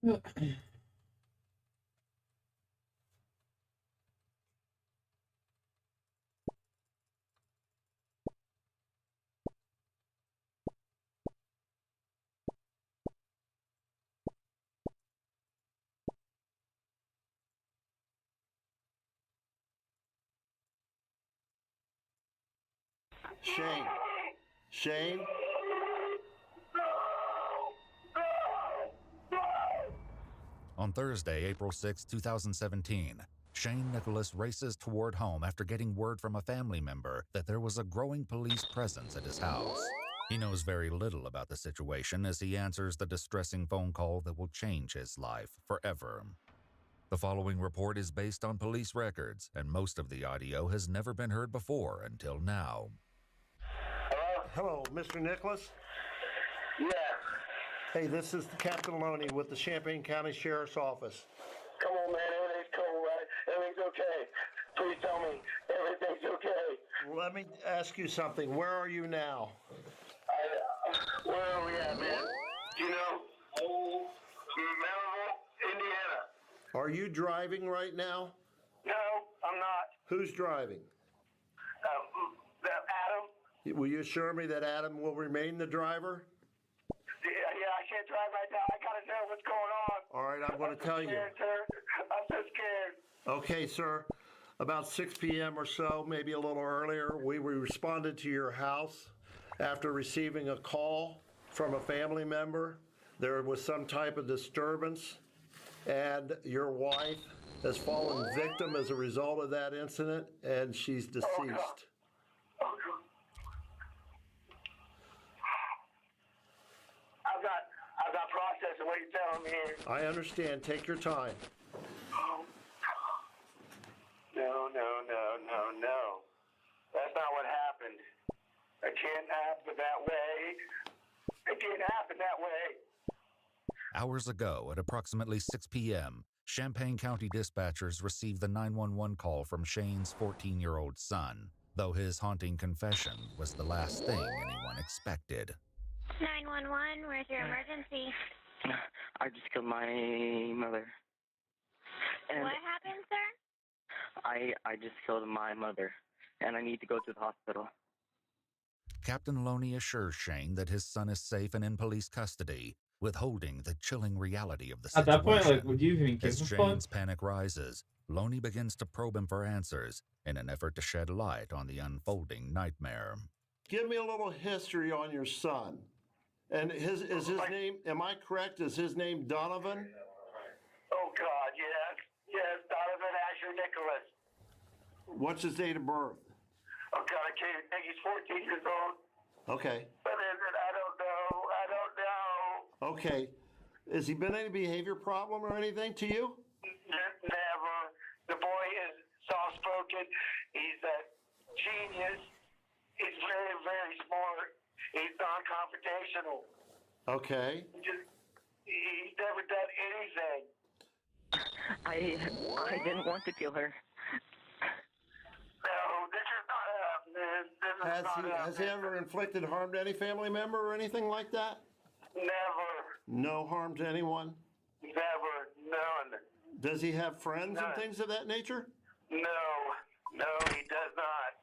Shane. Shane? On Thursday, April 6, 2017, Shane Nicholas races toward home after getting word from a family member that there was a growing police presence at his house. He knows very little about the situation as he answers the distressing phone call that will change his life forever. The following report is based on police records, and most of the audio has never been heard before until now. Hello, Mr. Nicholas? Yeah. Hey, this is Captain Loney with the Champaign County Sheriff's Office. Come on, man. Everything's cool, right? Everything's okay. Please tell me everything's okay. Let me ask you something. Where are you now? Where are we at, man? Do you know? Melville, Indiana. Are you driving right now? No, I'm not. Who's driving? Adam. Will you assure me that Adam will remain the driver? Yeah, I can't drive right now. I gotta know what's going on. All right, I'm going to tell you. Sir. I'm so scared. Okay, sir. About 6 p.m. or so, maybe a little earlier, we responded to your house after receiving a call from a family member. There was some type of disturbance, and your wife has fallen victim as a result of that incident, and she's deceased. I've got processing what you're telling me here. I understand. Take your time. No. That's not what happened. It can't happen that way. It can't happen that way. Hours ago, at approximately 6 p.m., Champaign County dispatchers received the 911 call from Shane's 14-year-old son, though his haunting confession was the last thing anyone expected. 911, where's your emergency? I just killed my mother. And what happened, sir? I just killed my mother, and I need to go to the hospital. Captain Loney assures Shane that his son is safe and in police custody, withholding the chilling reality of the situation. At that point, like, would you even give As a Shane's fuck? panic rises, Loney begins to probe him for answers in an effort to shed light on the unfolding nightmare. Give me a little history on your son. And is his name, am I correct, is his name Donovan? Oh, God, yes, Donovan Asher Nicholas. What's his date of birth? Oh, God, I can't think he's 14 years old. Okay. But I don't know. Okay. Has he been any behavior problem or anything to you? Never. The boy is soft-spoken. He's a genius. He's very, very smart. He's non-confrontational. Okay. He's never done anything. I didn't want to kill her. No, this is not us. Has he ever inflicted harm to any family member or anything like that? Never. No harm to anyone? Never. None. Does he have friends None. and things of that nature? No, he does not.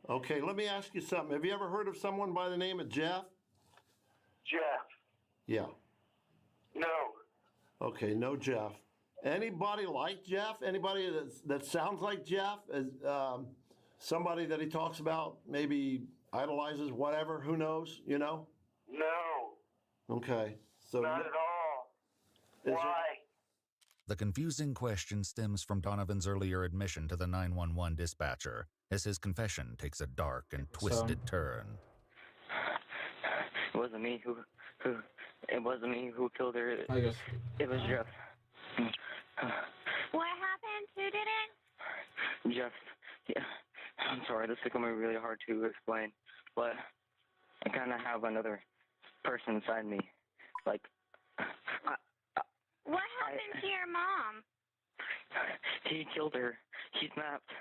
Okay, let me ask you something. Have you ever heard of someone by the name of Jeff? Jeff? Yeah. No. Okay, no Jeff. Anybody like Jeff? Anybody that sounds like Jeff? As somebody that he talks about, maybe idolizes, whatever, who knows, you know? No. Okay. So Not at all. Why? The confusing question stems from Donovan's earlier admission to the 911 dispatcher, as his confession takes a dark and twisted turn. It wasn't me who killed her. I guess. It was Jeff. What happened? Who did it? Jeff. Yeah. I'm sorry, this is going to be really hard to explain, but I kind of have another person inside me. Like, what happened to your mom? He killed her. He snapped.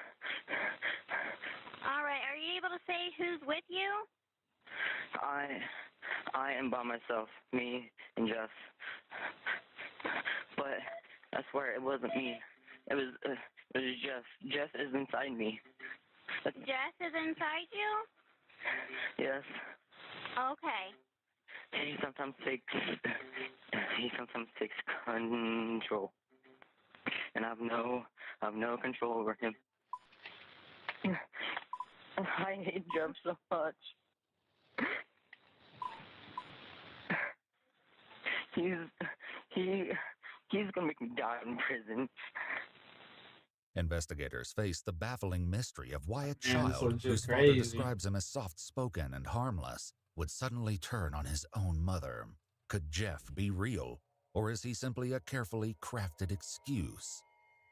All right, are you able to say who's with you? I am by myself, me and Jeff. but I swear it wasn't me. It was Jeff. Jeff is inside me. Jess is inside you? Yes. Okay. He sometimes takes control, and I've no control over him. I hate Jeff so much. He's gonna make me die in prison. Investigators face the baffling mystery of why a Man, this child one's whose just father crazy. describes him as soft-spoken and harmless would suddenly turn on his own mother. Could Jeff be real, or is he simply a carefully crafted excuse?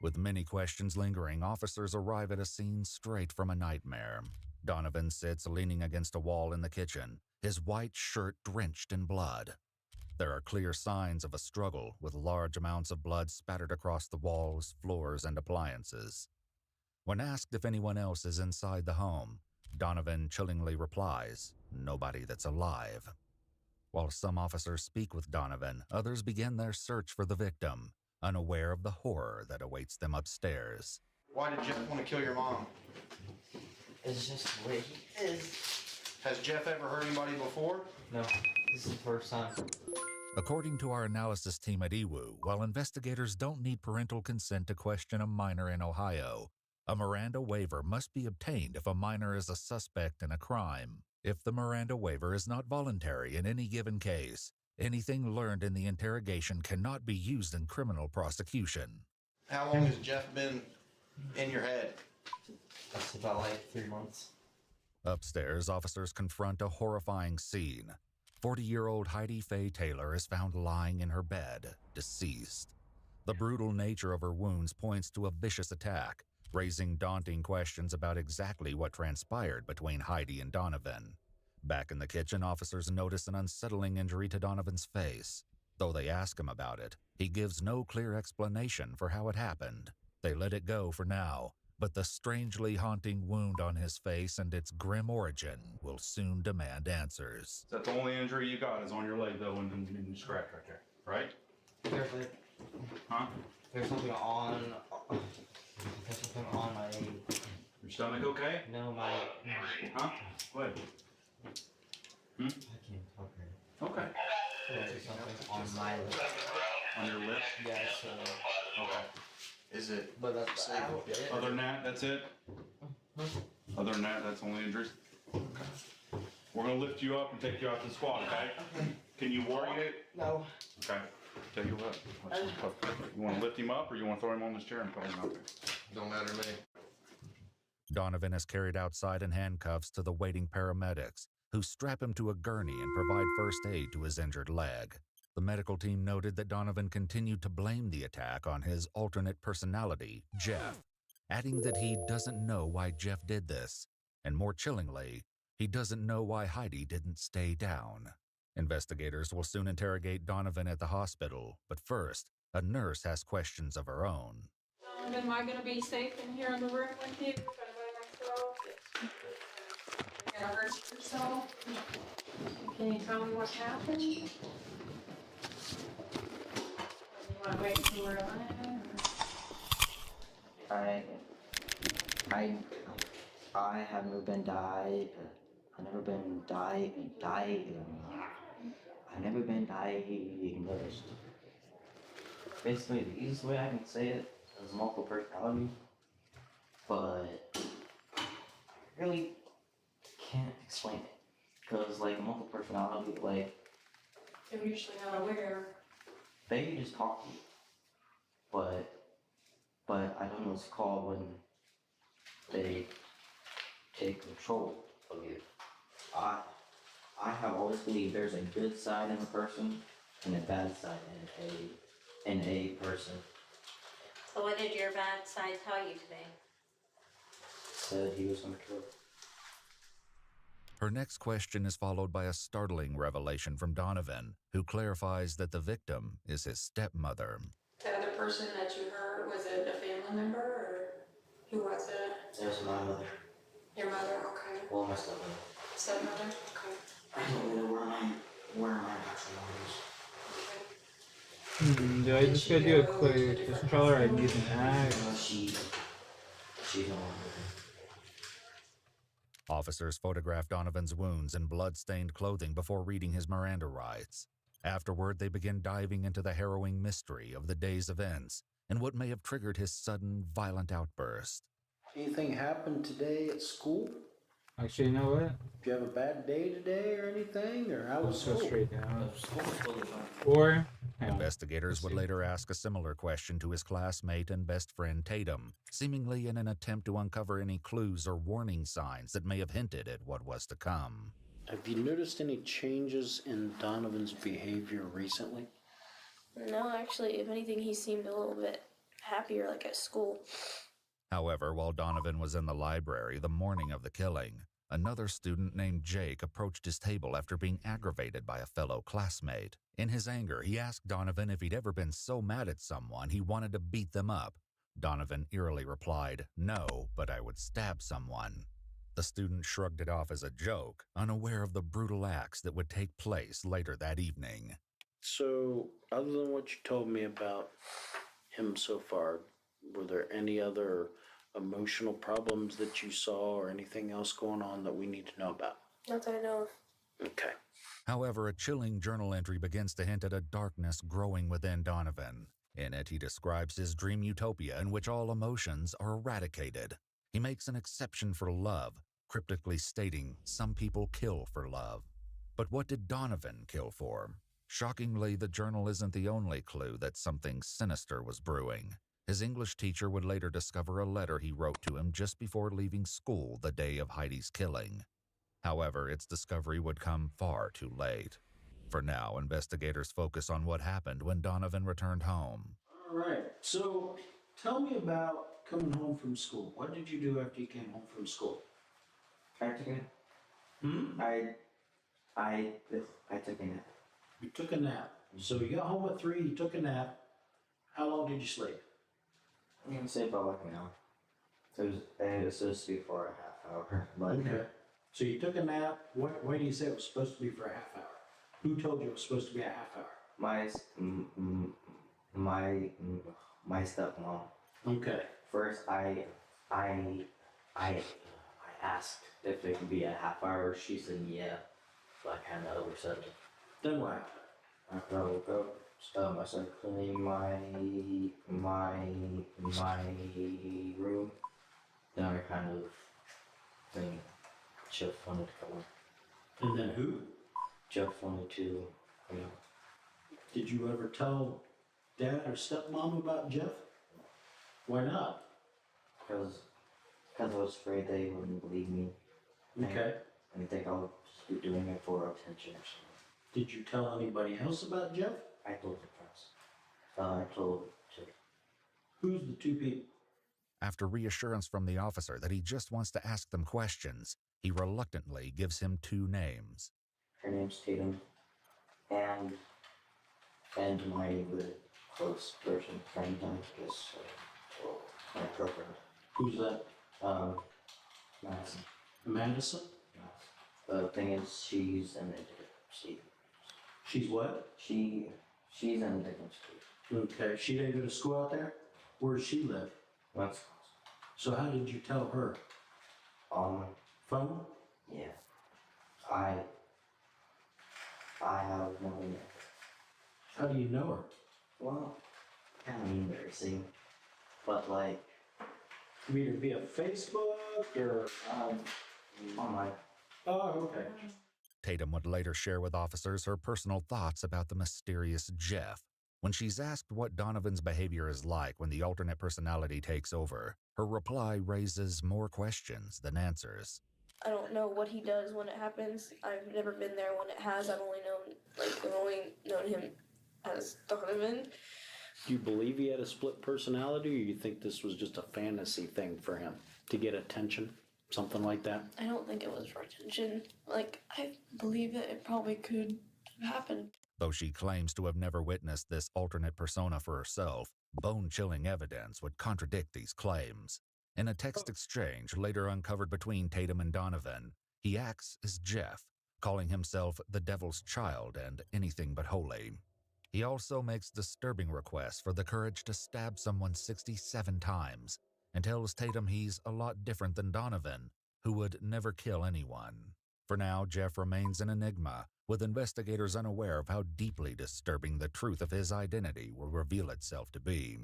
With many questions lingering, officers arrive at a scene straight from a nightmare. Donovan sits leaning against a wall in the kitchen, his white shirt drenched in blood. There are clear signs of a struggle, with large amounts of blood spattered across the walls, floors, and appliances. When asked if anyone else is inside the home, Donovan chillingly replies, "Nobody that's alive." While some officers speak with Donovan, others begin their search for the victim, unaware of the horror that awaits them upstairs. Why did Jeff want to kill your mom? It's just the way he is. Has Jeff ever hurt anybody before? No, this is the first time. According to our analysis team at EWU, while investigators don't need parental consent to question a minor in Ohio, a Miranda waiver must be obtained if a minor is a suspect in a crime. If the Miranda waiver is not voluntary in any given case, anything learned in the interrogation cannot be used in criminal prosecution. How long has Jeff been in your head? That's about like 3 months. Upstairs, officers confront a horrifying scene. 40-year-old Heidi Faye Taylor is found lying in her bed, deceased. The brutal nature of her wounds points to a vicious attack, raising daunting questions about exactly what transpired between Heidi and Donovan. Back in the kitchen, officers notice an unsettling injury to Donovan's face. Though they ask him about it, he gives no clear explanation for how it happened. They let it go for now, but the strangely haunting wound on his face and its grim origin will soon demand answers. Is that the only injury you got is on your leg, though, and the scratch right there, right? There's like, Huh? there's something on my, Your stomach okay? no, my, Huh? What? I can't talk right Okay. now. There's something on my lip. On your lip? Yeah, so, Okay. Is it? but that's about it. Other than that, that's it? Other than that, that's only injuries? Okay. We're gonna lift you up and take you out to the squad, okay? Can you worry it? No. Okay. Tell you what, you wanna lift him up or you wanna throw him on this chair and put him out there? Don't matter to me. Donovan is carried outside in handcuffs to the waiting paramedics, who strap him to a gurney and provide first aid to his injured leg. The medical team noted that Donovan continued to blame the attack on his alternate personality, Jeff, adding that he doesn't know why Jeff did this, and more chillingly, he doesn't know why Heidi didn't stay down. Investigators will soon interrogate Donovan at the hospital, but first, a nurse has questions of her own. Am I gonna be safe in here in the room with you? Gonna by myself? You're gonna hurt yourself? Can you tell me what happened? You wanna wait till we're on it? I have never been died. I've never been diagnosed. Basically, the easiest way I can say it is multiple personality, but I really can't explain it. Because, like, multiple personality, like, They're usually not aware. they just talk to you. But I don't know what it's called when they take control of you. I have always believed there's a good side in a person and a bad side in a person. So what did your bad side tell you today? Said he was untrue. Her next question is followed by a startling revelation from Donovan, who clarifies that the victim is his stepmother. The other person that you heard, was it a family member or who was it? It was my mother. Your mother, okay. Well, my stepmother. Stepmother, okay. I don't know where my actual mom is. Okay. Do I just gotta do a quick controller? I'm using axe. She's no longer. Officers photographed Donovan's wounds and blood-stained clothing before reading his Miranda rights. Afterward, they begin diving into the harrowing mystery of the day's events and what may have triggered his sudden, violent outburst. Anything happened today at school? Actually, you know what? Did you have a bad day today or anything? Or how was Let's go school? straight down. School was totally fine. Or, Investigators would later ask a similar question to his classmate and best friend Tatum, seemingly in an attempt to uncover any clues or warning signs that may have hinted at what was to come. Have you noticed any changes in Donovan's behavior recently? No, actually, if anything, he seemed a little bit happier, like at school. However, while Donovan was in the library the morning of the killing, another student named Jake approached his table after being aggravated by a fellow classmate. In his anger, he asked Donovan if he'd ever been so mad at someone he wanted to beat them up. Donovan eerily replied, "No, but I would stab someone." The student shrugged it off as a joke, unaware of the brutal acts that would take place later that evening. So, other than what you told me about him so far, were there any other emotional problems that you saw or anything else going on that we need to know about? Not that I know of. Okay. However, a chilling journal entry begins to hint at a darkness growing within Donovan. In it, he describes his dream utopia in which all emotions are eradicated. He makes an exception for love, cryptically stating some people kill for love. But what did Donovan kill for? Shockingly, the journal isn't the only clue that something sinister was brewing. His English teacher would later discover a letter he wrote to him just before leaving school the day of Heidi's killing. However, its discovery would come far too late. For now, investigators focus on what happened when Donovan returned home. All right. So, tell me about coming home from school. What did you do after you came home from school? I took a nap. I took a nap. You took a nap. So you got home at 3, you took a nap. How long did you sleep? I'm gonna say about like an hour. It was supposed to be for a half hour. But Okay. So you took a nap. Why do you say it was supposed to be for a half hour? Who told you it was supposed to be a half hour? My stepmom. Okay. First, I asked if it could be a half hour. She said yeah. So I kind of oversaid it. Then what happened? After I woke up, I started cleaning my room. Then I kind of think Jeff wanted to come in. And then who? Jeff wanted to come in. Did you ever tell Dad or stepmom about Jeff? Why not? Because I was afraid they wouldn't believe me. Okay. And think I'll just be doing it for attention or something. Did you tell anybody else about Jeff? I told the press. I told Jeff. Who's the two people? After reassurance from the officer that he just wants to ask them questions, he reluctantly gives him 2 names. Her name's Tatum, and my really close person, friend, I guess, my girlfriend. Who's that? Madison. Madison? The thing is, she's in a different state. She's what? She's in a different state. Okay. She didn't go to school out there? Where does she live? Wisconsin. So how did you tell her? Phone? Yeah. I have no idea. How do you know her? Well, kind of embarrassing, but like. Either via Facebook or Online. Oh, okay. Tatum would later share with officers her personal thoughts about the mysterious Jeff. When she's asked what Donovan's behavior is like when the alternate personality takes over, her reply raises more questions than answers. I don't know what he does when it happens. I've never been there when it has. I've only known him as Donovan. Do you believe he had a split personality, or you think this was just a fantasy thing for him to get attention? Something like that? I don't think it was for attention. I believe that it probably could have happened. Though she claims to have never witnessed this alternate persona for herself, bone-chilling evidence would contradict these claims. In a text exchange later uncovered between Tatum and Donovan, he acts as Jeff, calling himself the Devil's Child and anything but holy. He also makes disturbing requests for the courage to stab someone 67 times and tells Tatum he's a lot different than Donovan, who would never kill anyone. For now, Jeff remains an enigma, with investigators unaware of how deeply disturbing the truth of his identity will reveal itself to be.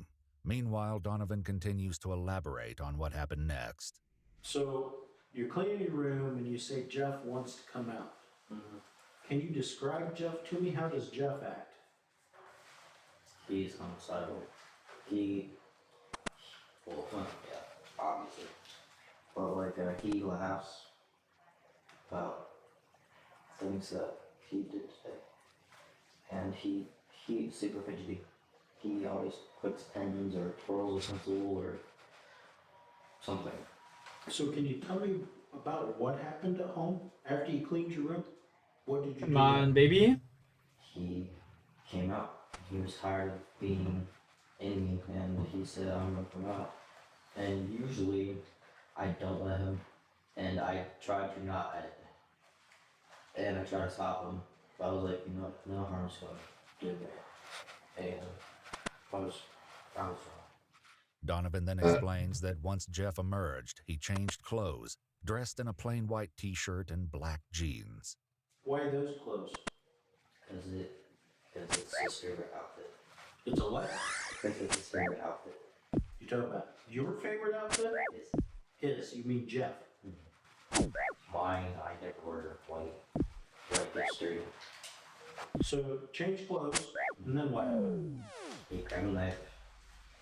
Meanwhile, Donovan continues to elaborate on what happened next. So, you're cleaning your room and you say Jeff wants to come out. Can you describe Jeff to me? How does Jeff act? He's homicidal. Well, yeah, obviously. But like, he laughs about things that he did today. And he's super fidgety. He always clicks pens or twirls a pencil or something. So can you tell me about what happened at home after you cleaned your room? What did you do? Come on, baby. He came out. He was tired of being in me, and he said, I'm gonna come out. And usually, I don't let him, and I try to not at it. And I try to stop him. But I was like, you know, no harm's gonna do me. And I was wrong. Donovan then explains that once Jeff emerged, he changed clothes, dressed in a plain white t-shirt and black jeans. Why those clothes? Because it's his favorite outfit. It's a what? Because it's his favorite outfit. You talking about your favorite outfit? His. You mean Jeff? Mine, I never wear white. White gets dirty. So, change clothes, and then what? He grabbed a knife,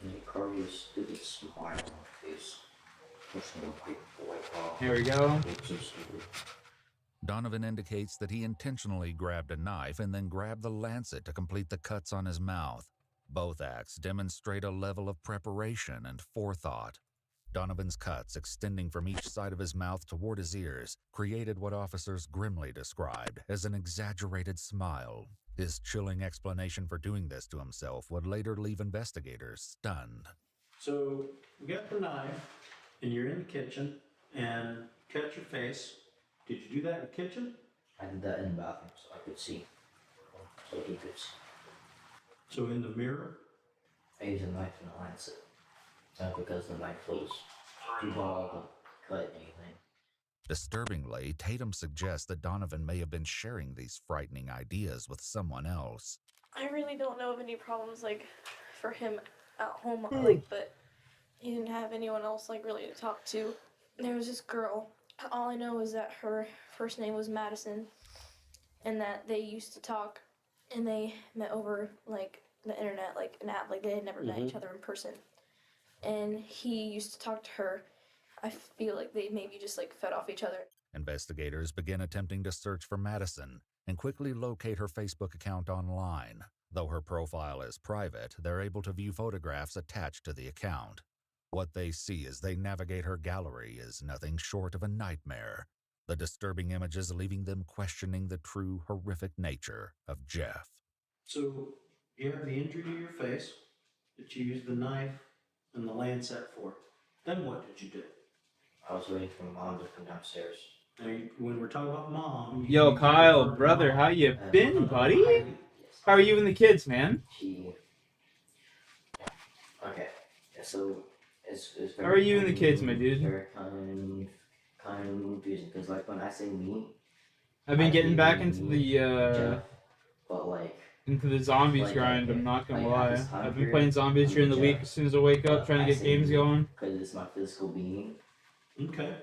and he carved his stupid smile on my face. Here we go. It's so stupid. Donovan indicates that he intentionally grabbed a knife and then grabbed the lancet to complete the cuts on his mouth. Both acts demonstrate a level of preparation and forethought. Donovan's cuts, extending from each side of his mouth toward his ears, created what officers grimly described as an exaggerated smile. His chilling explanation for doing this to himself would later leave investigators stunned. So, you got the knife, and you're in the kitchen, and cut your face. Did you do that in the kitchen? I did that in the bathroom so I could see. So he could see. So in the mirror? I used a knife and a lancet. Not because the knife was too long to cut anything. Disturbingly, Tatum suggests that Donovan may have been sharing these frightening ideas with someone else. I really don't know of any problems like for him at home, like, but he didn't have anyone else like really to talk to. There was this girl. All I know is that her first name was Madison, and that they used to talk, and they met over like the internet, like an app, like they had never met each other in person. And he used to talk to her. I feel like they maybe just like fed off each other. Investigators begin attempting to search for Madison and quickly locate her Facebook account online. Though her profile is private, they're able to view photographs attached to the account. What they see as they navigate her gallery is nothing short of a nightmare, the disturbing images leaving them questioning the true horrific nature of Jeff. So, you have the injury to your face that you used the knife and the lancet for. Then what did you do? I was waiting for Mom to come downstairs. Now, when we're talking about Mom... Yo, Kyle, brother, how you been, buddy? How are you and the kids, man? Okay, yeah, so... It's How are you and the kids, my dude? Very kind of confusing, because like when I say me... I've been getting back into the, Jeff, but like... into the zombies like, grind, I'm not gonna lie. this time I've been period, playing zombies during the week as soon as I wake up, trying to get games going. Because it's my physical being. Okay.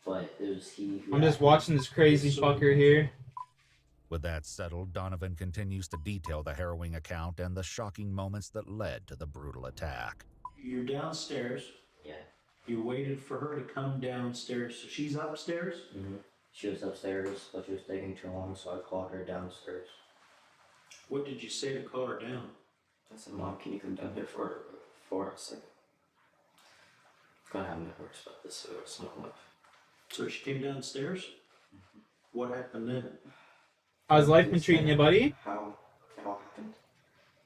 But it was he who... I'm just watching this crazy fucker here. With that settled, Donovan continues to detail the harrowing account and the shocking moments that led to the brutal attack. You're downstairs. Yeah. You waited for her to come downstairs, so she's upstairs? Mm-hmm. She was upstairs, but she was taking too long, so I called her downstairs. What did you say to call her down? I said, Mom, can you come down here for a second? Gotta have my horse about this, so it's not enough. So she came downstairs? Mm-hmm. What happened then? How's life been treating you, buddy? How it all happened?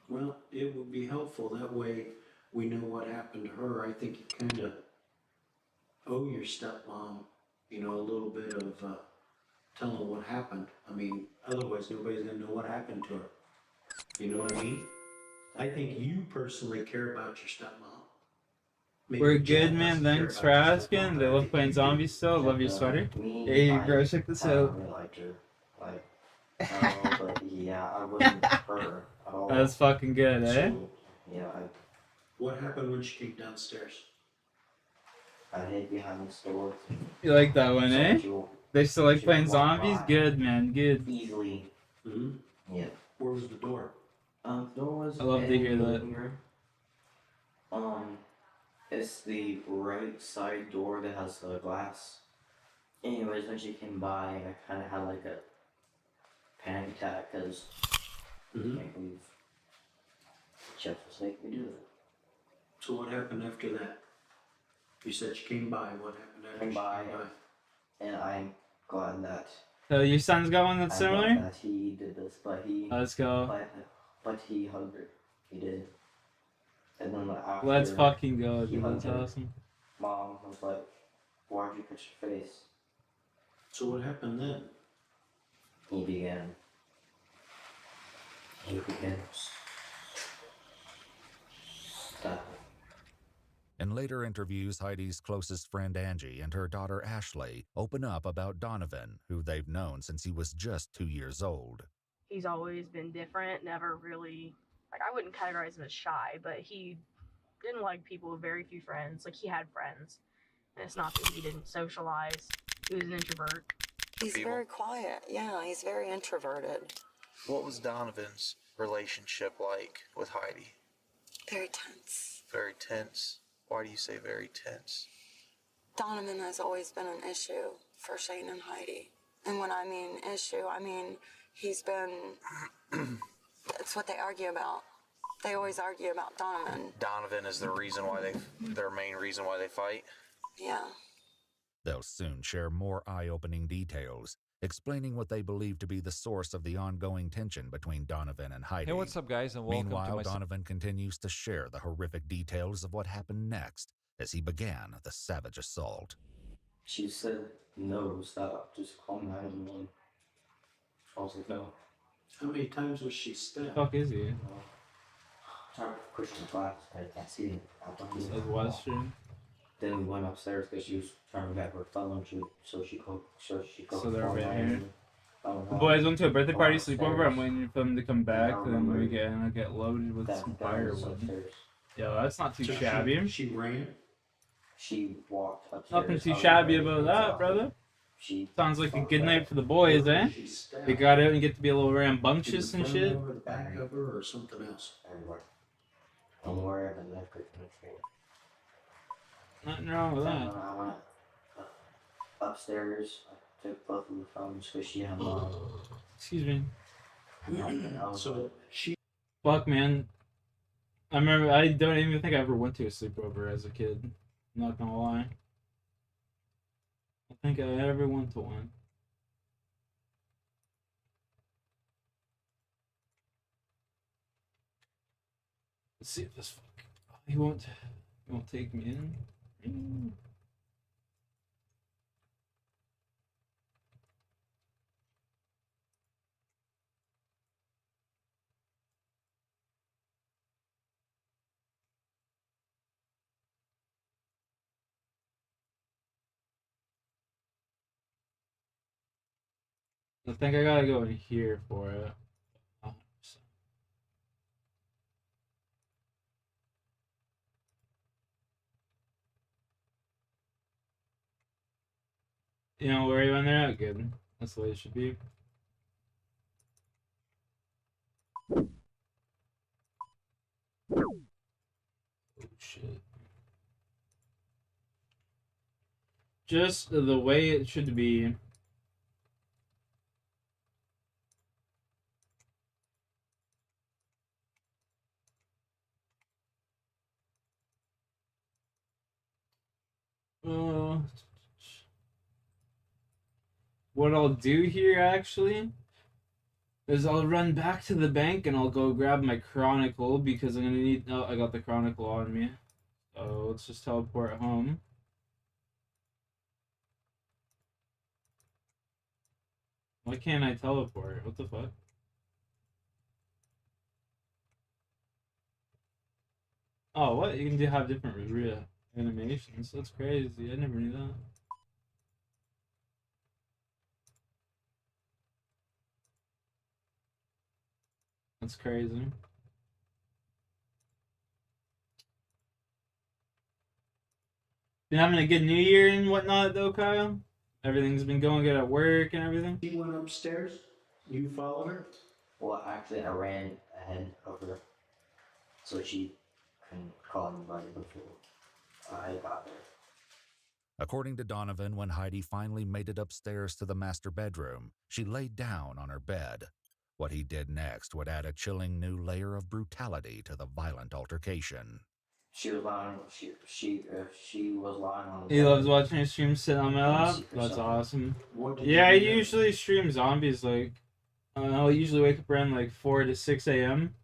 Well, it would be helpful. That way we know what happened to her. I think you kind of owe your stepmom, you know, a little bit of telling what happened. I mean, otherwise nobody's going to know what happened to her. You know what I mean? I think you personally care about your stepmom. Maybe We're Jeff good, man. doesn't care Thanks for about your asking. stepmom, They but I love think playing you do. zombies still. Love your sweater. Hey, bro, check this out. really liked her. Like, I don't know, but yeah, I wasn't her at all. That's fucking good, eh? So, yeah, What happened when she came downstairs? I hid behind the store. You like that one, So eh? she will- They still like she playing will walk zombies? by Good, man. Good. Easily. Mm-hmm. Yeah. Where was the door? The door was I love to in hear the that. living room. It's the right side door that has the glass. Anyways, when she came by, I kind of had like a panic attack because I can't believe Jeff was making me do that. So what happened after that? You said she came by. What happened after she came by? And I'm glad that. So your son's got one that's I'm similar? glad that he did this, but he. Let's go. But he hugged her. He did. And then after. Let's fucking go, he dude. hugged That's her, awesome. Mom was like, "Why'd you touch your face?" So what happened then? He began. Stop. In later interviews, Heidi's closest friend Angie and her daughter Ashley open up about Donovan, who they've known since he was just 2 years old. He's always been different, never really, like, I wouldn't categorize him as shy, but he didn't like people with very few friends. Like, he had friends, and it's not that he didn't socialize. He was an introvert. He's very quiet. Yeah, he's very introverted. What was Donovan's relationship like with Heidi? Very tense. Very tense. Why do you say very tense? Donovan has always been an issue for Shane and Heidi. And when I mean issue, I mean he's been, it's what they argue about. They always argue about Donovan. Donovan is the reason why their main reason why they fight? Yeah. They'll soon share more eye-opening details, explaining what they believe to be the source of the ongoing tension between Donovan and Heidi. Hey, what's up, guys, and welcome Meanwhile, to my... Donovan continues to share the horrific details of what happened next as he began the savage assault. She said, "No, stop. Just call 911." I was like, "No." How many times was she stabbed? Fuck is he? Trying to push the glass. I can't see him. Says Western. Then we went upstairs because she was trying to grab her phone. So she called. So they're call right here. 911. The boys went to a birthday Go party upstairs. sleepover. I'm waiting for them to come back, Yeah, I then we remember get loaded with that some guy was firewood. upstairs. Yo, that's not too So shabby. She ran? She walked upstairs. Nothing too I was shabby ready about to that, talk. brother. She Sounds like a good night for the boys, eh? She stabbed. They got out and get to be a little In rambunctious the and front shit. of her, the back of her, or something else? Everywhere. Anywhere the knife could penetrate. Nothing wrong with Then that. when I went upstairs, I took both of the phones because she had mine. Excuse me. So she. Fuck, man. I remember, I don't even think I ever went to a sleepover as a kid. I'm not gonna lie. I think I ever went to one. Let's see if this fuck. He won't take me in. I think I gotta go in here for it. 100%. You know where you went there? Good. That's the way it should be. Oh shit. Just the way it should be. What I'll do here actually is I'll run back to the bank and I'll go grab my Chronicle because I'm gonna need. Oh, I got the Chronicle on me. So let's just teleport home. Why can't I teleport? What the fuck? Oh, what? You can have different animations. That's crazy. I never knew that. That's crazy. Been having a good New Year and whatnot, though, Kyle? Everything's been going good at work and everything? She went upstairs. You followed her? Well, actually, I ran ahead of her so she couldn't call anybody before I got there. According to Donovan, when Heidi finally made it upstairs to the master bedroom, she laid down on her bed. What he did next would add a chilling new layer of brutality to the violent altercation. She was lying. She was lying on the He bed. loves watching his streams sit on my lap. That's awesome. Yeah, I usually stream zombies like I'll usually wake up around like 4 to 6 a.m.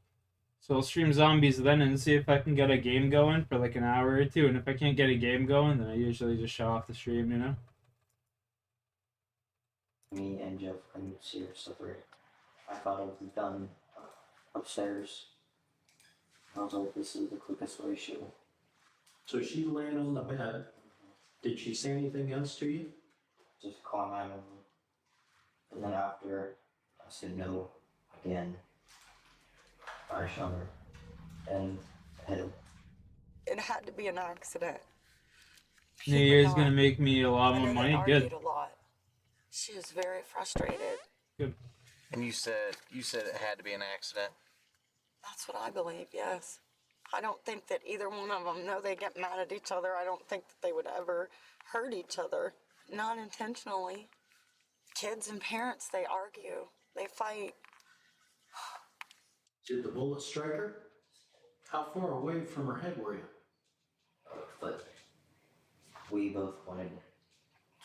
So I'll stream zombies then and see if I can get a game going for like an hour or two. And if I can't get a game going, then I usually just shut off the stream, you know? Me and Jeff couldn't see her separate. I thought it was done upstairs. I was like, this is the quickest way she will. So she's laying on the bed. Did she say anything else to you? Just call 911. And then after I said no again, I shot her and hit him. It had to be an accident. New Year's gonna make me a lot more money. Good. A lot. She was very frustrated. Good. And you said it had to be an accident. That's what I believe, yes. I don't think that either one of them know they get mad at each other. I don't think that they would ever hurt each other. Not intentionally. Kids and parents, they argue. They fight. Did the bullet strike her? How far away from her head were you? But we both wanted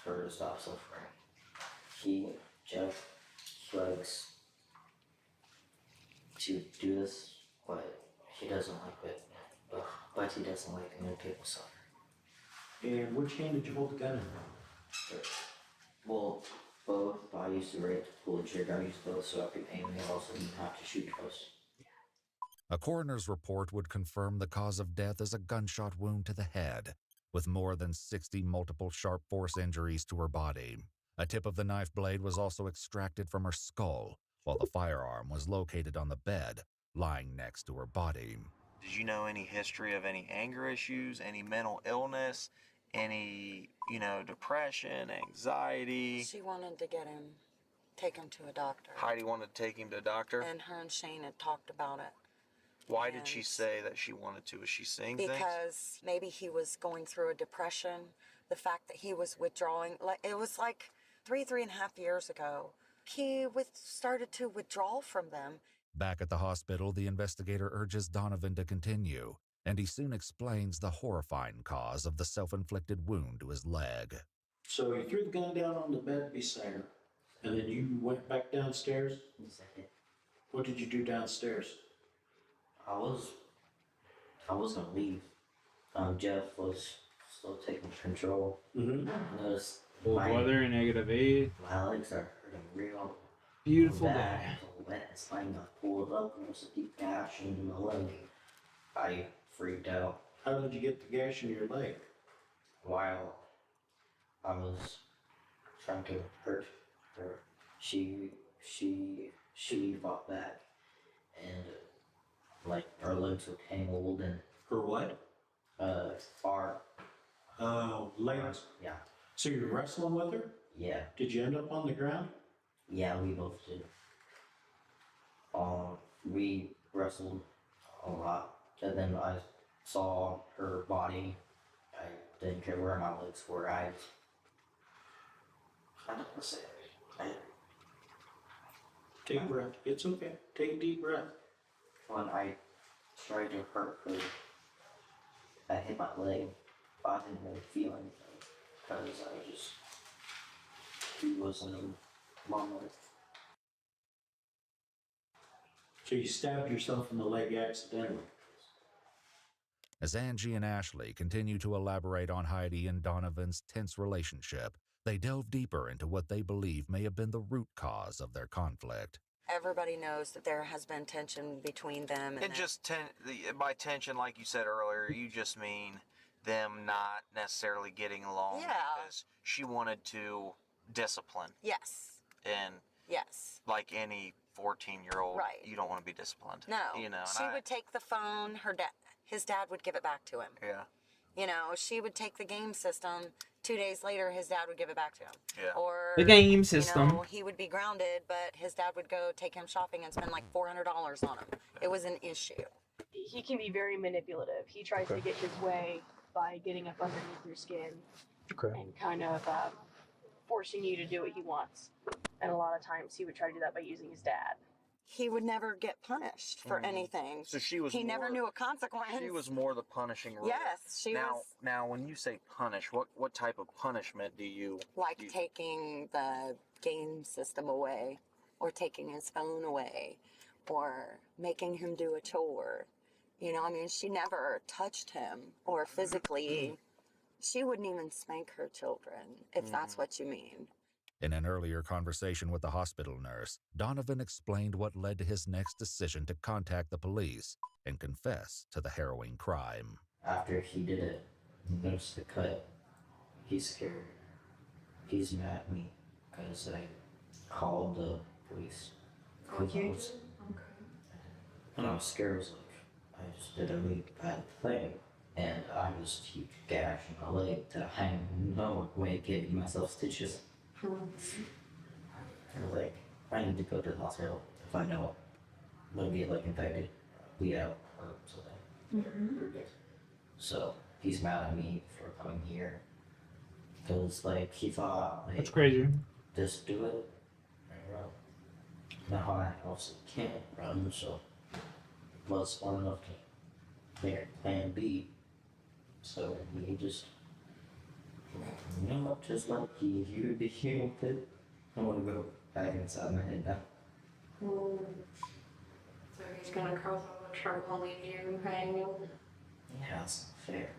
her to stop suffering. Jeff, likes to do this, but he doesn't like it. But he doesn't like when people suffer. And which hand did you hold the gun in? Well, both. I used to pull the trigger. I used both so I could aim and also didn't have to shoot close. A coroner's report would confirm the cause of death as a gunshot wound to the head, with more than 60 multiple sharp force injuries to her body. A tip of the knife blade was also extracted from her skull, while the firearm was located on the bed, lying next to her body. Did you know any history of any anger issues, any mental illness, any, depression, anxiety? She wanted to take him to a doctor. Heidi wanted to take him to a doctor? And her and Shane had talked about it. Why did she say that she wanted to? Was she saying things? Because maybe he was going through a depression. The fact that he was withdrawing, it was like three and a half years ago, he started to withdraw from them. Back at the hospital, the investigator urges Donovan to continue, and he soon explains the horrifying cause of the self-inflicted wound to his leg. So you threw the gun down on the bed beside her, and then you went back downstairs? What did you do downstairs? I was gonna leave. Jeff was still taking control. Mm-hmm. I noticed Cold weather, -8. my legs are hurting real Beautiful bad. day. So wet. It's like I pulled up and there was a deep gash in my leg. I freaked out. How did you get the gash in your leg? While I was trying to hurt her, she fought back, and her legs were tangled and her what? Far. Oh, legs. Yeah. So you're wrestling with her? Yeah. Did you end up on the ground? Yeah, we both did. We wrestled a lot, and then I saw her body. I didn't care where my legs were. I don't want to say it. Take a breath. It's okay. Take a deep breath. When I tried to hurt her, I hit my leg, but I didn't really feel anything because he was in a moment. So you stabbed yourself in the leg accidentally. As Angie and Ashley continue to elaborate on Heidi and Donovan's tense relationship, they delve deeper into what they believe may have been the root cause of their conflict. everybody knows that there has been tension between them. And And just by tension, like you said earlier, you just mean them not necessarily getting along because she wanted to discipline. Yes. And yes, like any 14-year-old, right. You don't want to be disciplined. No. You know, she would take the phone. His dad would give it back to him. Yeah. You know, she would take the game system. 2 days later, his dad would give it back to him. Yeah. Or the game system. You know, he would be grounded, but his dad would go take him shopping and spend like $400 on him. It was an issue. He can be very manipulative. He tries to get his way by getting up underneath your skin and kind of forcing you to do what he wants. And a lot of times he would try to do that by using his dad. He would never get punished for anything. So she was. He never knew a consequence. She was more the punishing role. Yes, she was. Now, when you say punish, what type of punishment do you like? Taking the game system away, or taking his phone away, or making him do a chore. You know, I mean, she never touched him or physically. She wouldn't even spank her children, if that's what you mean. In an earlier conversation with the hospital nurse, Donovan explained what led to his next decision to contact the police and confess to the harrowing crime. After he did it, he noticed the cut. He's scared. He's mad at me because I called the police. Okay. And I was scared. I was like, I just did a really bad thing. And I was a huge gash in my leg that I had no way of getting myself stitches. I was like, I need to go to the hospital if I know I'm gonna get like infected, bleed out, or something. So he's mad at me for coming here because like he thought like, That's crazy. just do it and run. Now I also can't run, so was smart enough to make plan B. So he just, you know, just like you would be here with it. I want to go back inside my head now. So he's gonna cause all the trouble, leave you hanging. Yeah, that's not fair.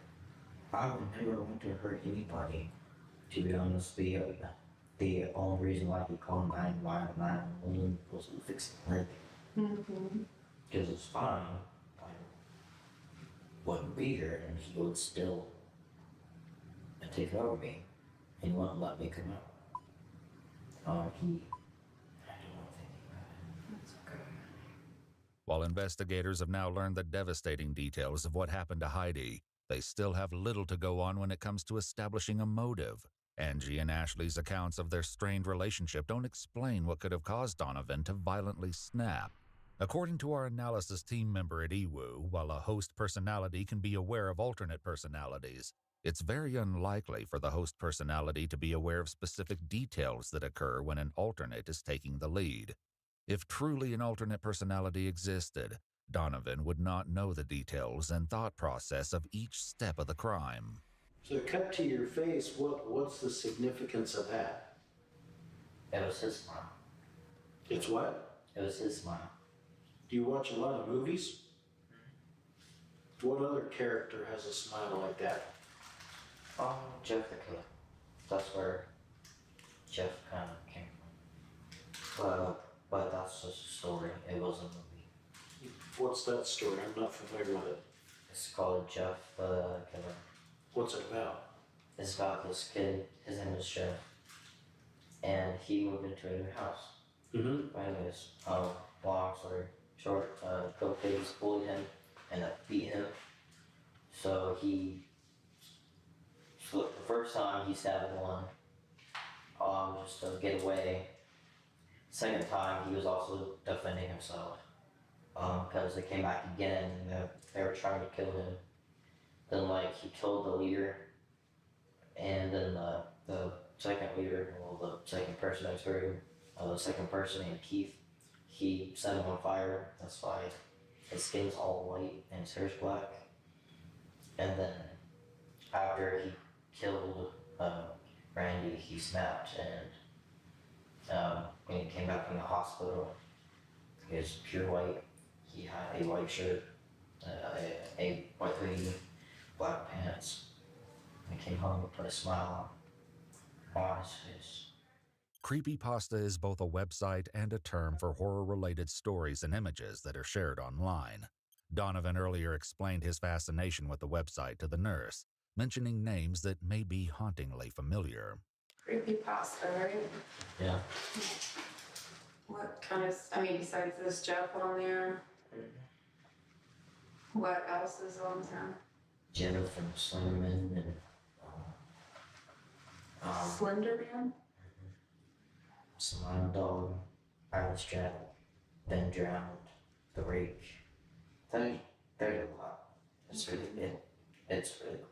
I would never want to hurt anybody. To be honest, the only reason why he called 911 was to fix the leg. Because it's fine. I wouldn't be here, and he would still take over me. He wouldn't let me come out. I don't want to think about it. While investigators have now learned the devastating details of what happened to Heidi, they still have little to go on when it comes to establishing a motive. Angie and Ashley's accounts of their strained relationship don't explain what could have caused Donovan to violently snap. According to our analysis team member at EWU, while a host personality can be aware of alternate personalities, it's very unlikely for the host personality to be aware of specific details that occur when an alternate is taking the lead. If truly an alternate personality existed, Donovan would not know the details and thought process of each step of the crime. So cut to your face, what's the significance of that? It was his smile. It's what? It was his smile. Do you watch a lot of movies? What other character has a smile like that? Jeff the Killer. That's where Jeff kind of came from. But that's just a story. It wasn't a movie. What's that story? I'm not familiar with it. It's called Jeff the Killer. What's it about? It's about this kid. His name is Jeff. And he moved into a new house. Anyways, long story short, Coke Pigs bullied him and beat him. So the first time he stabbed one, just to get away. Second time, he was also defending himself, because they came back again and they were trying to kill him. Then, he killed the leader, and then the second leader, the second person I heard, the second person named Keith, he set him on fire. That's why his skin's all white and his hair's black. And then after he killed Randy, he snapped, and when he came back from the hospital, he was pure white. He had a white shirt, a white hoodie, black pants. When he came home, he put a smile on his face. Creepypasta is both a website and a term for horror-related stories and images that are shared online. Donovan earlier explained his fascination with the website to the nurse, mentioning names that may be hauntingly familiar. Creepypasta, right? Yeah. What kind of, I mean, besides this Jeff on there, what else is on there? Jennifer Slenderman and Slender Man? Slime Dog, Alice Jack, Ben Drowned, The Rake. There's a lot. It's really good. It's really cool.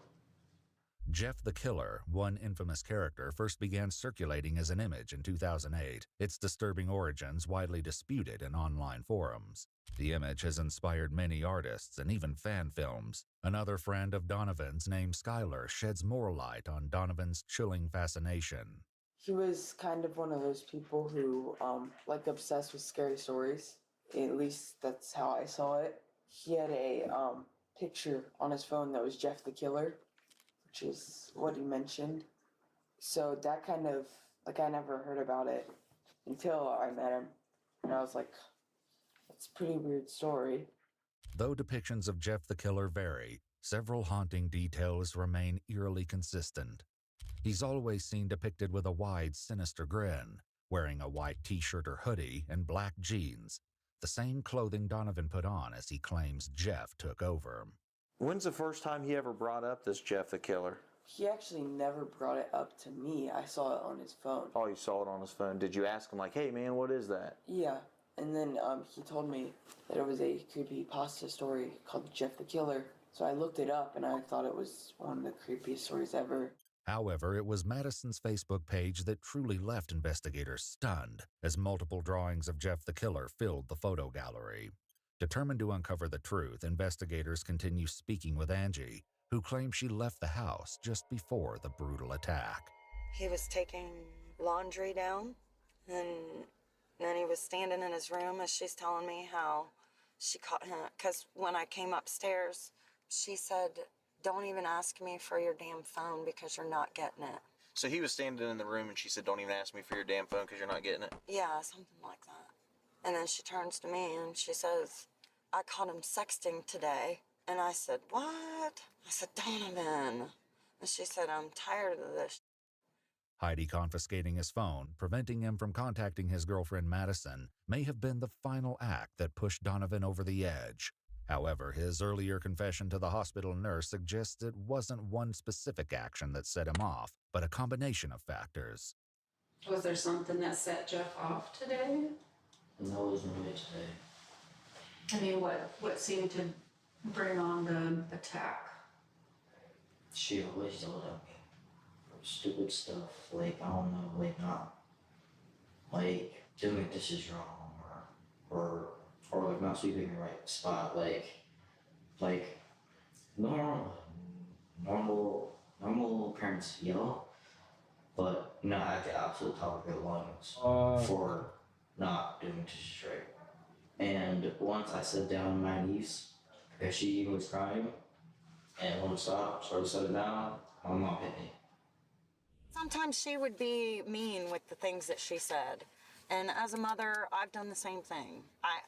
Jeff the Killer, one infamous character, first began circulating as an image in 2008. Its disturbing origins widely disputed in online forums. The image has inspired many artists and even fan films. Another friend of Donovan's named Skylar sheds more light on Donovan's chilling fascination. He was kind of one of those people who, obsessed with scary stories. At least that's how I saw it. He had a picture on his phone that was Jeff the Killer, which is what he mentioned. So that kind of, I never heard about it until I met him. And I was like, that's a pretty weird story. Though depictions of Jeff the Killer vary, several haunting details remain eerily consistent. He's always seen depicted with a wide, sinister grin, wearing a white t-shirt or hoodie and black jeans, the same clothing Donovan put on as he claims Jeff took over. When's the first time he ever brought up this Jeff the Killer? He actually never brought it up to me. I saw it on his phone. Oh, you saw it on his phone. Did you ask him, like, hey, man, what is that? Yeah, and then he told me that it was a creepypasta story called Jeff the Killer. So I looked it up, and I thought it was one of the creepiest stories ever. However, it was Madison's Facebook page that truly left investigators stunned, as multiple drawings of Jeff the Killer filled the photo gallery. Determined to uncover the truth, investigators continue speaking with Angie, who claims she left the house just before the brutal attack. He was taking laundry down, and then he was standing in his room, and she's telling me how she caught him. Because when I came upstairs, she said, don't even ask me for your damn phone because you're not getting it. So he was standing in the room and she said, don't even ask me for your damn phone because you're not getting it? Yeah, something like that. And then she turns to me and she says, I caught him sexting today. And I said, what? I said, Donovan. And she said, I'm tired of this. Heidi confiscating his phone, preventing him from contacting his girlfriend Madison, may have been the final act that pushed Donovan over the edge. However, his earlier confession to the hospital nurse suggests it wasn't one specific action that set him off, but a combination of factors. Was there something that set Jeff off today? No, it was really today. I mean, what seemed to bring on the attack? She always yelled at me for stupid stuff, like, I don't know, like, not, like, doing this is wrong, or like not sweeping the right spot, like normal parents yell, but not at the absolute top of their lungs for not doing dishes right. And once I sat down on my knees, because she was crying, and wouldn't stop, so I set it down, my mom hit me. Sometimes she would be mean with the things that she said. And as a mother, I've done the same thing.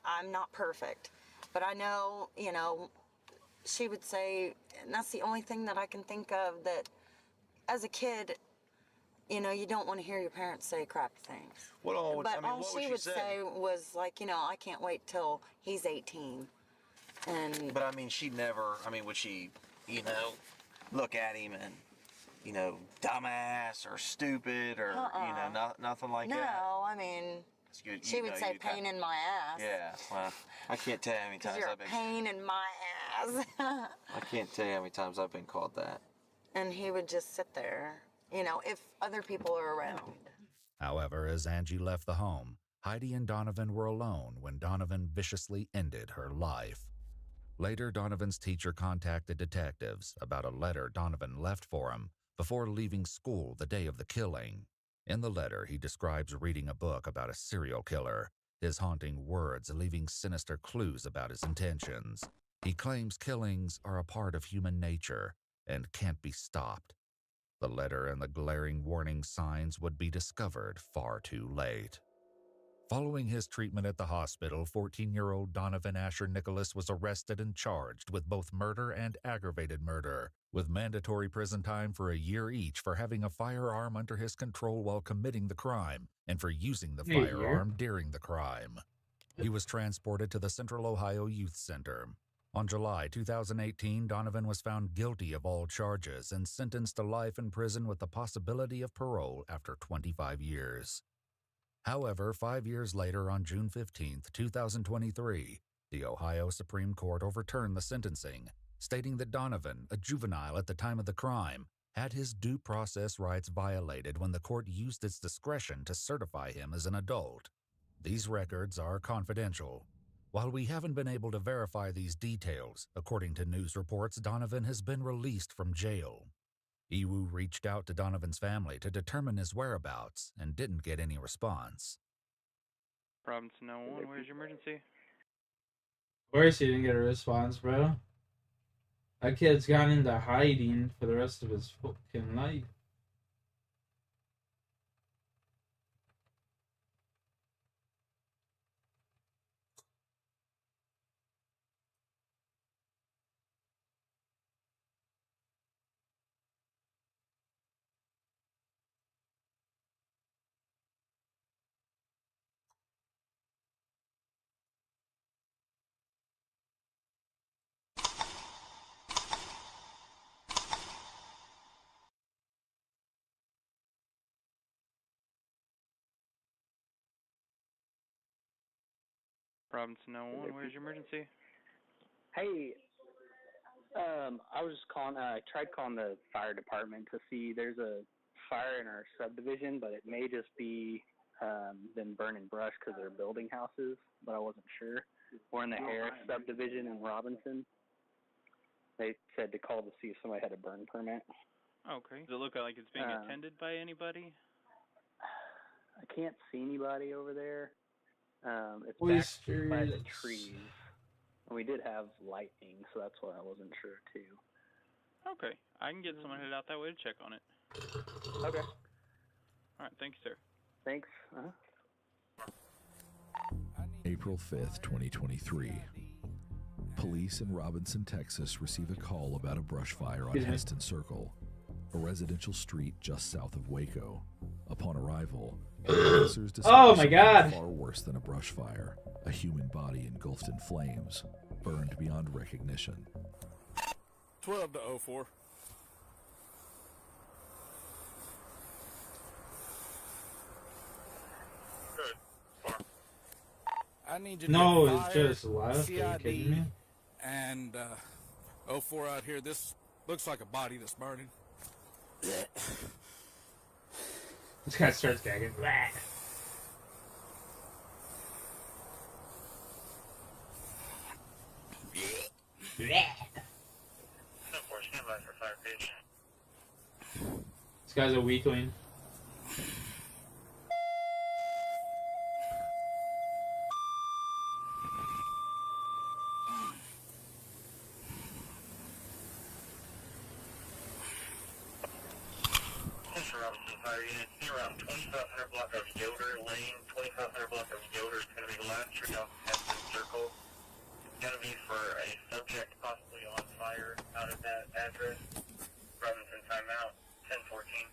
I'm not perfect, but I know, she would say, and that's the only thing that I can think of that as a kid, you don't want to hear your parents say crappy things. But all she would say was like, I can't wait till he's 18. But I mean, she never, would she, look at him and, dumbass or stupid or, nothing like that? No, I mean, she would say pain in my ass. Yeah, well, I can't tell you how many times You're I've been... a pain in my ass. I can't tell you how many times I've been called that. And he would just sit there, if other people are around. However, as Angie left the home, Heidi and Donovan were alone when Donovan viciously ended her life. Later, Donovan's teacher contacted detectives about a letter Donovan left for him before leaving school the day of the killing. In the letter, he describes reading a book about a serial killer, his haunting words leaving sinister clues about his intentions. He claims killings are a part of human nature and can't be stopped. The letter and the glaring warning signs would be discovered far too late. Following his treatment at the hospital, 14-year-old Donovan Asher Nicholas was arrested and charged with both murder and aggravated murder, with mandatory prison time for a year each for having a firearm under his control while committing the crime and for using the firearm during the crime. He was transported to the Central Ohio Youth Center. On July 2018, Donovan was found guilty of all charges and sentenced to life in prison with the possibility of parole after 25 years. However, 5 years later, on June 15, 2023, the Ohio Supreme Court overturned the sentencing, stating that Donovan, a juvenile at the time of the crime, had his due process rights violated when the court used its discretion to certify him as an adult. These records are confidential. While we haven't been able to verify these details, according to news reports, Donovan has been released from jail. Iwu reached out to Donovan's family to determine his whereabouts and didn't get any response. Robinson 911, where's your emergency? Of course he didn't get a response, bro. That kid's gone into hiding for the rest of his fucking life. Robinson 911, where's your emergency? Hey, I was just calling. I tried calling the fire department to see there's a fire in our subdivision, but it may just be them burning brush because they're building houses, but I wasn't sure. We're in the Harris subdivision in Robinson. They said to call to see if somebody had a burn permit. Okay. Does it look like it's being attended by anybody? I can't see anybody over there. It's Oysters. back by the trees. And we did have lightning, so that's why I wasn't sure too. Okay. I can get someone headed out that way to check on it. Okay. Alright, thank you, sir. Thanks. April 5th, 2023. Police in Robinson, Texas receive a call about a brush fire on Heston Circle, a residential street just south of Waco. Upon arrival, officers discover something far worse than a brush fire. A human body engulfed in flames, burned beyond recognition. 12 to 04. I need you to No, get it's fire, just left. Are you kidding me? and 04 out here. This looks like a body that's burning. This guy starts gagging. This guy's a weakling. Fire unit, around 2500 block of Yoder Lane, 2500 block of Yoder is going to be the last tree off Heston Circle. It's going to be for a subject possibly on fire out of that address. Robinson timeout, 10:14.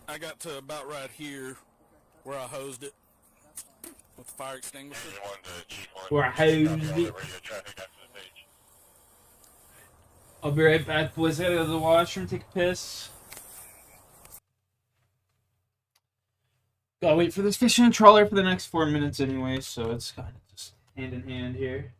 I got to about right here where I hosed it with the fire extinguisher. Where I hosed it. I'll be right back, boys. Head to the washroom, take a piss. Gotta wait for this fishing trawler for the next 4 minutes anyway, so it's kind of just hand in hand here.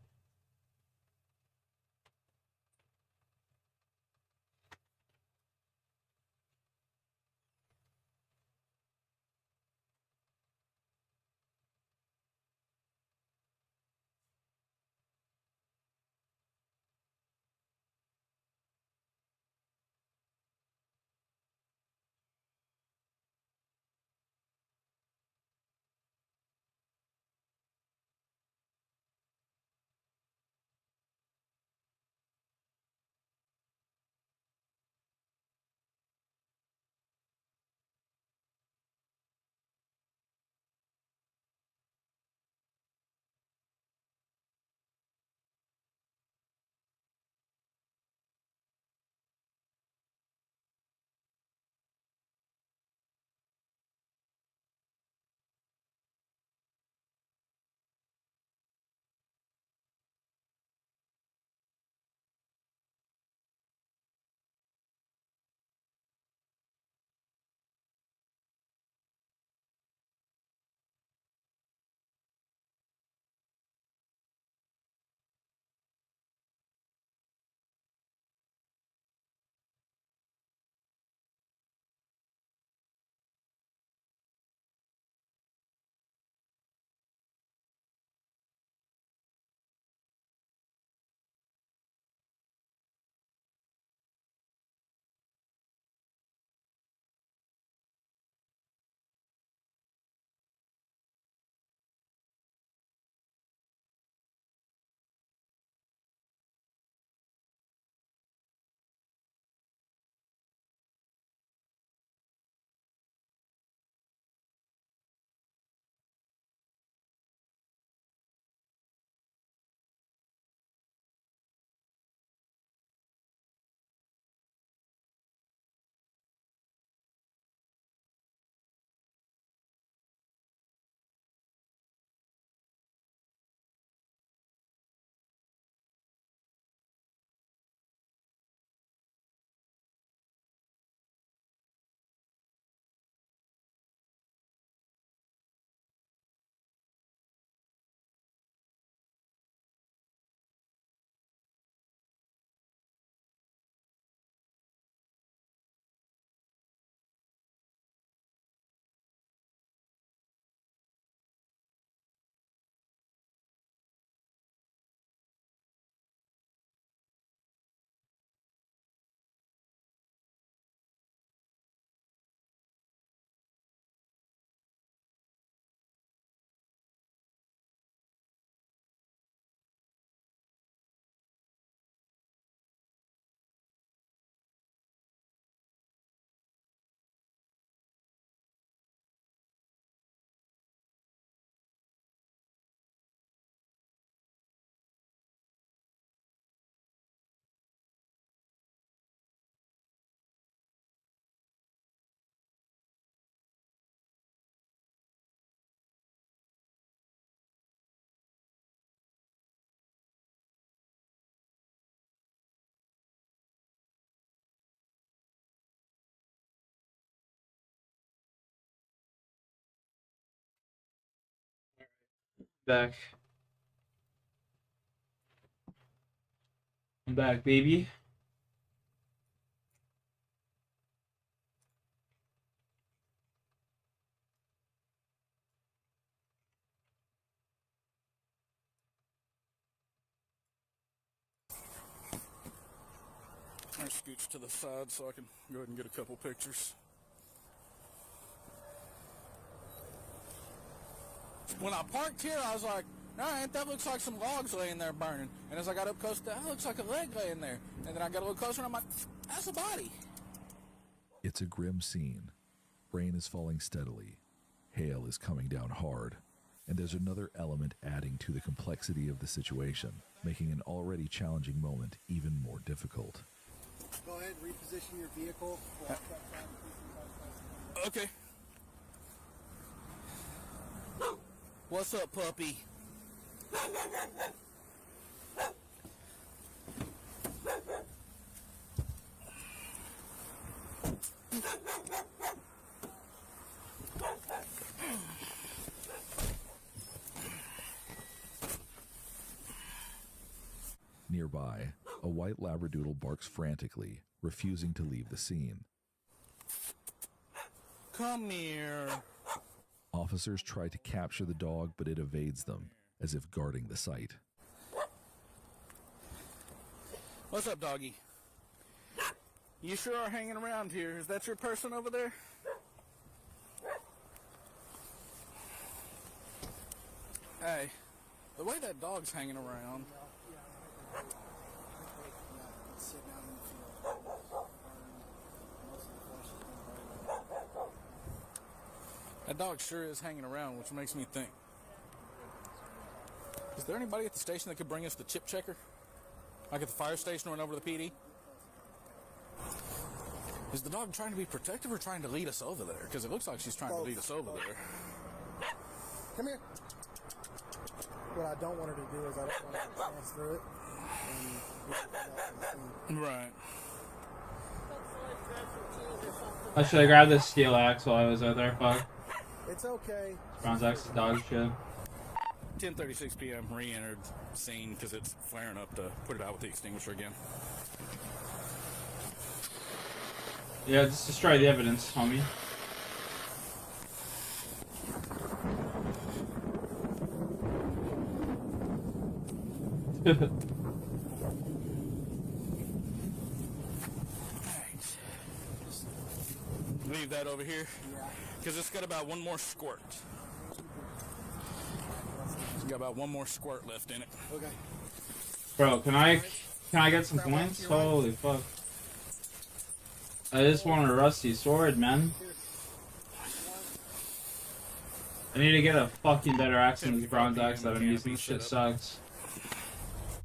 Back. I'm back, baby. I scooch to the side so I can go ahead and get a couple pictures. When I parked here, I was like, alright, that looks like some logs laying there burning. And as I got up close, that looks like a leg laying there. And then I got a little closer and I'm like, that's a body. It's a grim scene. Rain is falling steadily. Hail is coming down hard. And there's another element adding to the complexity of the situation, making an already challenging moment even more difficult. Go ahead, reposition your vehicle. Okay. What's up, puppy? Nearby, a white labradoodle barks frantically, refusing to leave the scene. Come here. Officers try to capture the dog, but it evades them, as if guarding the site. What's up, doggy? You sure are hanging around here. Is that your person over there? Hey, the way that dog's hanging around. That dog sure is hanging around, which makes me think. Is there anybody at the station that could bring us the chip checker? Like at the fire station or over to the PD? Is the dog trying to be protective or trying to lead us over there? Because it looks like she's trying to lead us over there. Come here. What I don't want her to do is I don't want her to pass through it. Right. I should have grabbed this steel axe while I was out there. Fuck. It's okay. Bronze axe is dog shit. 10:36 p.m. Re-entered scene because it's flaring up to put it out with the extinguisher again. Yeah, just destroy the evidence, homie. Leave that over here. Because it's got about one more squirt. It's got about one more squirt left in it. Okay. Bro, can I get some points? Holy fuck. I just want a rusty sword, man. I need to get a fucking better axe than this bronze axe that I'm using. This shit sucks.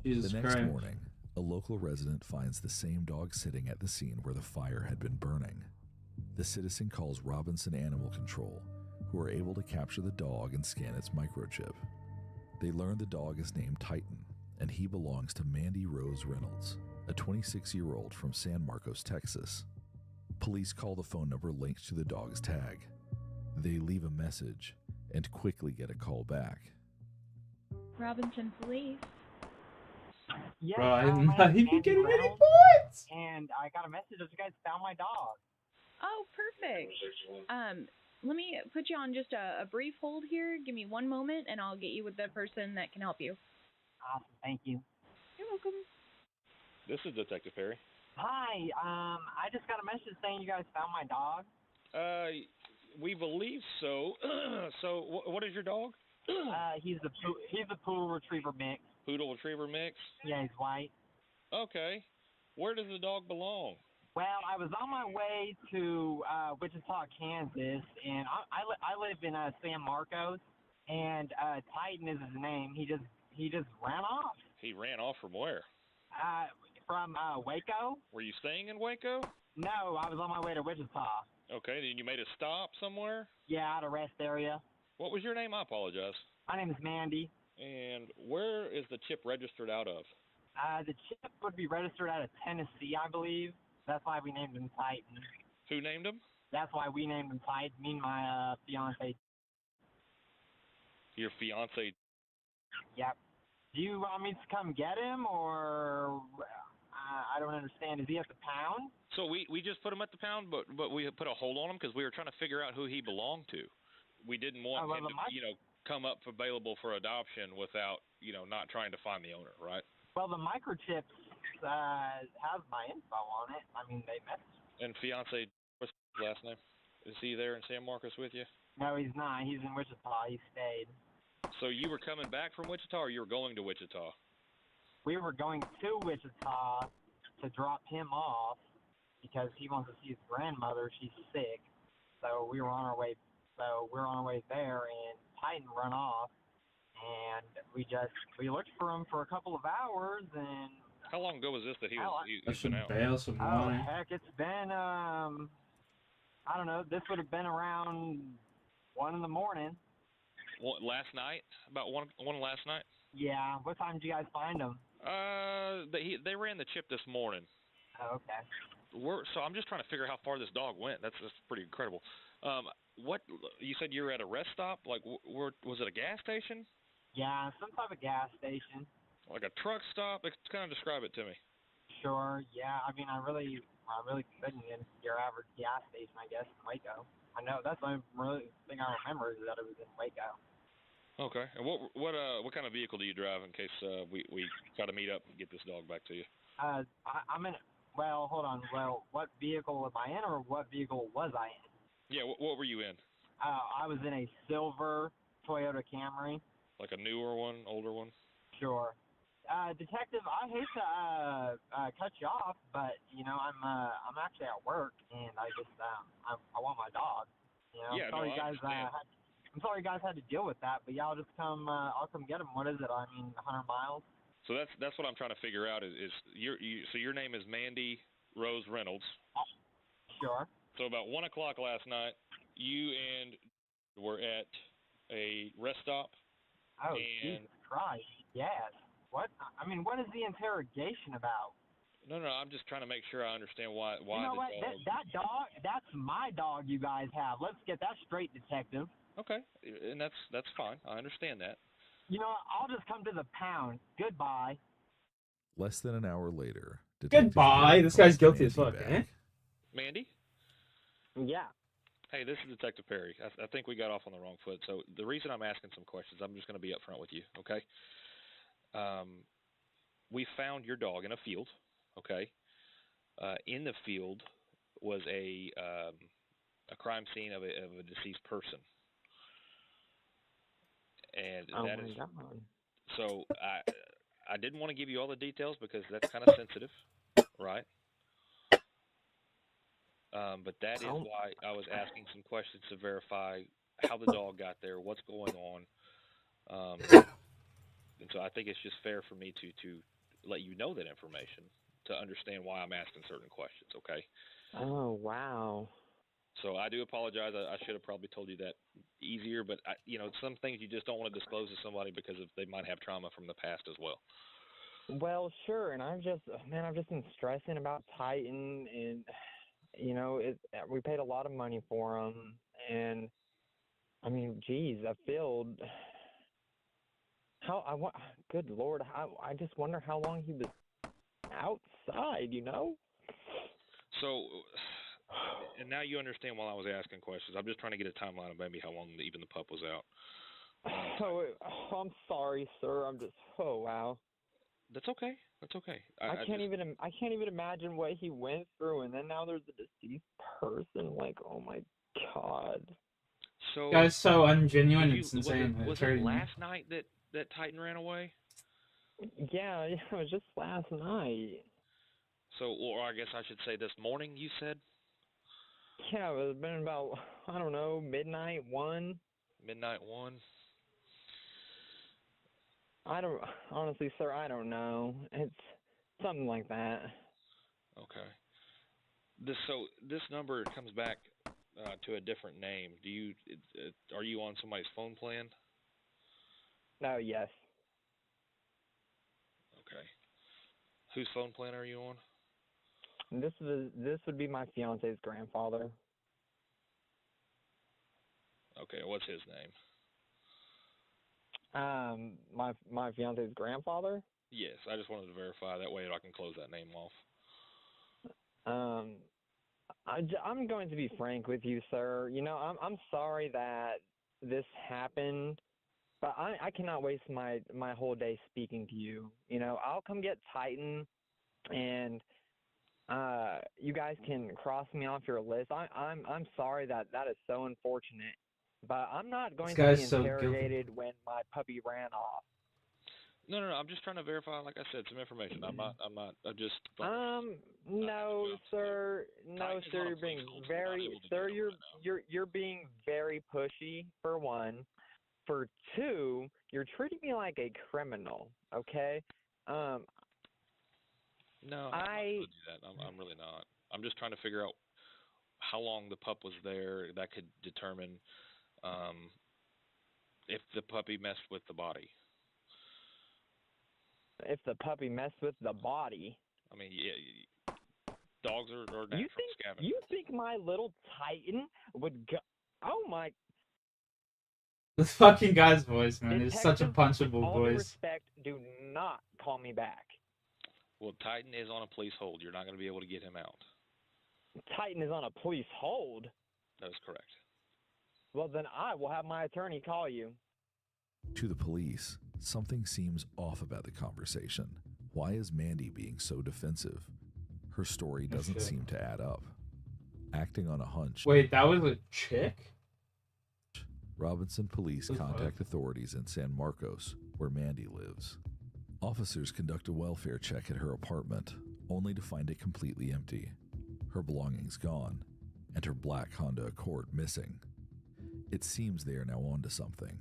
Jesus The next Christ. morning, a local resident finds the same dog sitting at the scene where the fire had been burning. The citizen calls Robinson Animal Control, who are able to capture the dog and scan its microchip. They learn the dog is named Titan, and he belongs to Mandy Rose Reynolds, a 26-year-old from San Marcos, Texas. Police call the phone number linked to the dog's tag. They leave a message and quickly get a call back. Robinson Police. Yes, Bro, I'm my not name's even Andy getting any Reynolds, points! and I got a message that you guys found my dog. Oh, perfect. Let me put you on just a brief hold here. Give me one moment, and I'll get you with the person that can help you. Awesome, thank you. You're welcome. This is Detective Perry. Hi, I just got a message saying you guys found my dog. We believe so. So, what is your dog? He's a poodle retriever mix. Poodle retriever mix? Yeah, he's white. Okay. Where does the dog belong? Well, I was on my way to Wichita, Kansas, and I live in San Marcos, and Titan is his name. He just ran off. He ran off from where? From Waco. Were you staying in Waco? No, I was on my way to Wichita. Okay, then you made a stop somewhere? Yeah, out of rest area. What was your name? I apologize. My name is Mandy. And where is the chip registered out of? The chip would be registered out of Tennessee, I believe. That's why we named him Titan. Who named him? That's why we named him Titan. Me and my fiance. Your fiance Yep. Do you want me to come get him, or I don't understand. Is he at the pound? So we just put him at the pound, but we put a hold on him because we were trying to figure out who he belonged to. We didn't want him to, come up available for adoption without, not trying to find the owner, right? Well, the microchips has my info on it. I mean, they messaged. And fiance, what's his last name? Is he there in San Marcos with you? No, he's not. He's in Wichita. He stayed. So you were coming back from Wichita, or you were going to Wichita? We were going to Wichita to drop him off because he wants to see his grandmother. She's sick. So we were on our way. So we're on our way there, and Titan run off, and we looked for him for a couple of hours. And how long ago was this that he was? I should bail some oh money. heck, it's been I don't know. This would have been around 1 in the morning. What, last night? About one last night? Yeah. What time did you guys find him? They ran the chip this morning. Oh, okay. So I'm just trying to figure out how far this dog went. That's pretty incredible. What you said you were at a rest stop? Like, was it a gas station? Yeah, some type of gas station. Like a truck stop? Kind of describe it to me. Sure. Yeah. I mean, I really couldn't in your average gas station, I guess, in Waco. I know that's the only thing I remember is that it was in Waco. Okay. And what kind of vehicle do you drive in case we try to meet up and get this dog back to you? I'm in. Well, hold on. Well, what vehicle am I in, or what vehicle was I in? Yeah. What were you in? I was in a silver Toyota Camry. Like a newer one, older one? Sure. Detective, I hate to cut you off, but I'm actually at work, and I just I want my dog. Yeah, I'm sorry no, I guys. understand. I'm sorry you guys had to deal with that, but yeah, I'll just come. I'll come get him. What is it? I mean, 100 miles. So that's what I'm trying to figure out is so your name is Mandy Rose Reynolds. Sure. So about 1 o'clock last night, you and were at a rest stop. Oh, and Jesus Christ! Yes. What? I mean, what is the interrogation about? No, I'm just trying to make sure I understand why. You know what? That dog, that's my dog you guys have. Let's get that straight, detective. Okay, and that's fine. I understand that. You know what? I'll just come to the pound. Goodbye. Less than an hour later. Goodbye. This guy's guilty as fuck, eh? Mandy? Yeah. Hey, this is Detective Perry. I think we got off on the wrong foot. So the reason I'm asking some questions, I'm just going to be upfront with you, okay? We found your dog in a field, okay? In the field was a crime scene of a deceased person. And that is, so I didn't want to give you all the details because that's kind of sensitive, right? But that is why I was asking some questions to verify how the dog got there, what's going on. And so I think it's just fair for me to let you know that information to understand why I'm asking certain questions, okay? Oh, wow. So I do apologize. I should have probably told you that easier, but some things you just don't want to disclose to somebody because they might have trauma from the past as well. Well, sure, and I've just been stressing about Titan, and we paid a lot of money for him, and I mean, geez, a field. Good Lord, I just wonder how long he was outside, So, and now you understand why I was asking questions. I'm just trying to get a timeline of maybe how long even the pup was out. I'm sorry, sir. Wow. That's okay. That's okay. I can't even imagine what he went through, and then now there's a deceased person. Like, oh my God. So, guy's so ungenuine. It's insane. Was it last night that Titan ran away? Yeah, it was just last night. So, or I guess I should say this morning, you said? Yeah, it was been about, I don't know, midnight, 1. Midnight 1? Honestly, sir, I don't know. It's something like that. Okay. This number comes back to a different name. Are you on somebody's phone plan? No, yes. Okay. Whose phone plan are you on? This would be my fiance's grandfather. Okay, what's his name? My fiance's grandfather. Yes, I just wanted to verify that way I can close that name off. I'm going to be frank with you, sir. You know, I'm sorry that this happened, but I cannot waste my whole day speaking to you. You know, I'll come get Titan, and you guys can cross me off your list. I'm sorry that is so unfortunate, but I'm not going to be guy's so guilty. interrogated when my puppy ran off. No. I'm just trying to verify, like I said, some information. I'm just. No, sir. No, sir. You're being you're being very pushy, for one. For two, you're treating me like a criminal. Okay. No, I'm not going to do that. I'm really not. I'm just trying to figure out how long the pup was there. That could determine if the puppy messed with the body. If the puppy messed with the body. I mean, yeah, dogs are natural scavengers. You think my little Titan would go? Oh my! This fucking guy's voice, man, is such a Detective, punchable with all due voice. respect, do not call me back. Well, Titan is on a police hold. You're not going to be able to get him out. Titan is on a police hold? That is correct. Well, then I will have my attorney call you. To the police, something seems off about the conversation. Why is Mandy being so defensive? Her story doesn't seem to add up. Acting on a hunch. Wait, that was a chick? Robinson police contact authorities in San Marcos, where Mandy lives. Officers conduct a welfare check at her apartment, only to find it completely empty. Her belongings gone, and her black Honda Accord missing. It seems they are now onto something.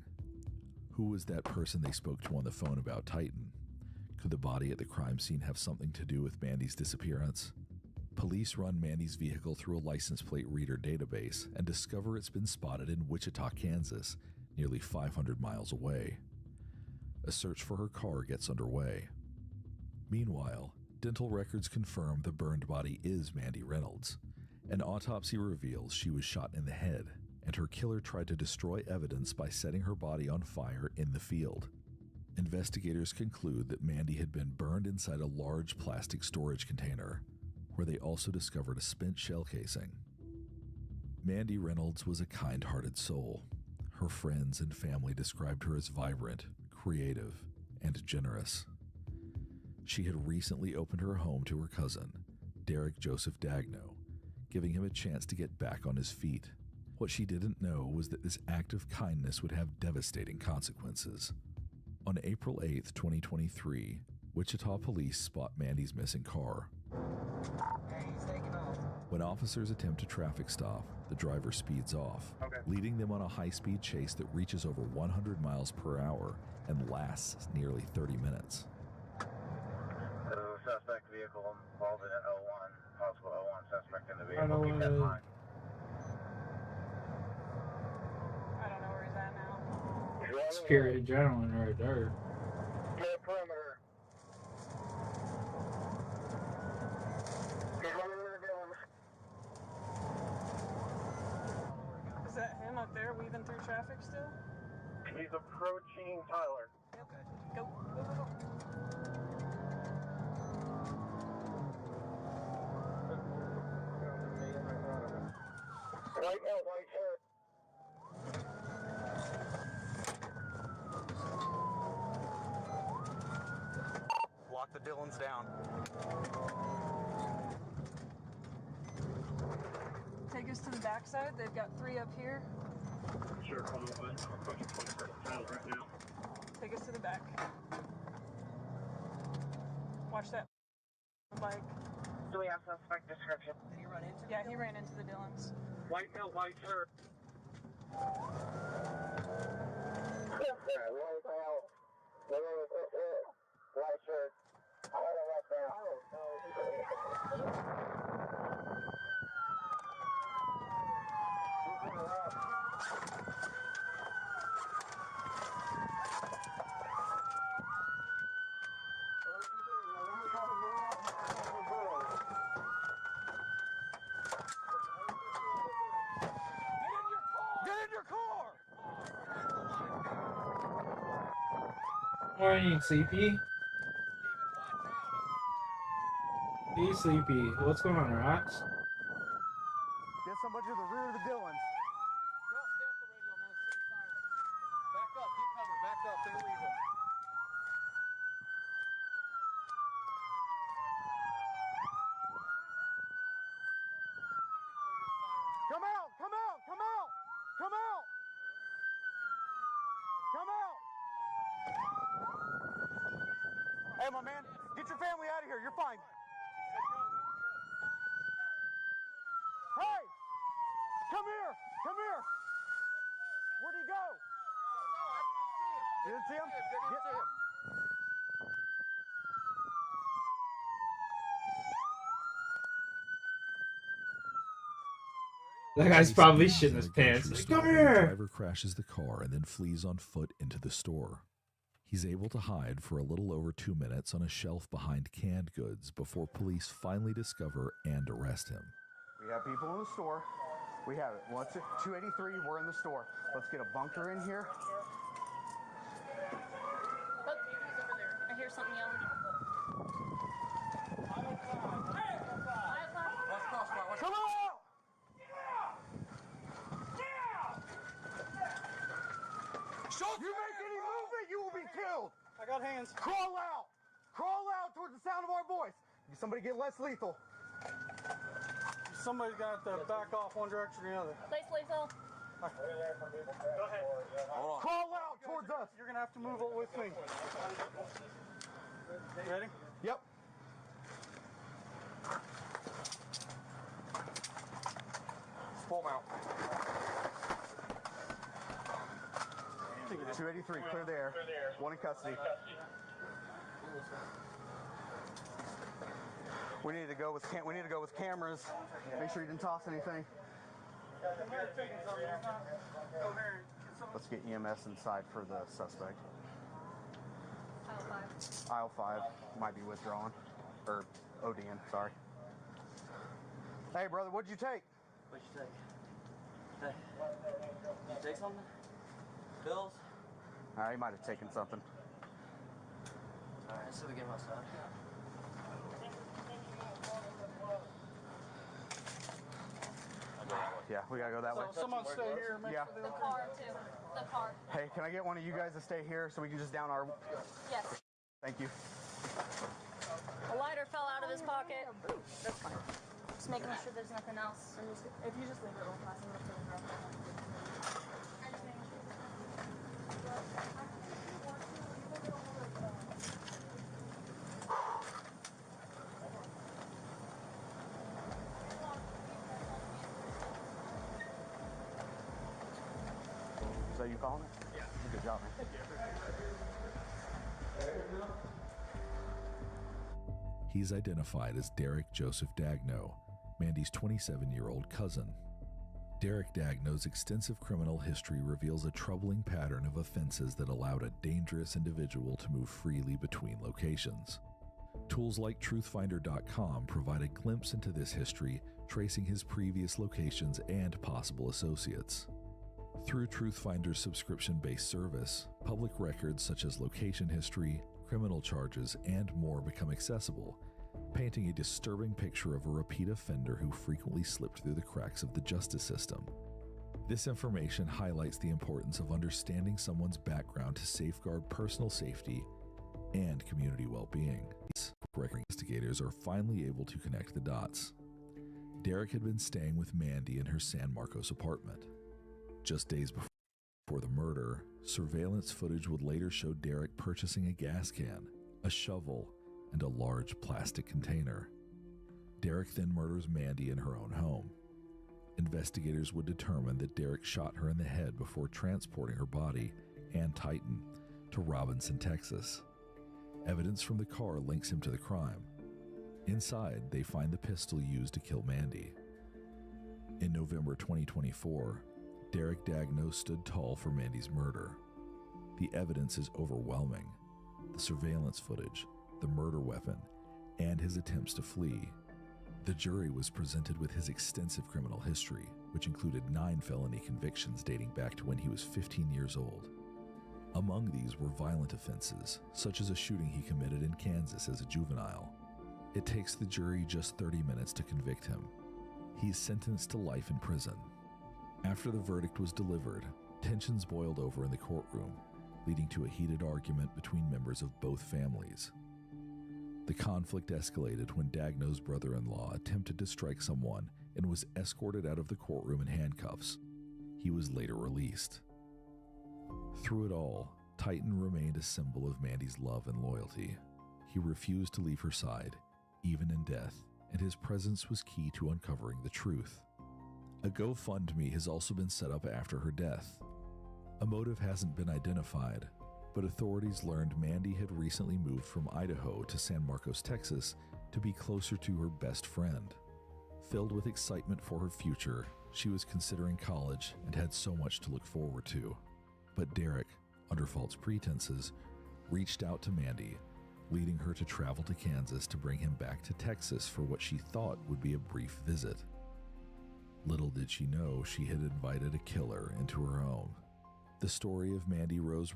Who was that person they spoke to on the phone about Titan? Could the body at the crime scene have something to do with Mandy's disappearance? Police run Mandy's vehicle through a license plate reader database and discover it's been spotted in Wichita, Kansas, nearly 500 miles away. A search for her car gets underway. Meanwhile, dental records confirm the burned body is Mandy Reynolds. An autopsy reveals she was shot in the head, and her killer tried to destroy evidence by setting her body on fire in the field. Investigators conclude that Mandy had been burned inside a large plastic storage container, where they also discovered a spent shell casing. Mandy Reynolds was a kind-hearted soul. Her friends and family described her as vibrant, creative, and generous. She had recently opened her home to her cousin, Derek Joseph Dagno, giving him a chance to get back on his feet. What she didn't know was that this act of kindness would have devastating consequences. On April 8th, 2023, Wichita police spot Mandy's missing car. When officers attempt a traffic stop, the driver speeds off, leading them on a high-speed chase that reaches over 100 miles per hour and lasts nearly 30 minutes. The suspect vehicle involved in O1, possible O1 suspect in the vehicle. Keep that in mind. I don't know where he's at now. It's pure adrenaline right there. Get a perimeter. Is that him up there weaving through traffic still? He's approaching Tyler. Okay. Go, go, go, go. Right out, right here. Lock the Dillons down. Take us to the backside. They've got 3 up here. Sure, come on, bud. I'm approaching 21st Tyler right now. Take us to the back. Watch that bike. Do we have suspect description? Did he run into? Yeah, he ran into the Dillons. White belt, white shirt. White shirt. Get in your car! Morning, Sleepy. Hey, Sleepy. What's going on, Rocks? Get somebody to the rear of the Dillons. Back up, keep cover, back up, they're leaving. Come out! Come out! Come out! Come out! Come out! Hey, my man, get your family out of here. You're fine. Hey! Come here! Come here! Where'd he go? You didn't see him? Didn't see him. That guy's probably Chasing shitting his at a pants. grocery Like, store, come the here! driver crashes the car and then flees on foot into the store. He's able to hide for a little over 2 minutes on a shelf behind canned goods before police finally discover and arrest him. We have people in the store. We have it. What's it? 283, we're in the store. Let's get a bunker in here. Look, he's over there. I hear something yelling. Come on! You make any movement, you will be killed! I got hands. Crawl out! Crawl out towards the sound of our voice! Somebody get less lethal. Somebody's got to back off one direction or the other. Place lethal. Go ahead. Hold on. Crawl out towards us. You're gonna have to move with me. Ready? Yep. Pull them out. 283, clear the air. One in custody. We need to go with cameras. Make sure you didn't toss anything. Let's get EMS inside for the suspect. Aisle 5 might be withdrawing. Or ODing, sorry. Hey, brother, what'd you take? What'd you take? Hey, did you take something? Pills? He might have taken something. Alright, so we get him outside. Yeah, we gotta go that way. Someone stay here. Make Yeah. sure they The don't car, too. The car. Hey, can I get one of you guys to stay here so we can just down our... Yes. Thank you. A lighter fell out of his pocket. That's fine. Just making sure there's nothing else. If you just leave it real fast, I'm gonna put it right there. Is that you calling it? Yeah. Good job, man. He's identified as Derek Joseph Dagno, Mandy's 27-year-old cousin. Derek Dagno's extensive criminal history reveals a troubling pattern of offenses that allowed a dangerous individual to move freely between locations. Tools like truthfinder.com provide a glimpse into this history, tracing his previous locations and possible associates. Through Truthfinder's subscription-based service, public records such as location history, criminal charges, and more become accessible, painting a disturbing picture of a repeat offender who frequently slipped through the cracks of the justice system. This information highlights the importance of understanding someone's background to safeguard personal safety and community well-being. Investigators are finally able to connect the dots. Derek had been staying with Mandy in her San Marcos apartment. Just days before the murder, surveillance footage would later show Derek purchasing a gas can, a shovel, and a large plastic container. Derek then murders Mandy in her own home. Investigators would determine that Derek shot her in the head before transporting her body and Titan to Robinson, Texas. Evidence from the car links him to the crime. Inside, they find the pistol used to kill Mandy. In November 2024, Derek Dagno stood tall for Mandy's murder. The evidence is overwhelming. The surveillance footage, the murder weapon, and his attempts to flee. The jury was presented with his extensive criminal history, which included 9 felony convictions dating back to when he was 15 years old. Among these were violent offenses, such as a shooting he committed in Kansas as a juvenile. It takes the jury just 30 minutes to convict him. He's sentenced to life in prison. After the verdict was delivered, tensions boiled over in the courtroom, leading to a heated argument between members of both families. The conflict escalated when Dagno's brother-in-law attempted to strike someone and was escorted out of the courtroom in handcuffs. He was later released. Through it all, Titan remained a symbol of Mandy's love and loyalty. He refused to leave her side, even in death, and his presence was key to uncovering the truth. A GoFundMe has also been set up after her death. A motive hasn't been identified, but authorities learned Mandy had recently moved from Idaho to San Marcos, Texas, to be closer to her best friend. Filled with excitement for her future, she was considering college and had so much to look forward to. But Derek, under false pretenses, reached out to Mandy, leading her to travel to Kansas to bring him back to Texas for what she thought would be a brief visit. Little did she know she had invited a killer into her home. The story of Mandy Rose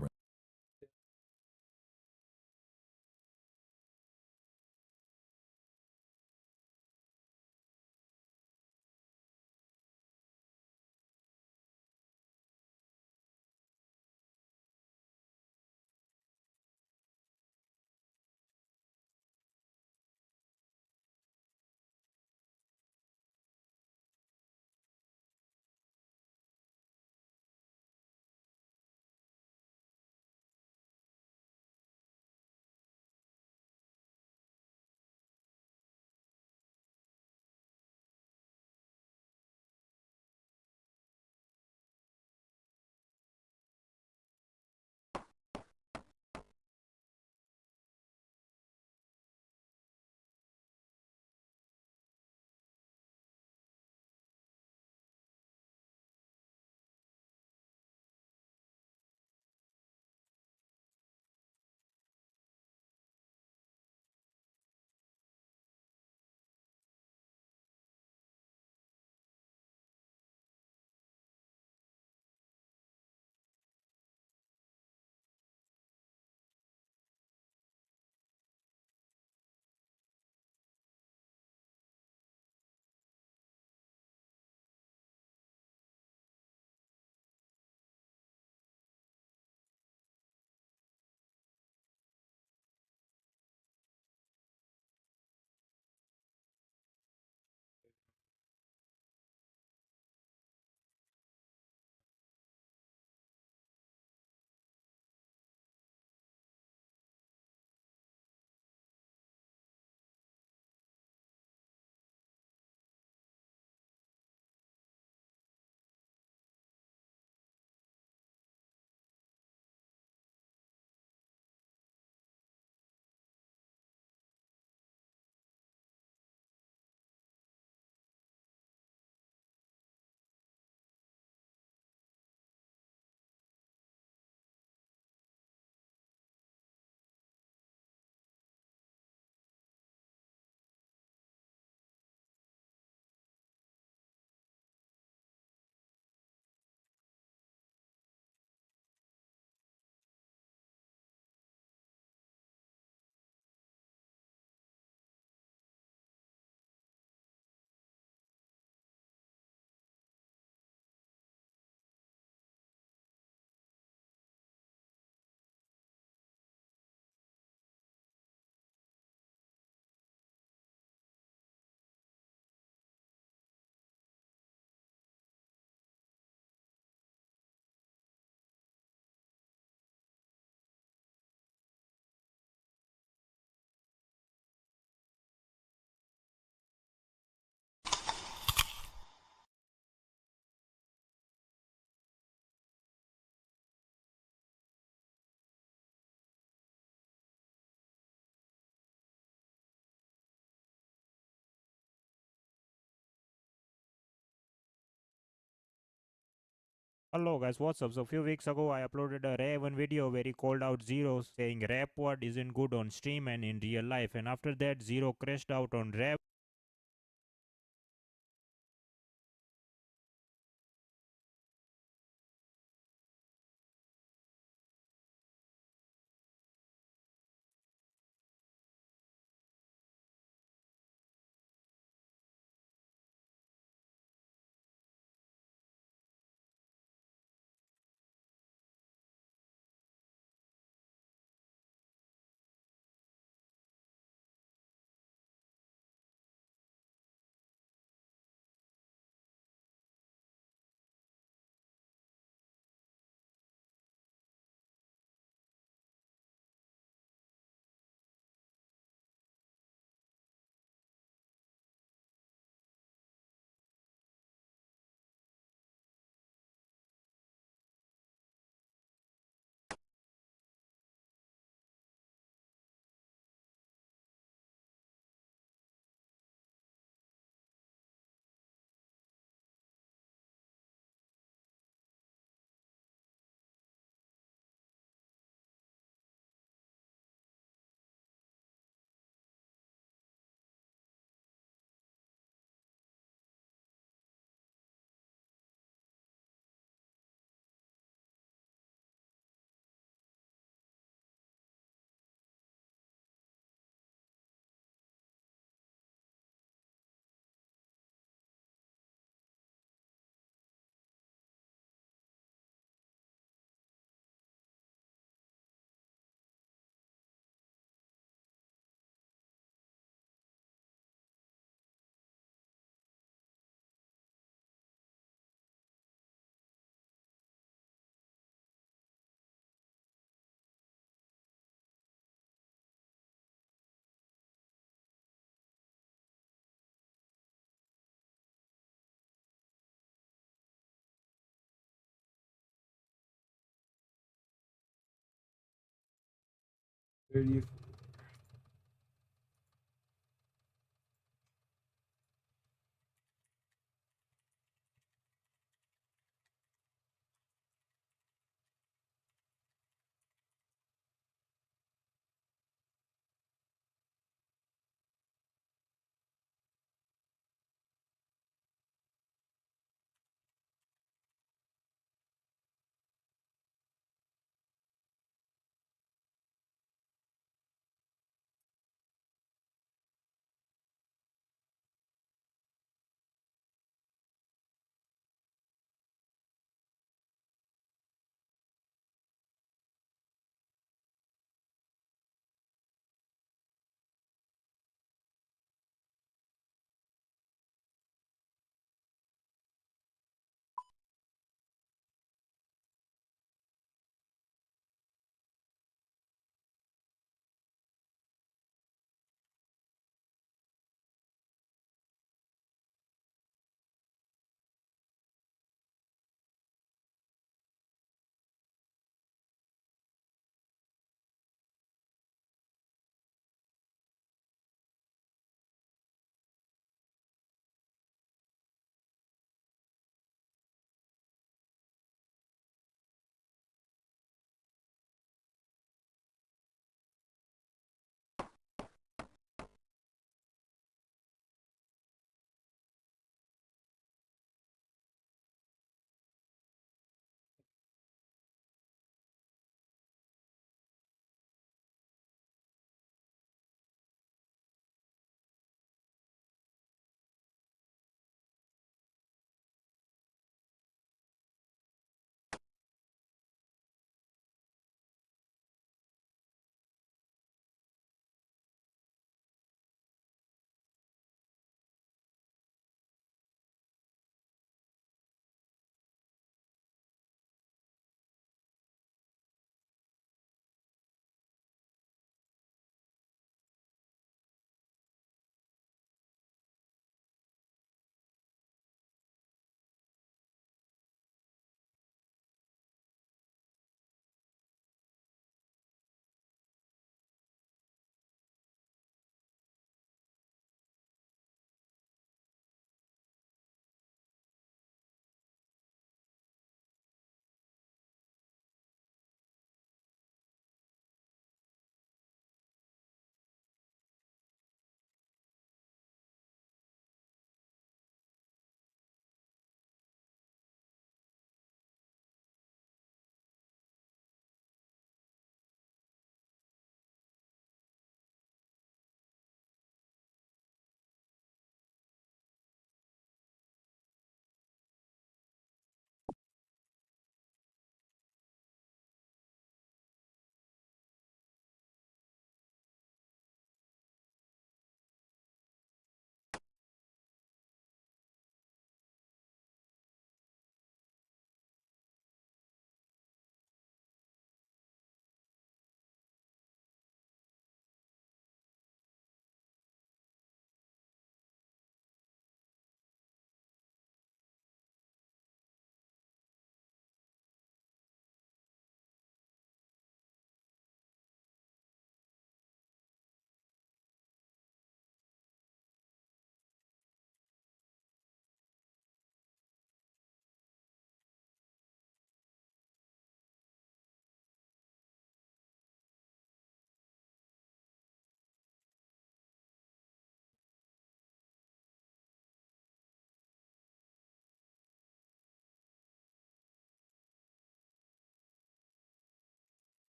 Hello guys, what's up? So a few weeks ago I uploaded a Raven video where he called out Zero saying rap word isn't good on stream and in real life, and after that Zero crashed out on rap 30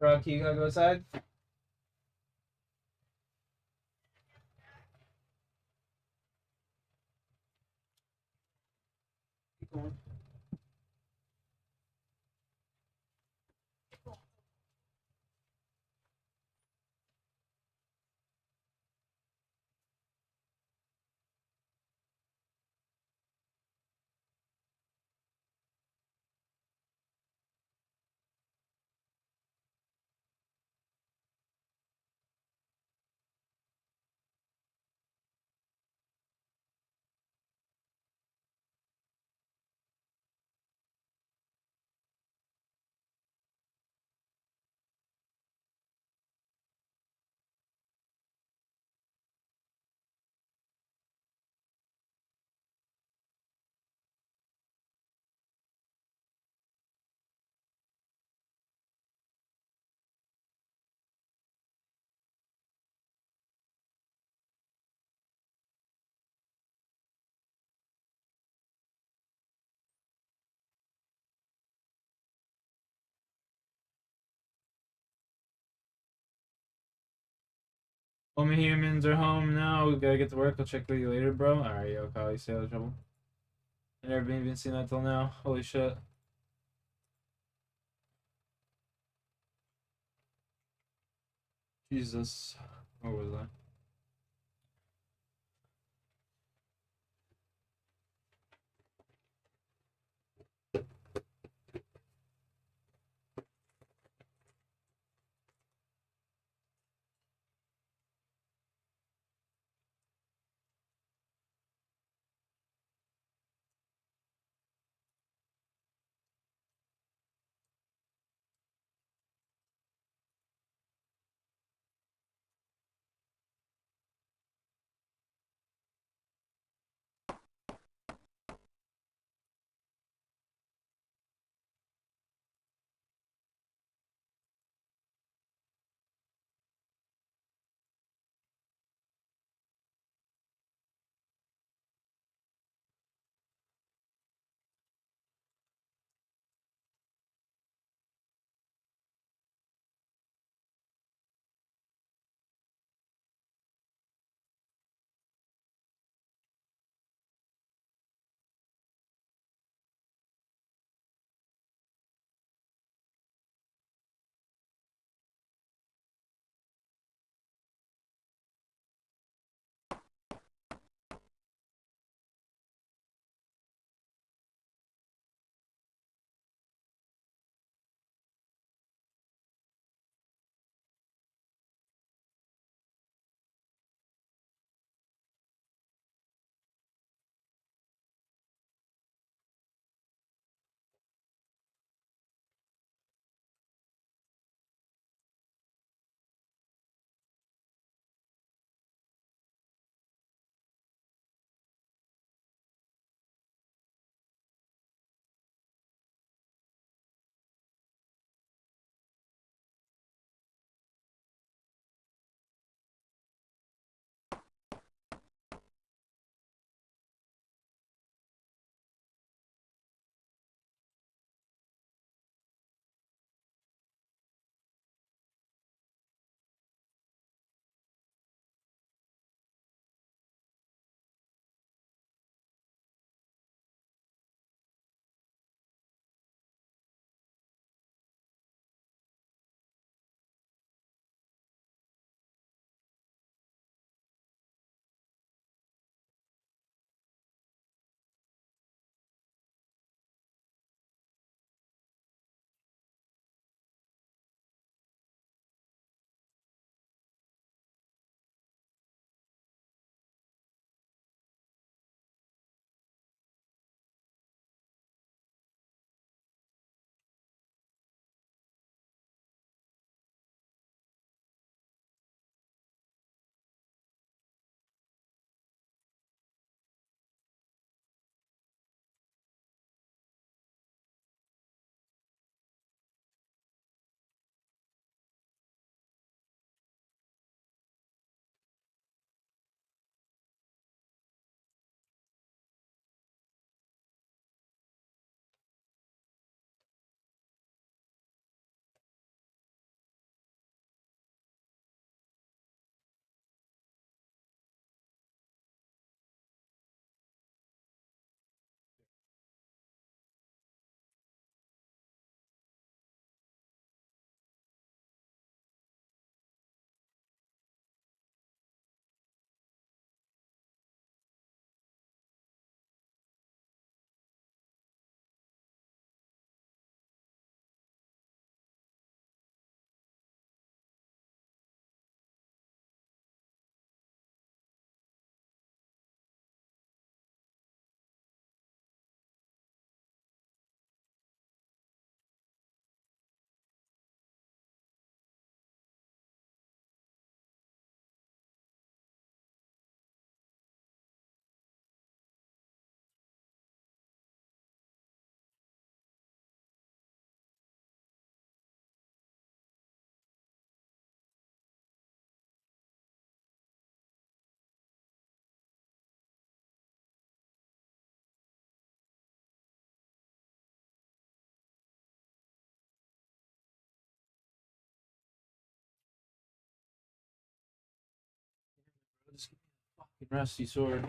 Rocky, you gotta go outside? Keep going. All my humans are home now. We gotta get to work. I'll check with you later, bro. Alright, yo, Kyle, you stay out of trouble. I never been even seen that till now. Holy shit. Jesus. Where was I? Rusty sword.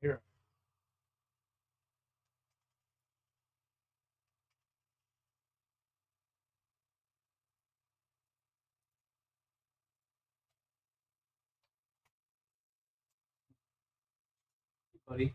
Here. Buddy.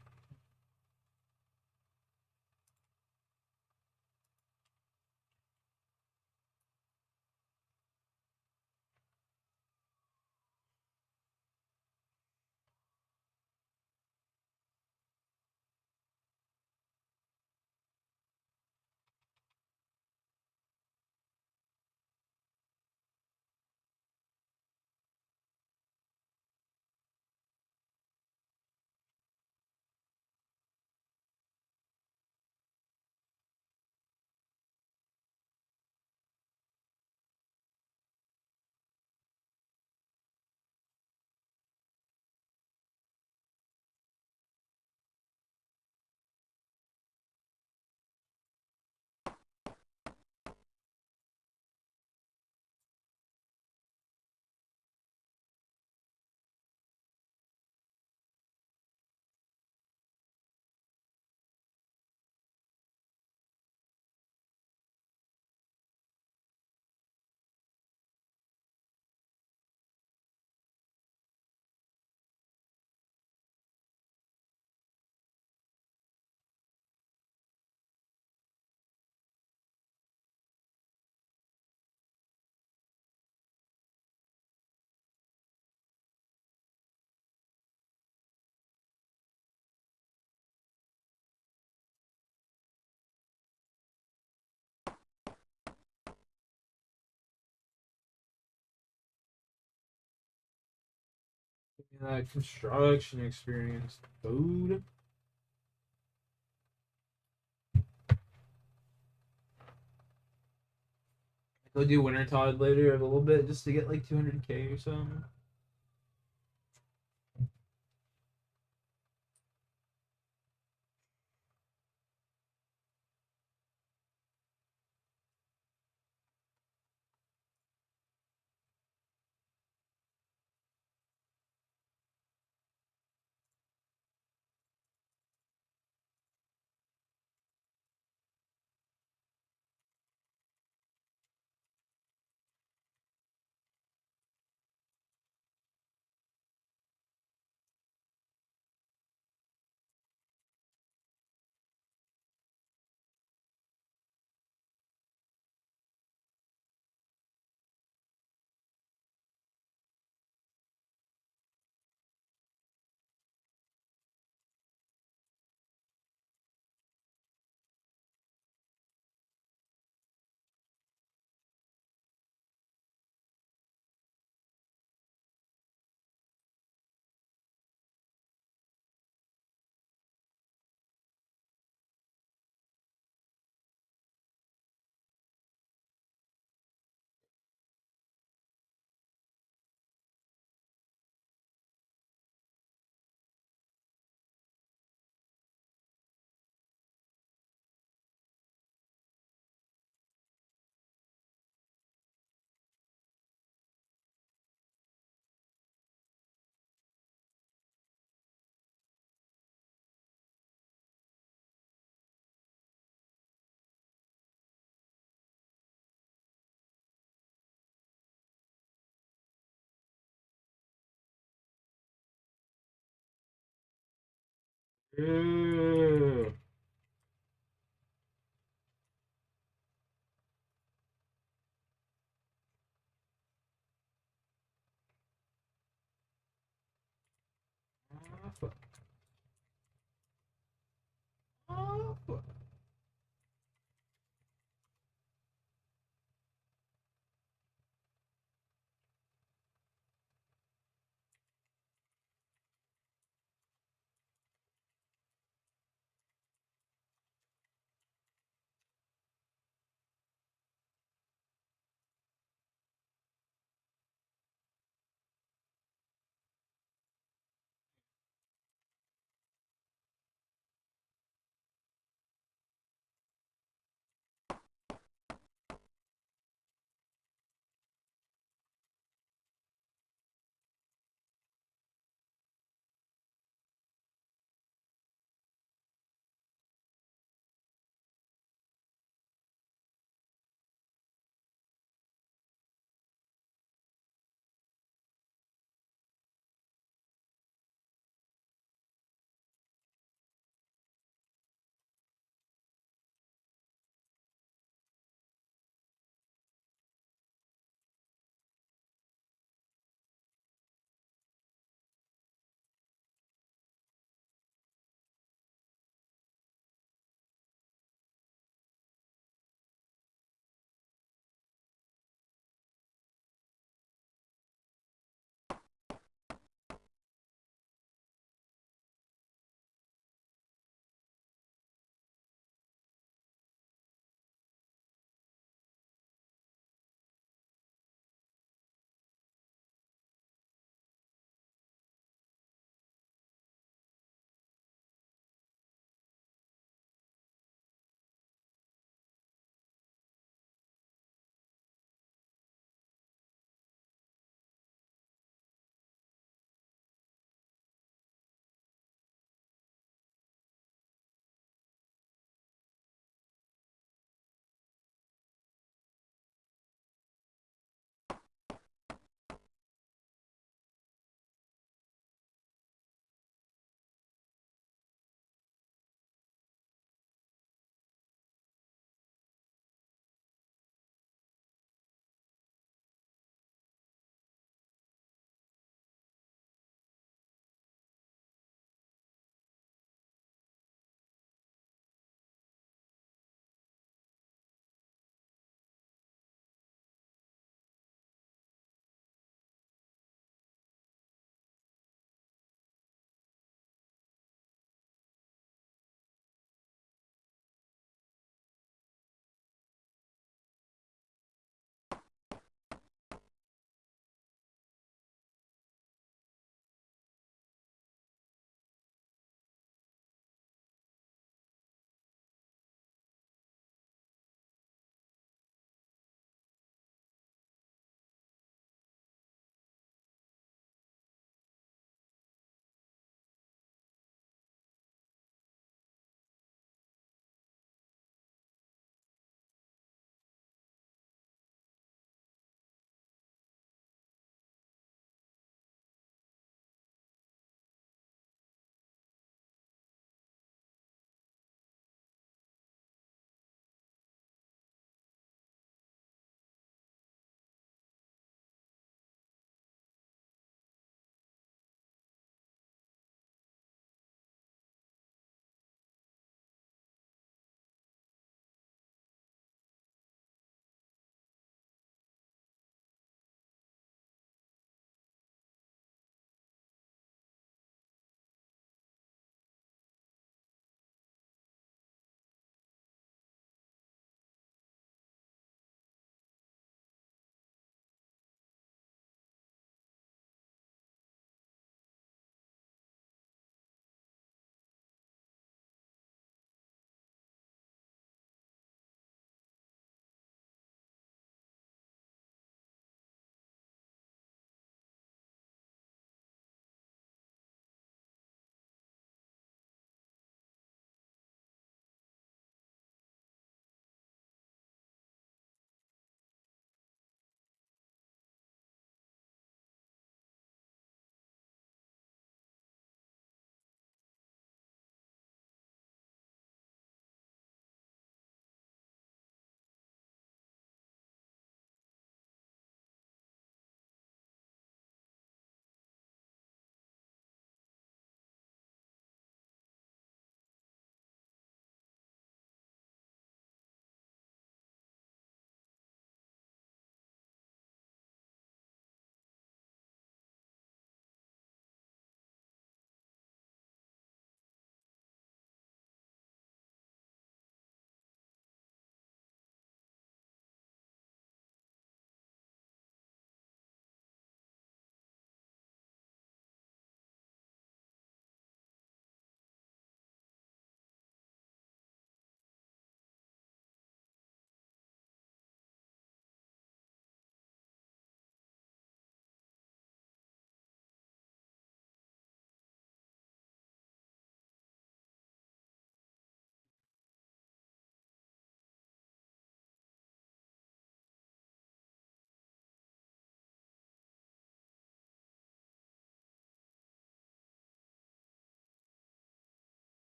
Give me that construction experience, dude. Go do Winter Todd later a little bit just to get like 200K or something. Ew.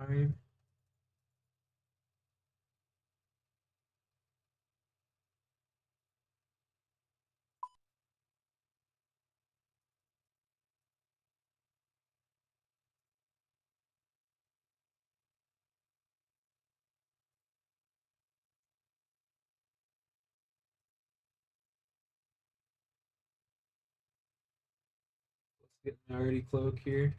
5. Let's get my already cloak here.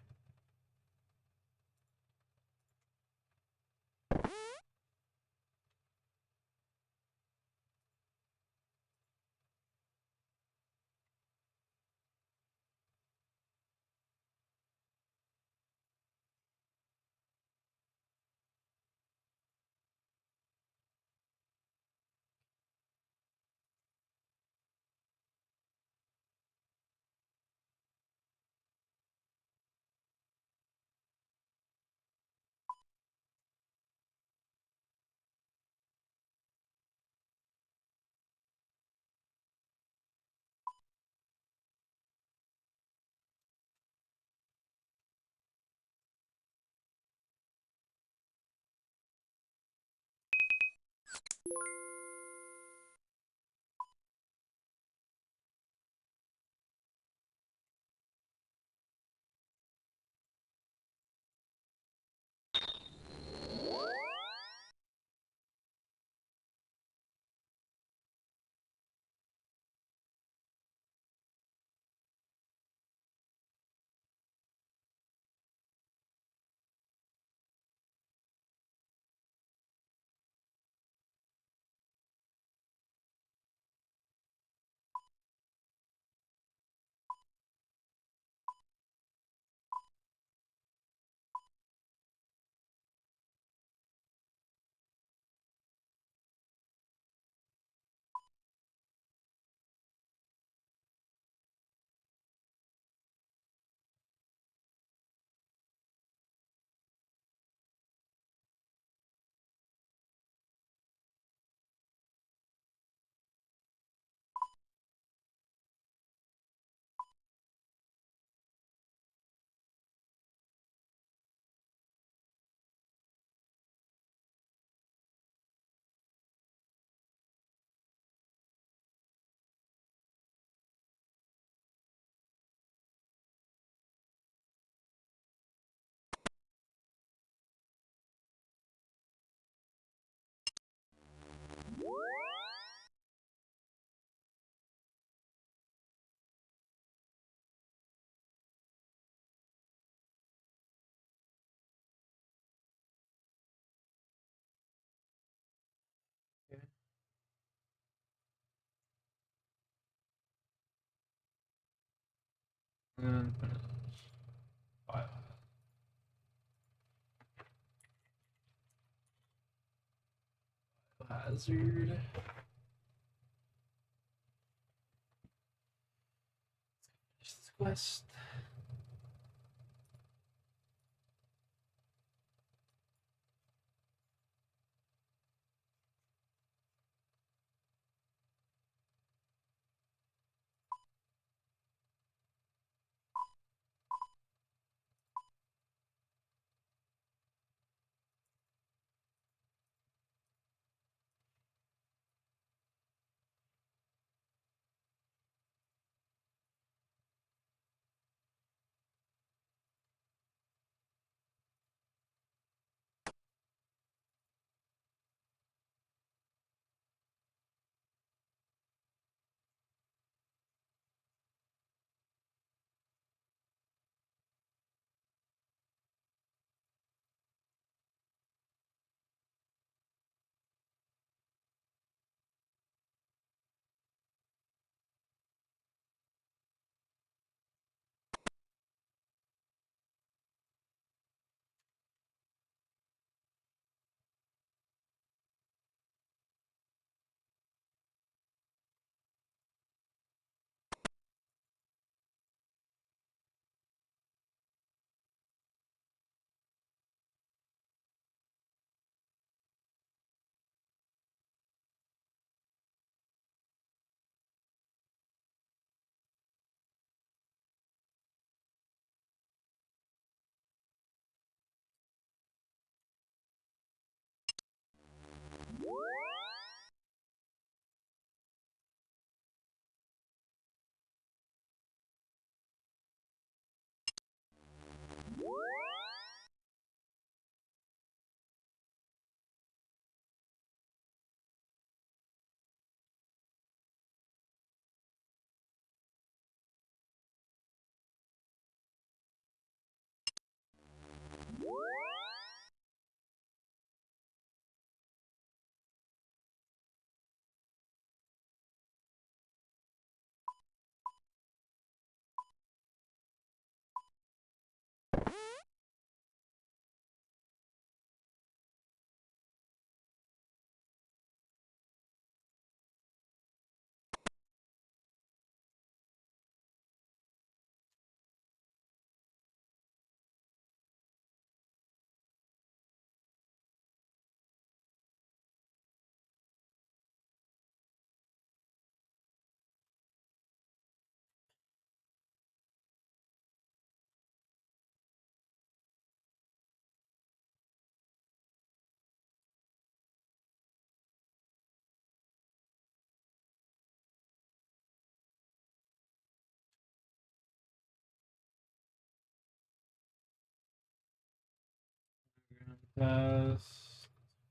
Okay. And hazard. Finish this quest.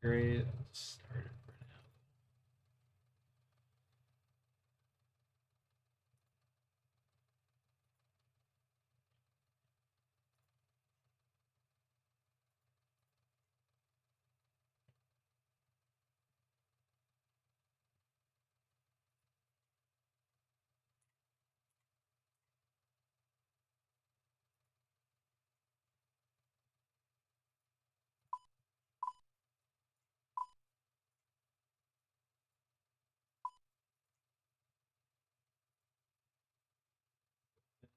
Great. I'll just start it for now.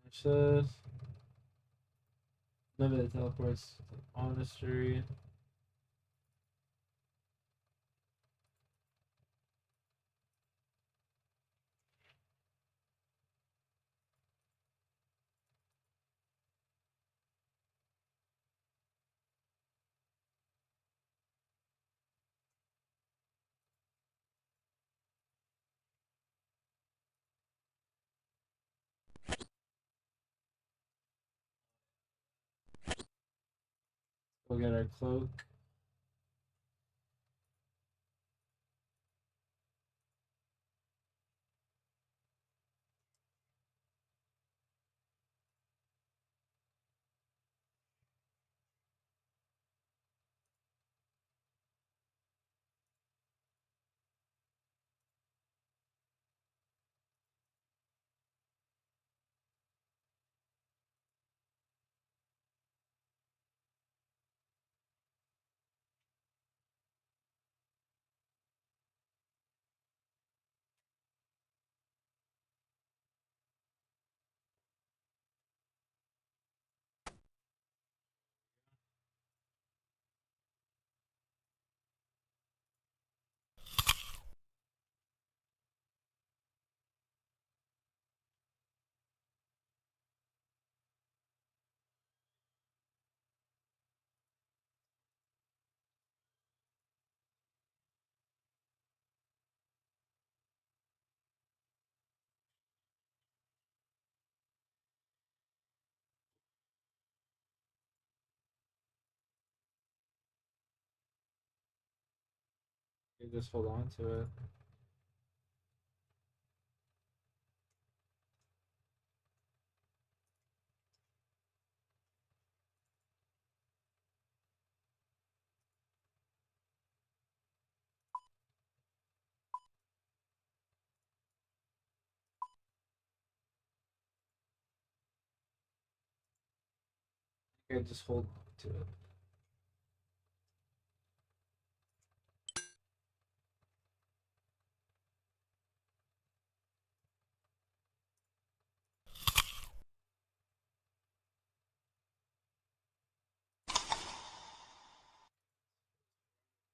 Finish this. Limited teleports to the monastery. We'll get our cloak. You just hold on to it. Okay, just hold on to it.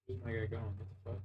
Where's my guy going? What the fuck?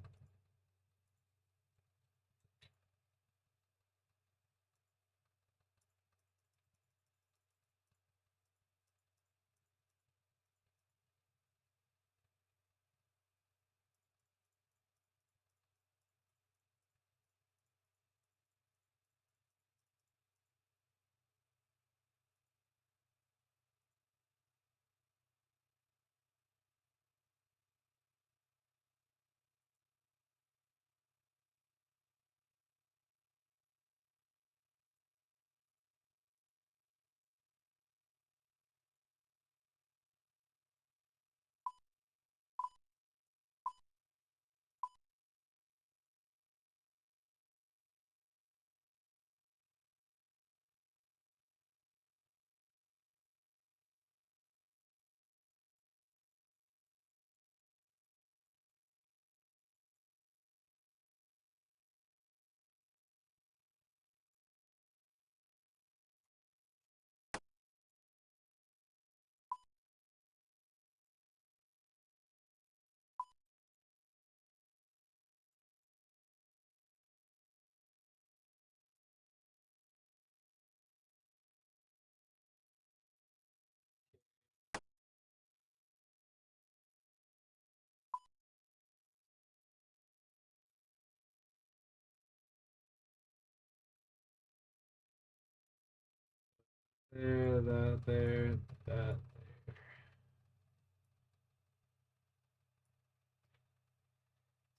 There, that, there, that.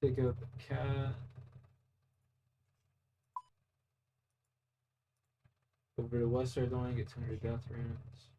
Take out the cat. Over to Wester, I don't want to get 200 death rounds.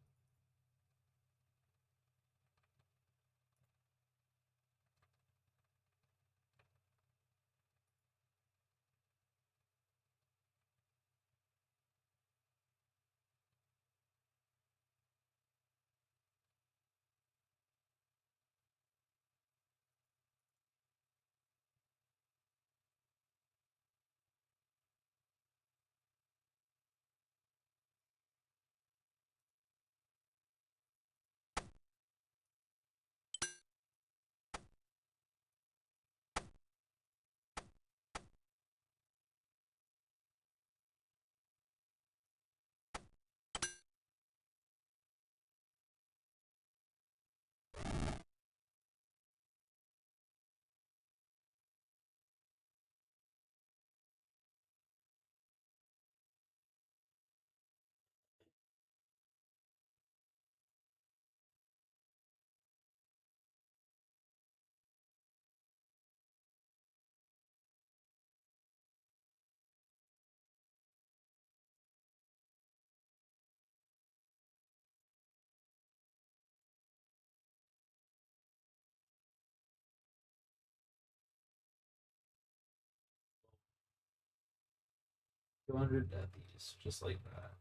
Two 200 deathies, just like that.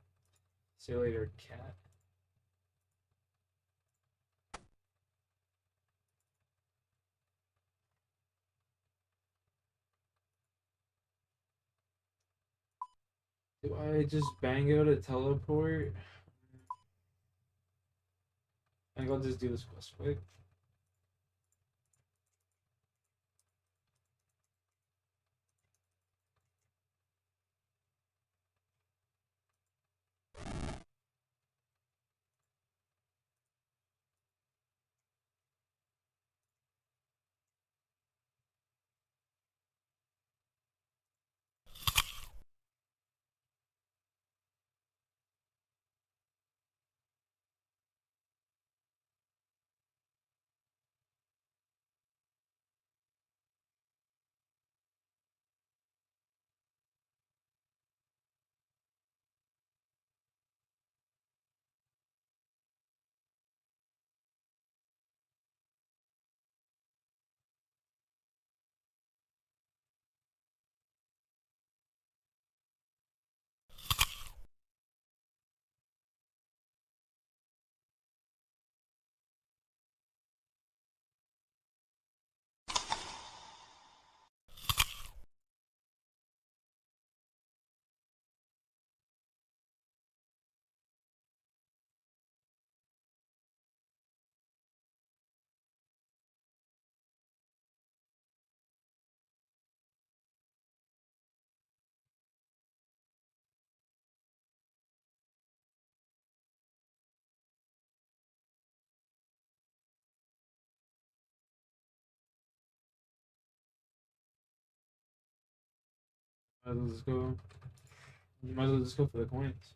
See you later, cat. Do I just bang out a teleport? I think I'll just do this quest quick. Might as well just go. Might as well just go for the coins.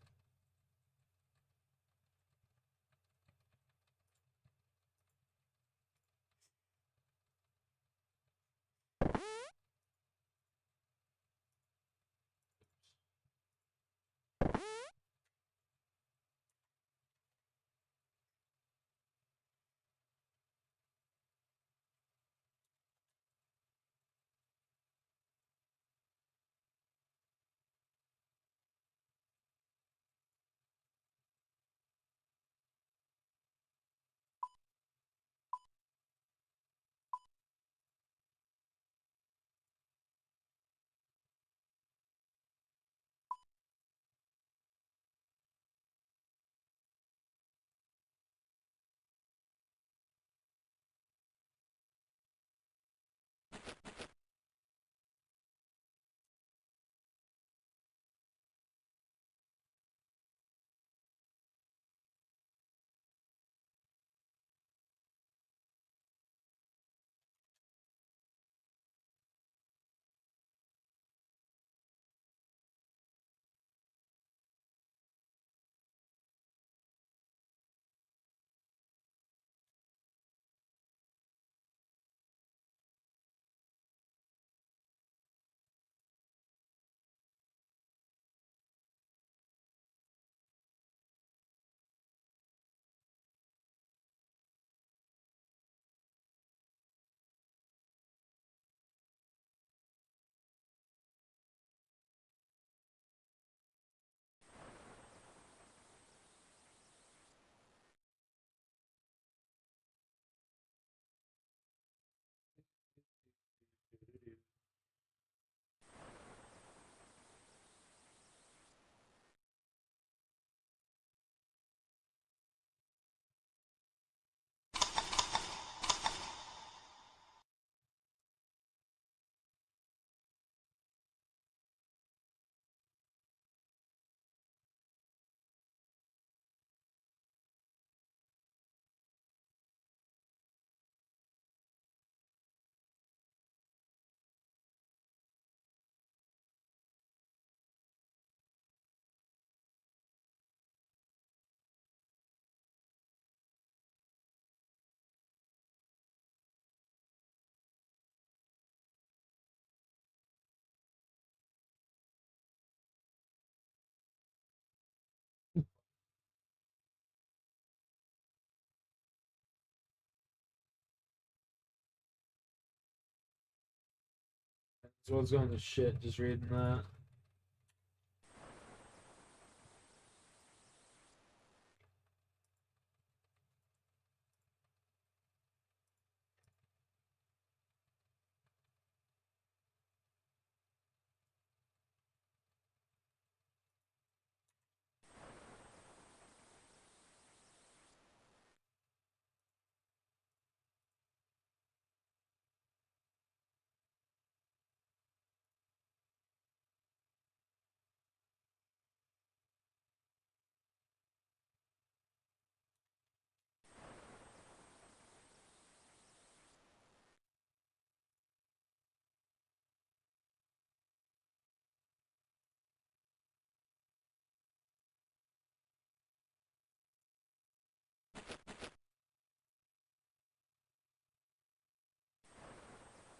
So what's going to shit just reading that.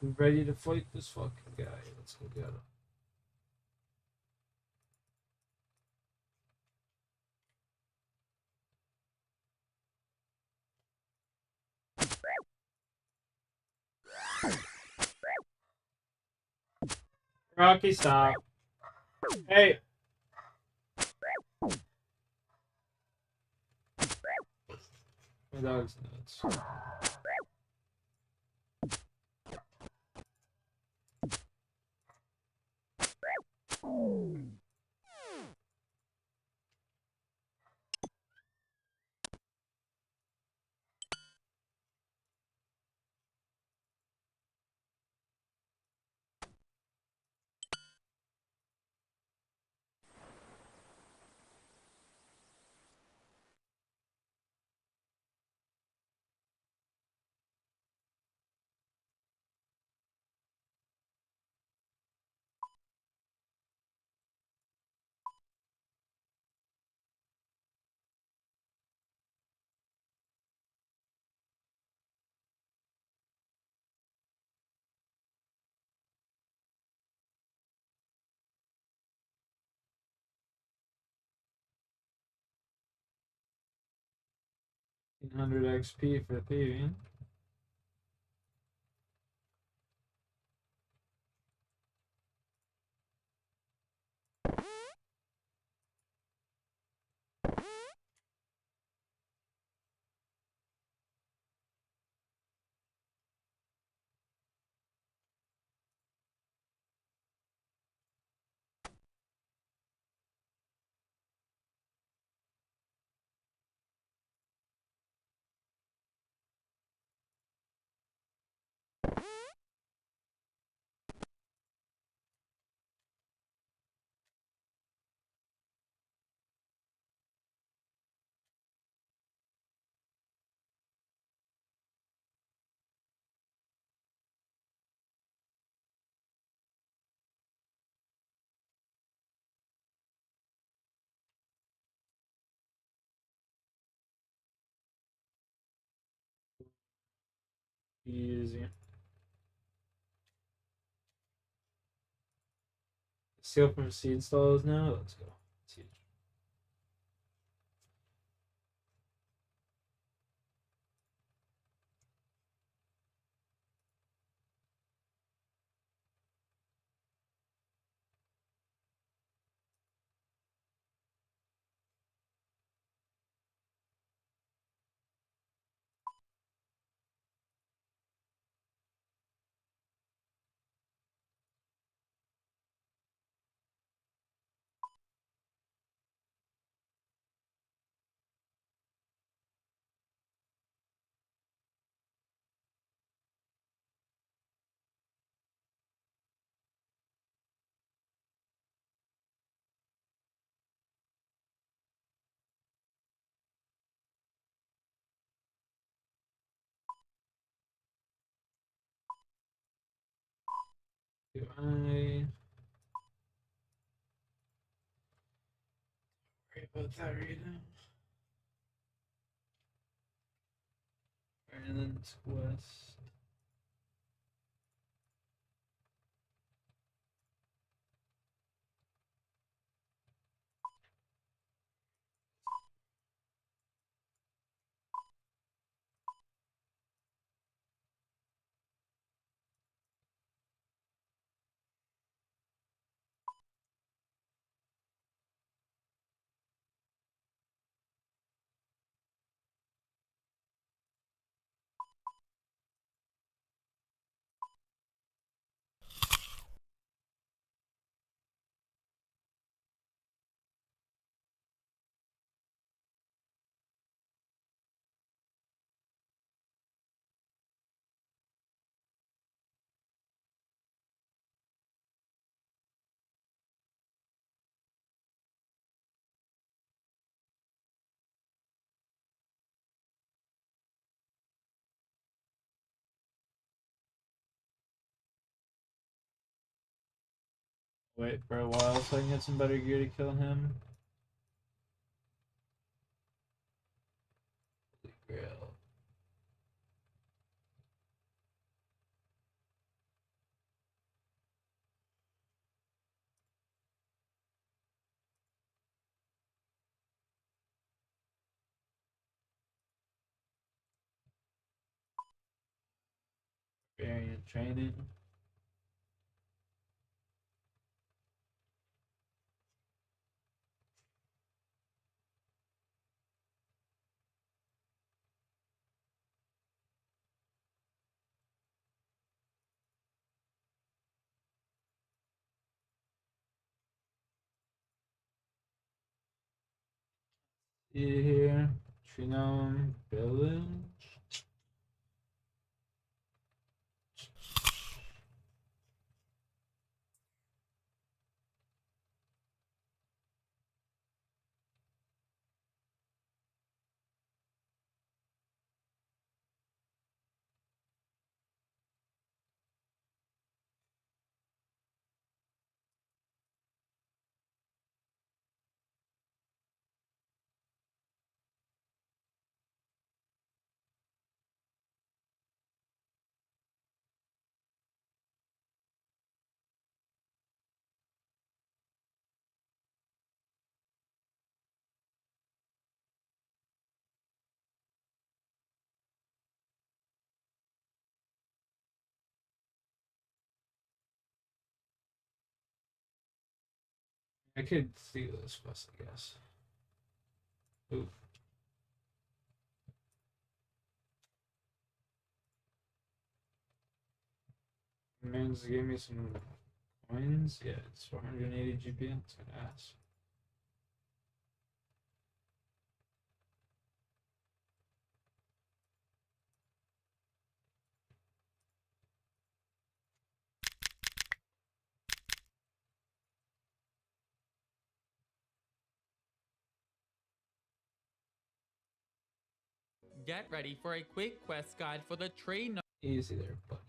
We're ready to fight this fucking guy. Let's go get him. Rocky, stop. Hey. My dog's nuts. $100 XP for thieving. Easy. Steal from seed stalls now. Let's go. Siege. Do I worry about that right now? And then it's west. Wait for a while so I can get some better gear to kill him. Holy grail. Variant training. See here. Trinome Village. I could see this quest, I guess. Ooh. Man's gave me some coins. Yeah, it's 480 GP. That's good ass. Get ready for a quick quest guide for the train. Easy there, buddy.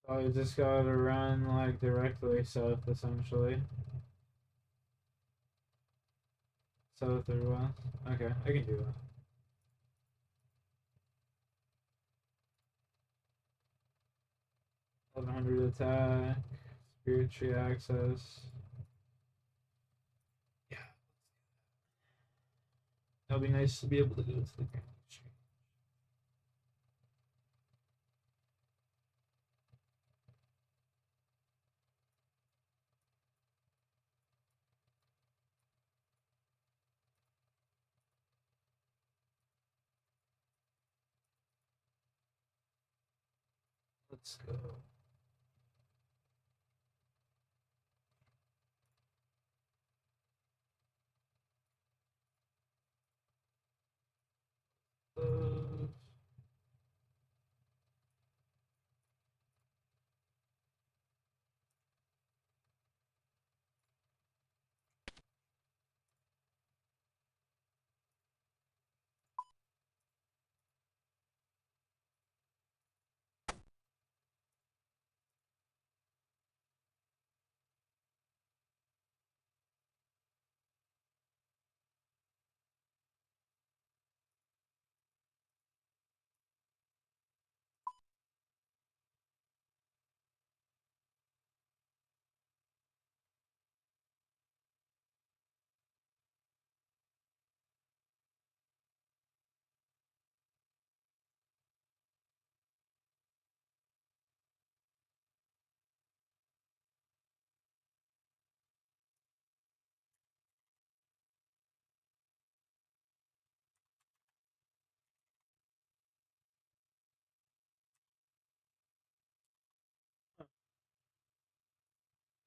Oh, you just gotta run like directly south, essentially. South or west. Okay, I can do that. 1100 attack, spirit tree access. Yeah, that'll be nice to be able to go to the Grand Tree. Let's go.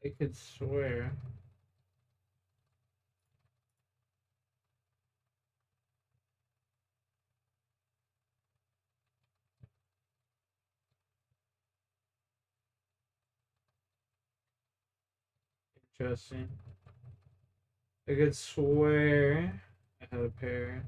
I could swear. Interesting. I could swear I had a pair.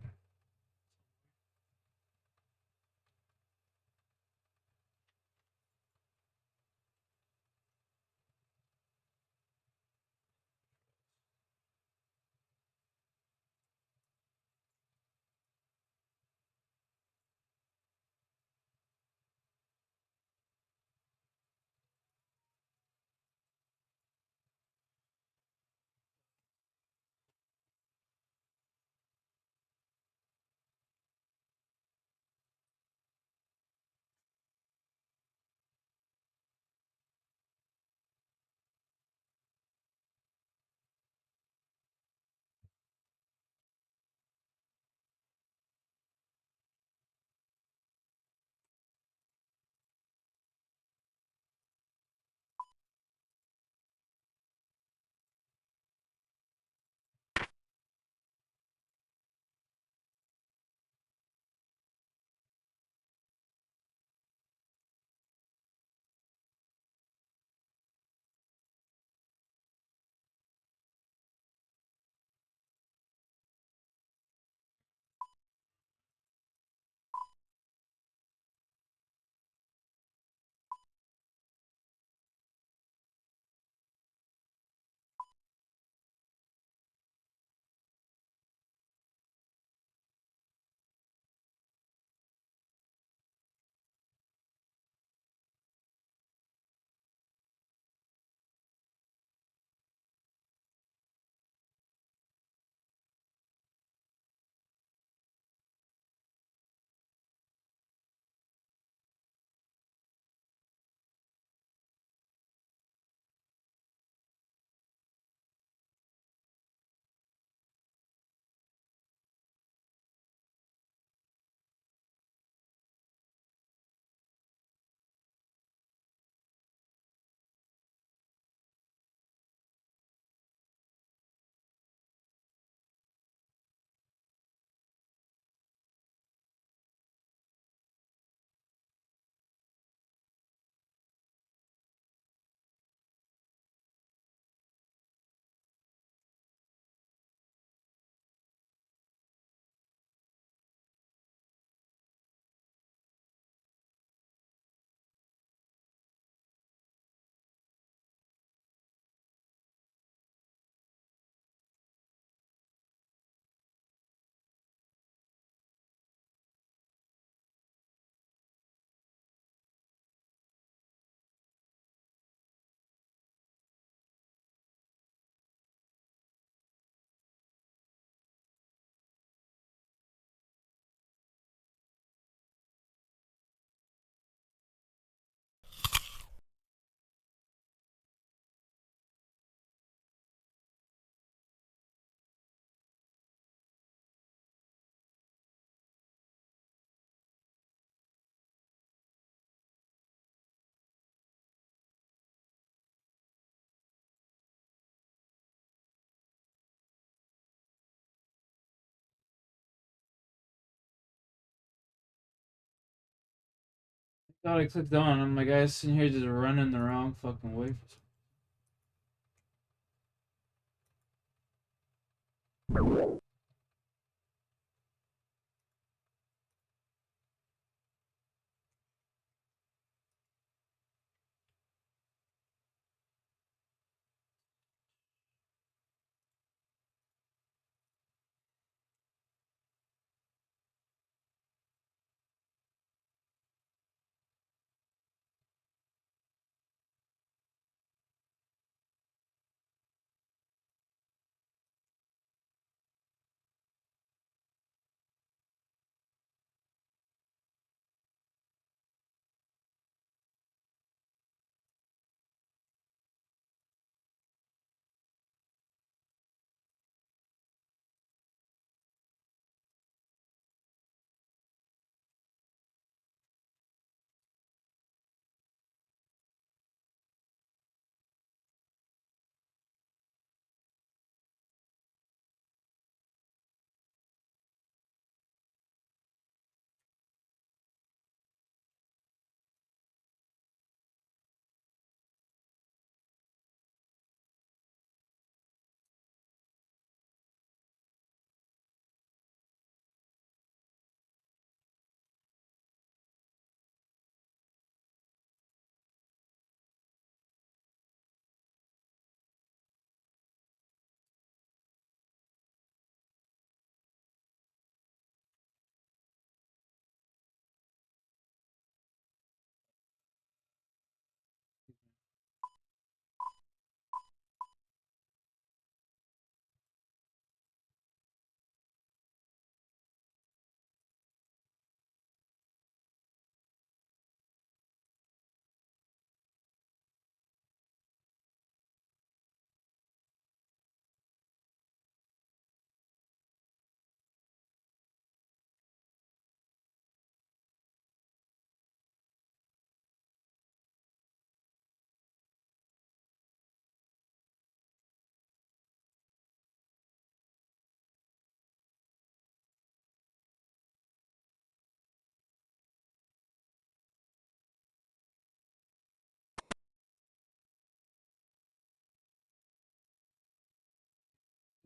Thought I clicked on. I'm like, I sitting here just running the wrong fucking way.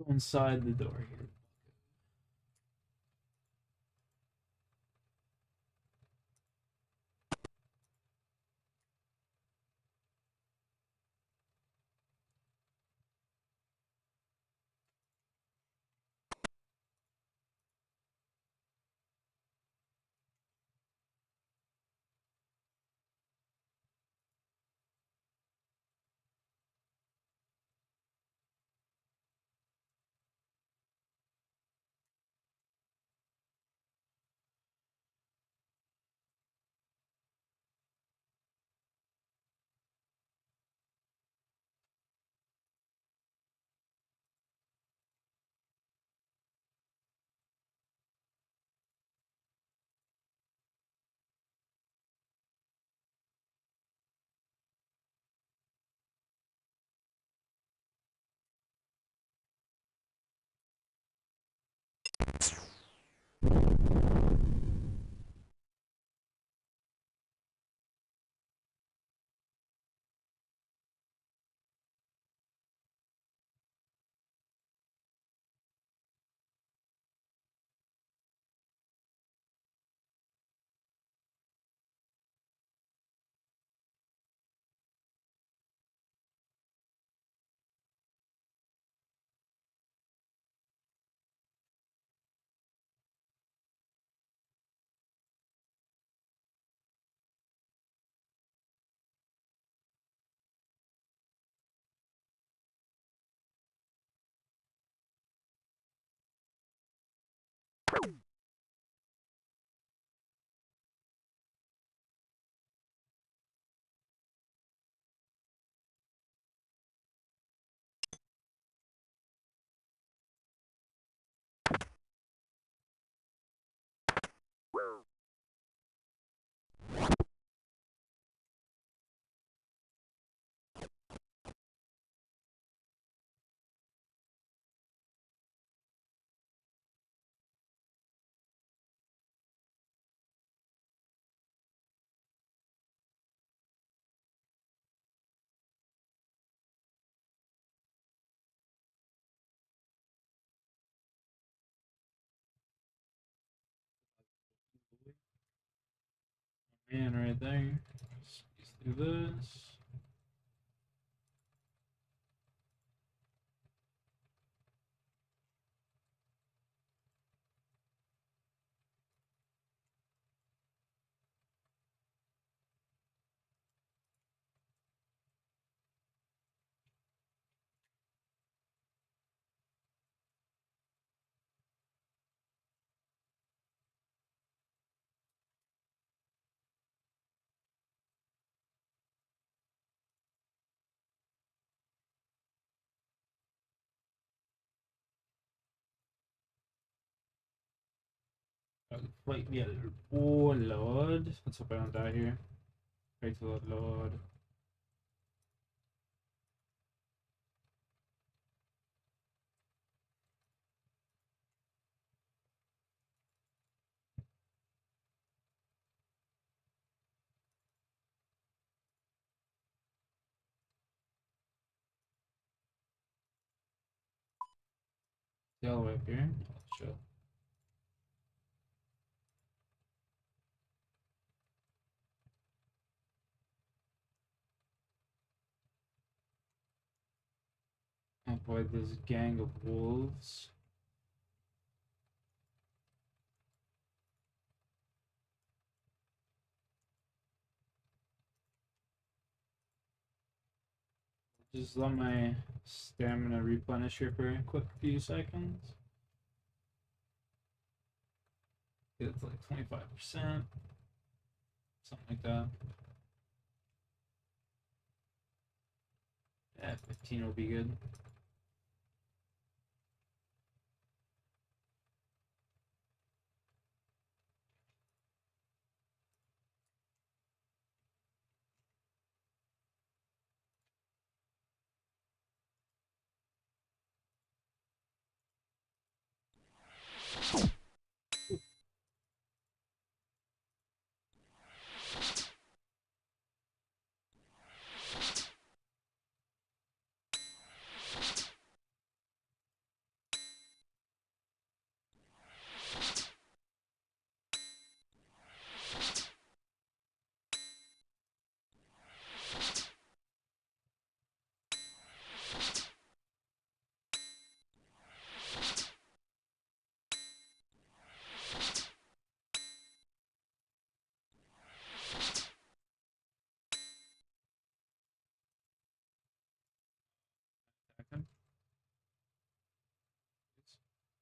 Go inside the door here. Man, right there. Let's do this. Wait, yeah. Oh, Lord. Let's hope I don't die here. Pray to the Lord. Stay all the way up here. Chill. Avoid this gang of wolves. Just let my stamina replenish here for a quick few seconds. It's like 25%. Something like that. Yeah, 15 will be good.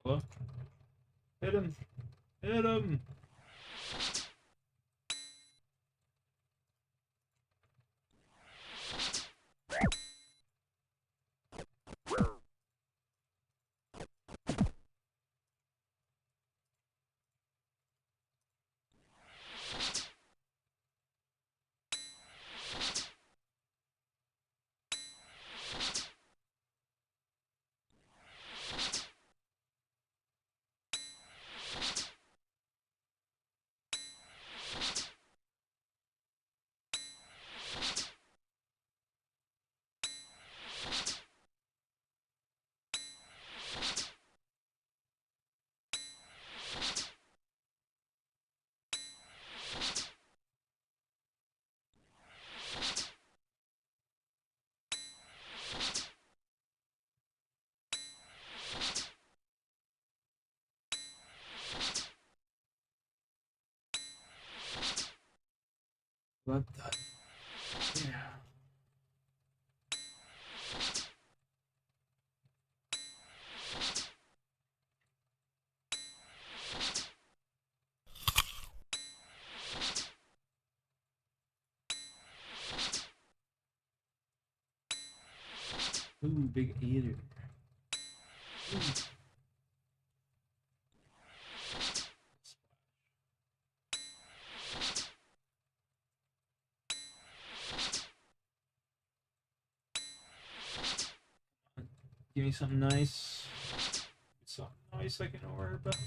Hello? Hit him! Hit him! What the? Yeah. Ooh, big eater. Ooh. Give me something nice. Something nice I can order about.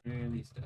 And he's dead.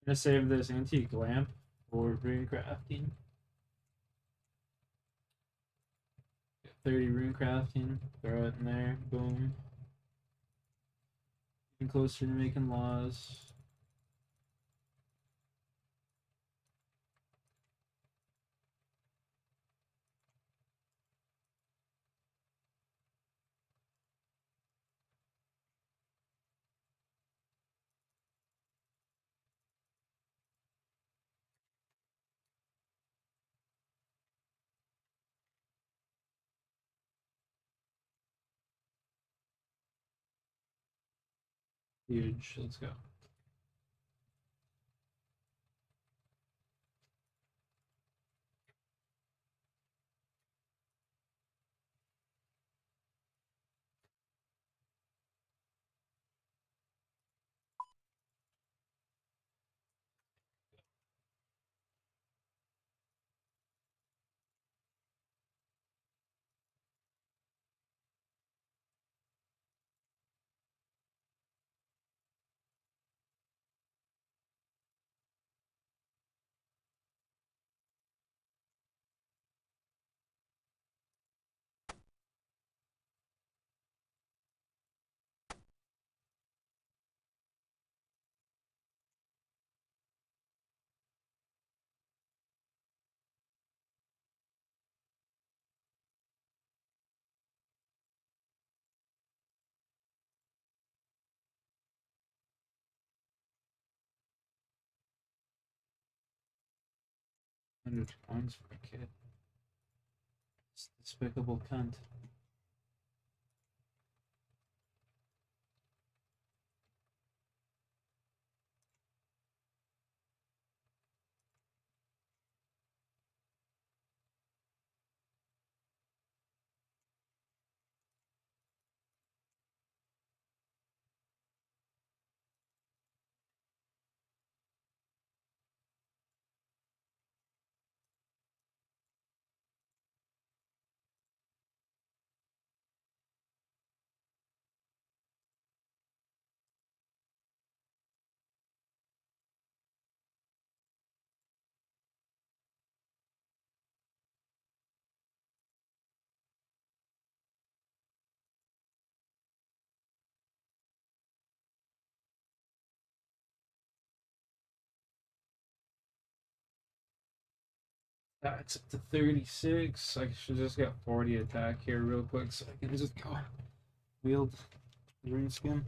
I'm gonna save this antique lamp for rune crafting. 30 rune crafting, throw it in there, boom. Getting closer to making laws. Huge, let's go. $100 for a kid. This despicable cunt. That's up to 36. I should just get 40 attack here real quick so I can just go wield green skin.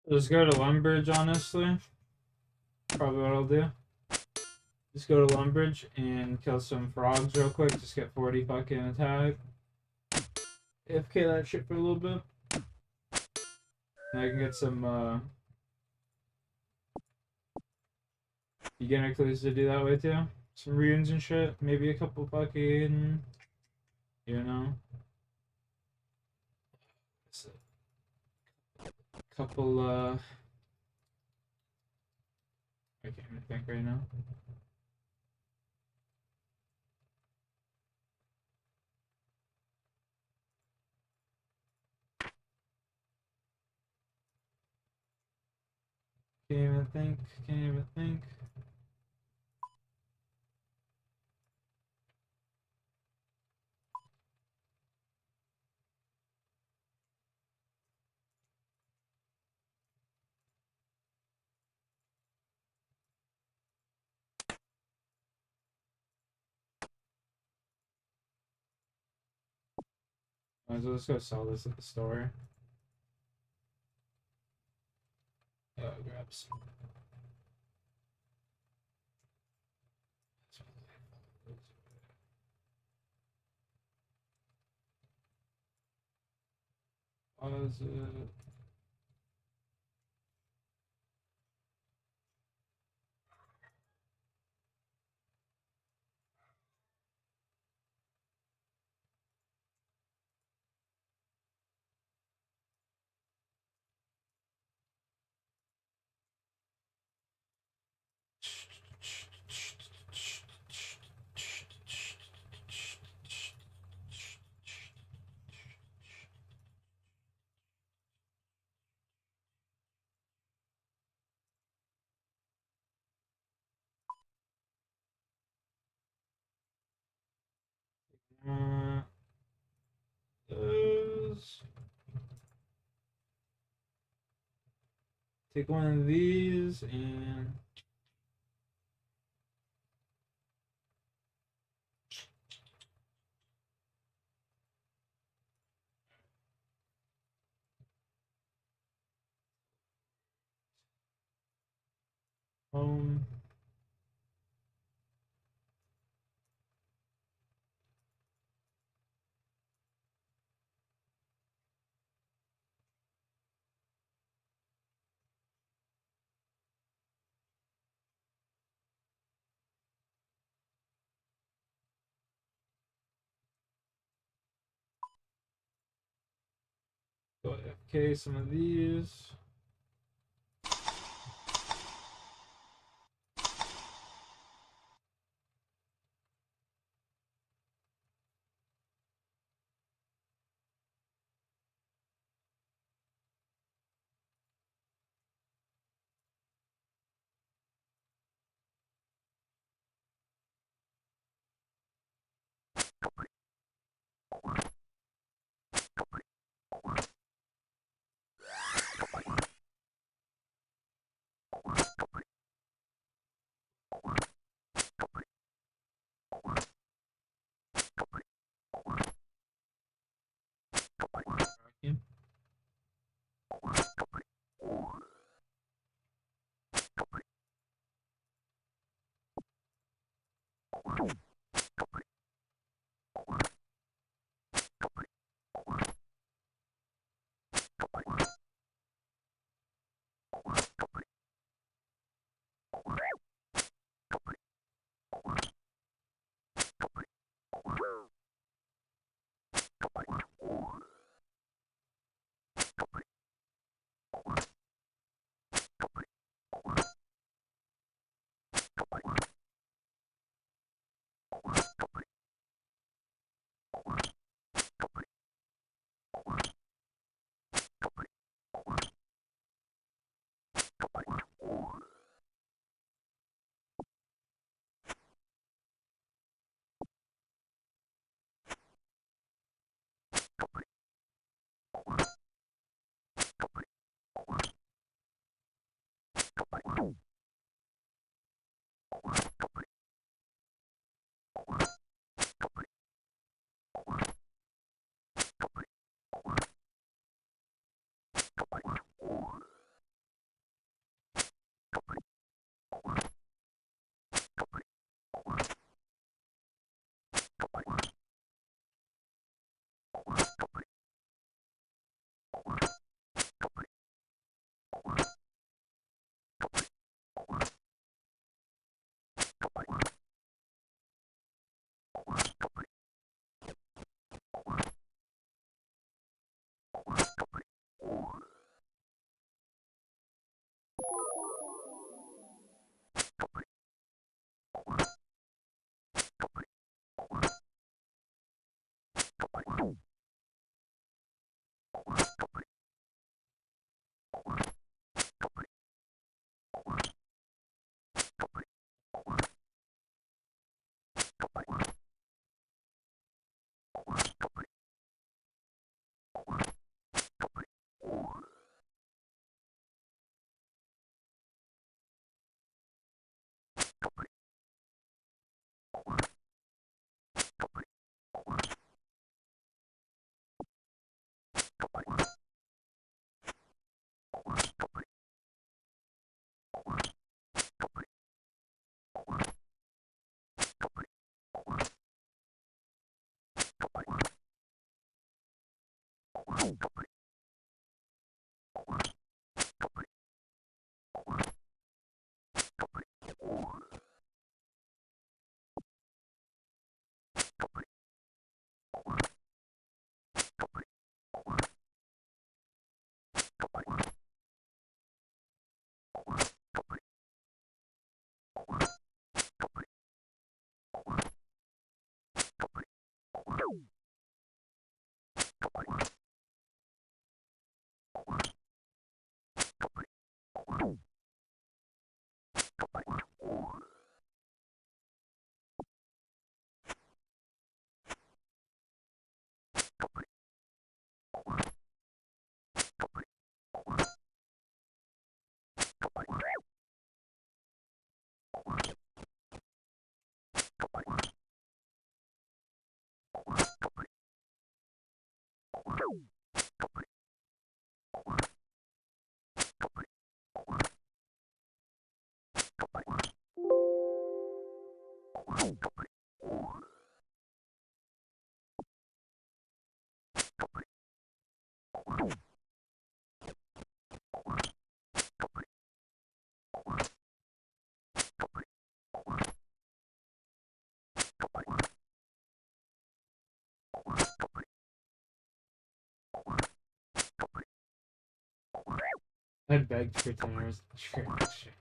Just go to Lumbridge, honestly. Probably what I'll do. Just go to Lumbridge and kill some frogs real quick. Just get 40 fucking attack. AFK that shit for a little bit. And I can get some, beginner clues to do that with too. Some runes and shit. Maybe a couple fucking, you know. Couple, I can't even think right now. Can't even think. Can't even think. Might as well just go sell this at the store. Grab some. Was it? Those. Take one of these and home. Go AFK some of these. I begged for 10 hours of trade exchange.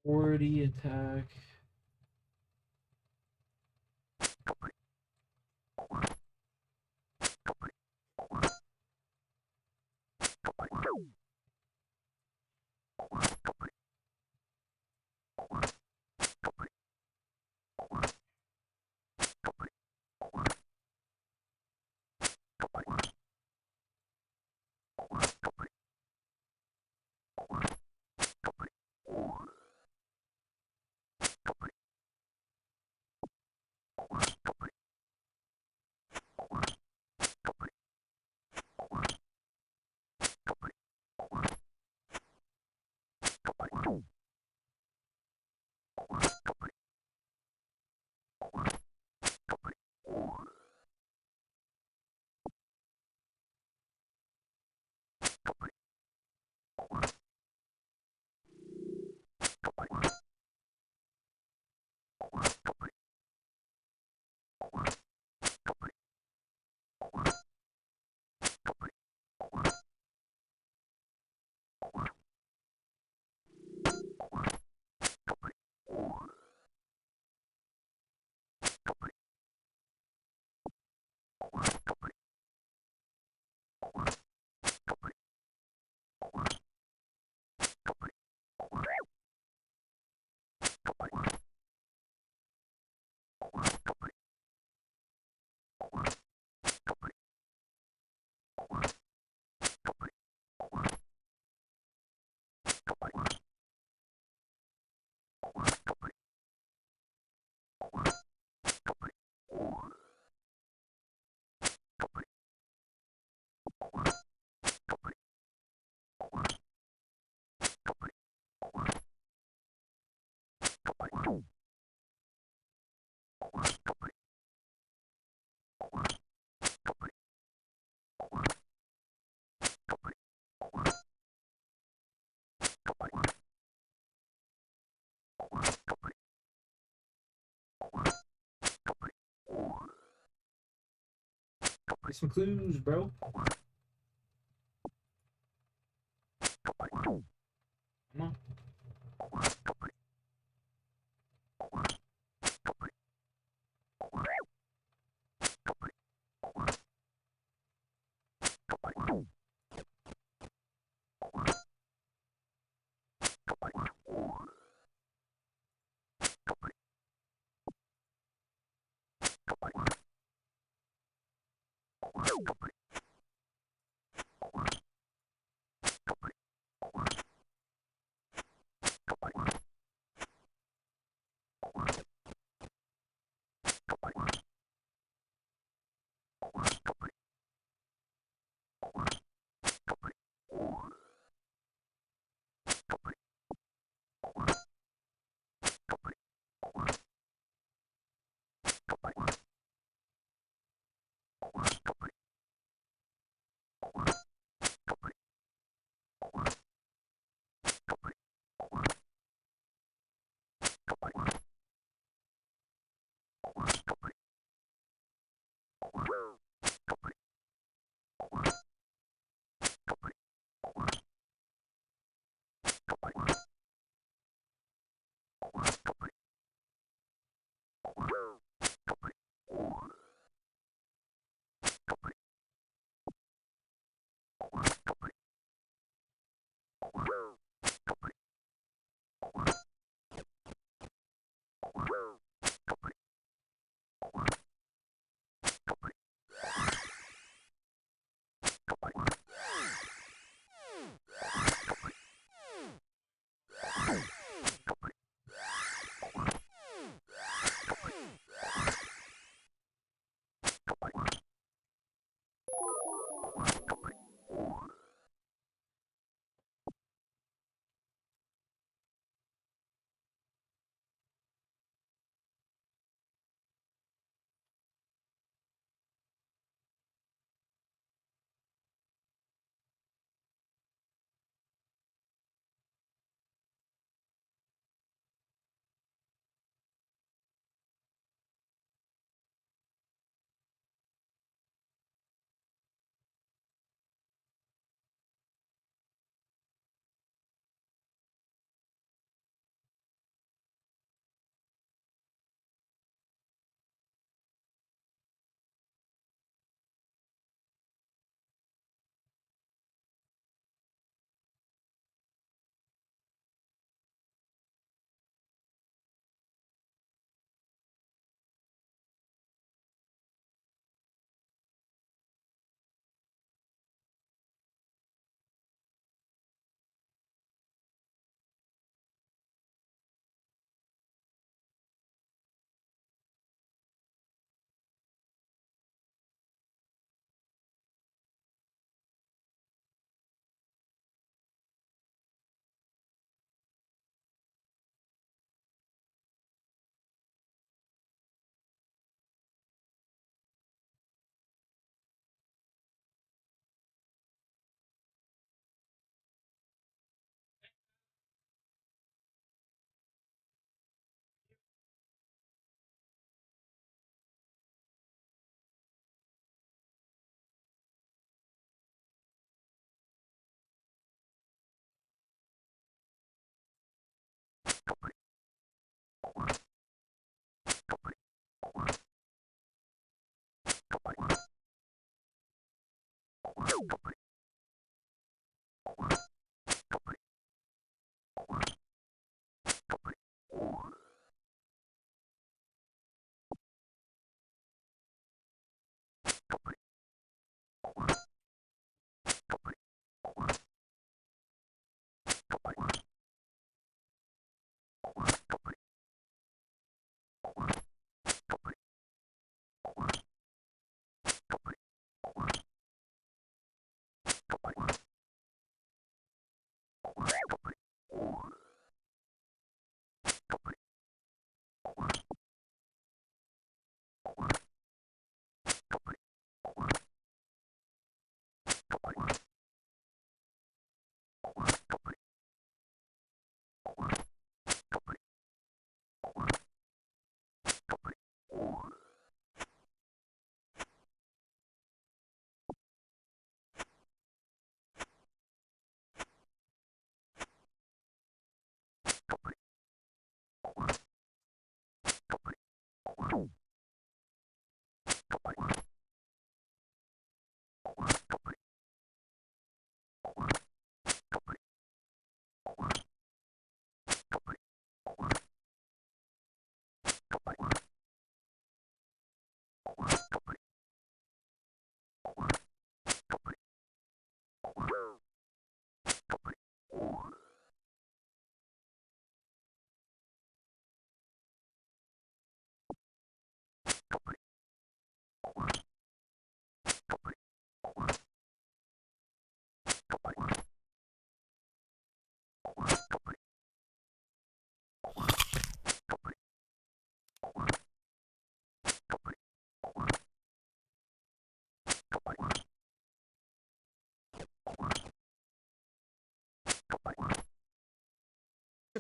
40 attack. Get some clues, bro. Come on.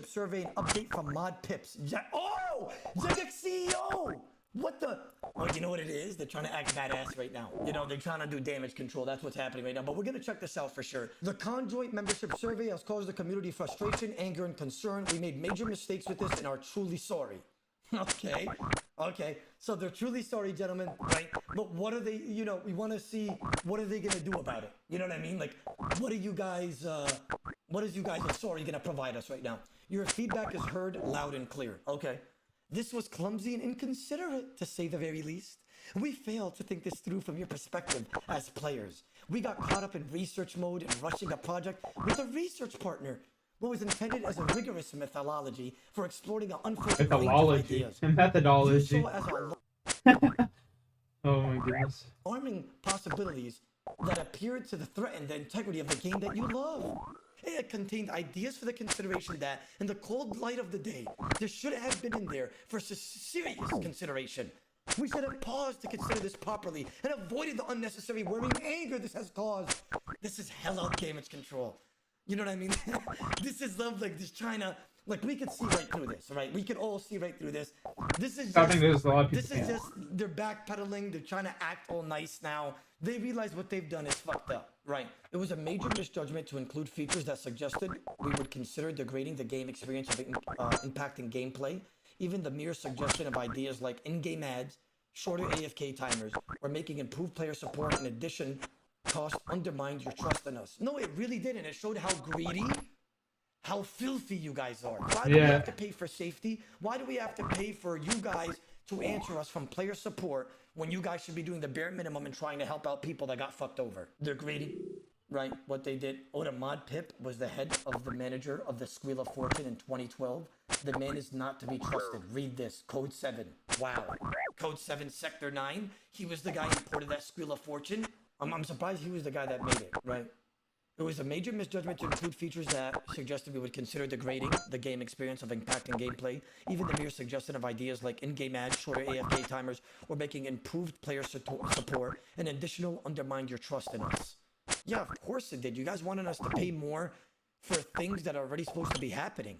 Survey and update from Mod Pips. Oh! Zigix CEO! What the? Oh, you know what it is? They're trying to act badass right now. You know, they're trying to do damage control. That's what's happening right now. But we're going to check this out for sure. The Conjoint membership survey has caused the community frustration, anger, and concern. We made major mistakes with this and are truly sorry. Okay. Okay. So they're truly sorry, gentlemen, right? But what are they, you know, we want to see, what are they going to do about it? You know what I mean? Like, what are you guys, what is you guys are sorry going to provide us right now? Your feedback is heard loud and clear. Okay. This was clumsy and inconsiderate, to say the very least. We failed to think this through from your perspective as players. We got caught up in research mode and rushing a project with a research partner. What was intended as a rigorous methodology for exploring an unfortunate range of ideas. Methodology. Oh my goodness. Arming possibilities that appeared to threaten the integrity of the game that you love. It contained ideas for the consideration that, in the cold light of the day, there should have been in there for serious consideration. We should have paused to consider this properly and avoided the unnecessary worry and anger this has caused. This is hell damage control. You know what I mean? This is love, like just trying to, like we could see right through this, right? We could all see right through this. This is just, I think there's a lot of people. This is just, they're backpedaling, they're trying to act all nice now. They realize what they've done is fucked up, right? It was a major misjudgment to include features that suggested we would consider degrading the game experience of impacting gameplay. Even the mere suggestion of ideas like in-game ads, shorter AFK timers, or making improved player support in addition cost undermined your trust in us. No, it really didn't. It showed how greedy, how filthy you guys are. Why do we have to pay for safety? Why do we have to pay for you guys to answer us from player support when you guys should be doing the bare minimum and trying to help out people that got fucked over? They're greedy, right? What they did. Oda Mod Pip was the head of the manager of the Squeal of Fortune in 2012. The man is not to be trusted. Read this. Code 7. Wow. Code 7, Sector 9. He was the guy who imported that Squeal of Fortune. I'm surprised he was the guy that made it, right? It was a major misjudgment to include features that suggested we would consider degrading the game experience of impacting gameplay. Even the mere suggestion of ideas like in-game ads, shorter AFK timers, or making improved player support and additional undermined your trust in us. Yeah, of course it did. You guys wanted us to pay more for things that are already supposed to be happening.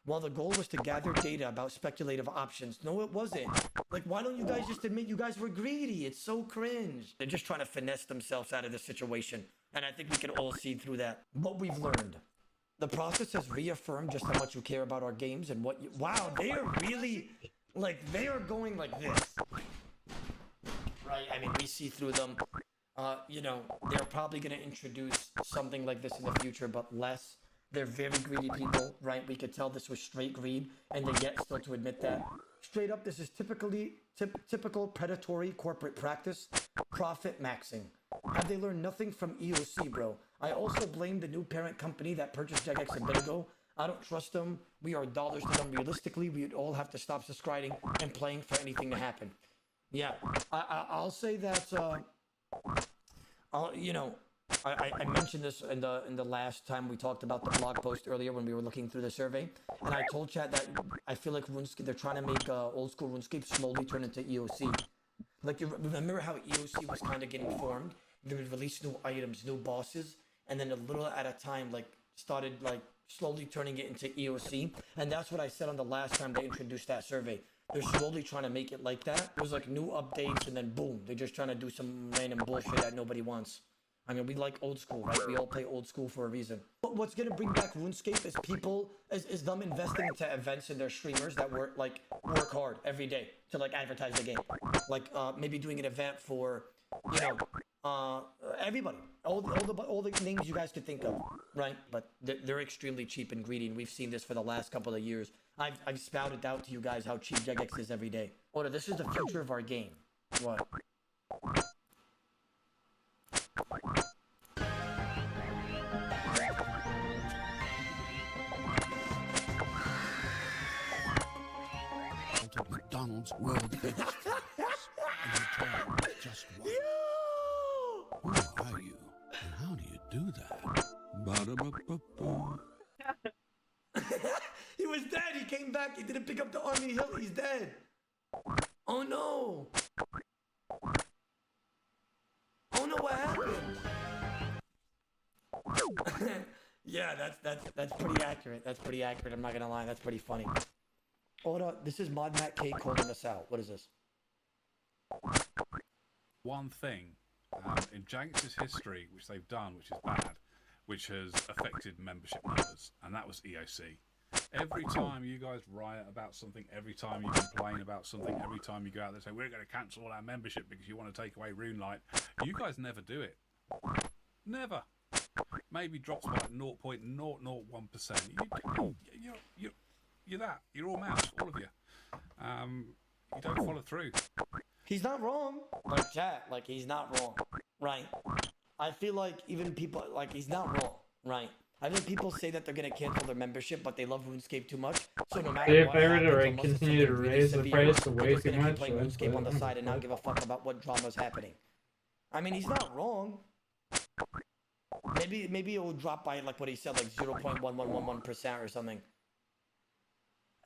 While the goal was to gather data about speculative options. No, it wasn't. Like, why don't you guys just admit you guys were greedy? It's so cringe. They're just trying to finesse themselves out of the situation. And I think we can all see through that. What we've learned. The process has reaffirmed just how much you care about our games and what you. Wow, they are really like they are going like this, right? I mean, we see through them. You know, they're probably going to introduce something like this in the future, but less. They're very greedy people, right? We could tell this was straight greed, and they yet still to admit that. Straight up, this is typical predatory corporate practice, profit maxing. Have they learned nothing from EOC, bro? I also blame the new parent company that purchased Jagex a bit ago. I don't trust them. We are dollars to them. Realistically, we'd all have to stop subscribing and playing for anything to happen. Yeah, I'll say that. You know, I mentioned this in the last time we talked about the blog post earlier when we were looking through the survey, and I told chat that I feel like RuneScape, they're trying to make old school RuneScape slowly turn into EOC. Like, you remember how EOC was kind of getting formed? They would release new items, new bosses, and then a little at a time, like, started like slowly turning it into EOC. And that's what I said on the last time they introduced that survey. They're slowly trying to make it like that. There's like new updates, and then boom, they're just trying to do some random bullshit that nobody wants. I mean, we like old school, right? We all play old school for a reason. But what's gonna bring back RuneScape is is them investing into events in their streamers that work hard every day to like advertise the game. Like maybe doing an event for, you know, everybody, all the names you guys could think of, right? But they're extremely cheap and greedy, and we've seen this for the last couple of years. I've spouted out to you guys how cheap Jagex is every day. Oda, this is the future of our game. What? McDonald's World Famous Fries, and the time is just one. Who are you, and how do you do that? Ba-da-ba-ba-ba. He was dead. He came back. He didn't pick up the Army Hill. He's dead. Oh no. Oh no, what happened? Yeah, that's pretty accurate. That's pretty accurate. I'm not gonna lie. That's pretty funny. Hold on. This is Mod Matt K calling us out. What is this? One thing in Jagex's history, which they've done, which is bad, which has affected membership numbers, and that was EOC. Every time you guys riot about something, every time you complain about something, every time you go out there and say, we're going to cancel all our membership because you want to take away RuneLite, you guys never do it. Never. Maybe drops by like 0.001%. You're that. You're all mouse, all of you. You don't follow through. He's not wrong. Like, chat, like, he's not wrong. Right. I feel like even people, like, he's not wrong. Right. I think people say that they're going to cancel their membership, but they love RuneScape too much. So no matter If what I were happens, to unless it's continue to something really raise the severe, price they're way just too gonna keep much, playing RuneScape on the side and not give a fuck about what drama's happening. I mean, he's not wrong. Maybe it will drop by, like what he said, like 0.1111% or something.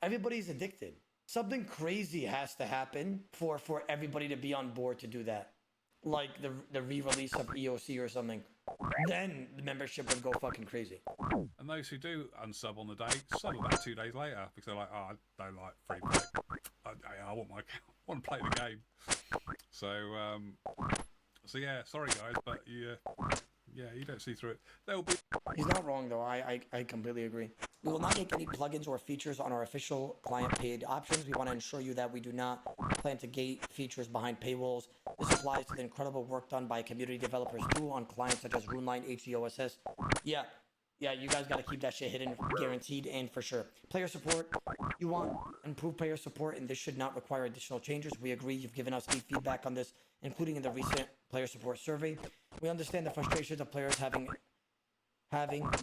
Everybody's addicted. Something crazy has to happen for everybody to be on board to do that. Like the re-release of EOC or something. Then the membership would go fucking crazy. And those who do unsub on the day, sub about 2 days later because they're like, oh, I don't like free play. I want my account. I want to play the game. So yeah, sorry guys, but yeah, you don't see through it. There'll be. He's not wrong though. I completely agree. We will not make any plugins or features on our official client paid options. We want to ensure you that we do not plan to gate features behind paywalls. This applies to the incredible work done by community developers too on clients such as RuneLite, OSRS. Yeah, you guys got to keep that shit hidden, guaranteed and for sure. Player support. You want improved player support, and this should not require additional changes. We agree. You've given us deep feedback on this, including in the recent player support survey. We understand the frustrations of players having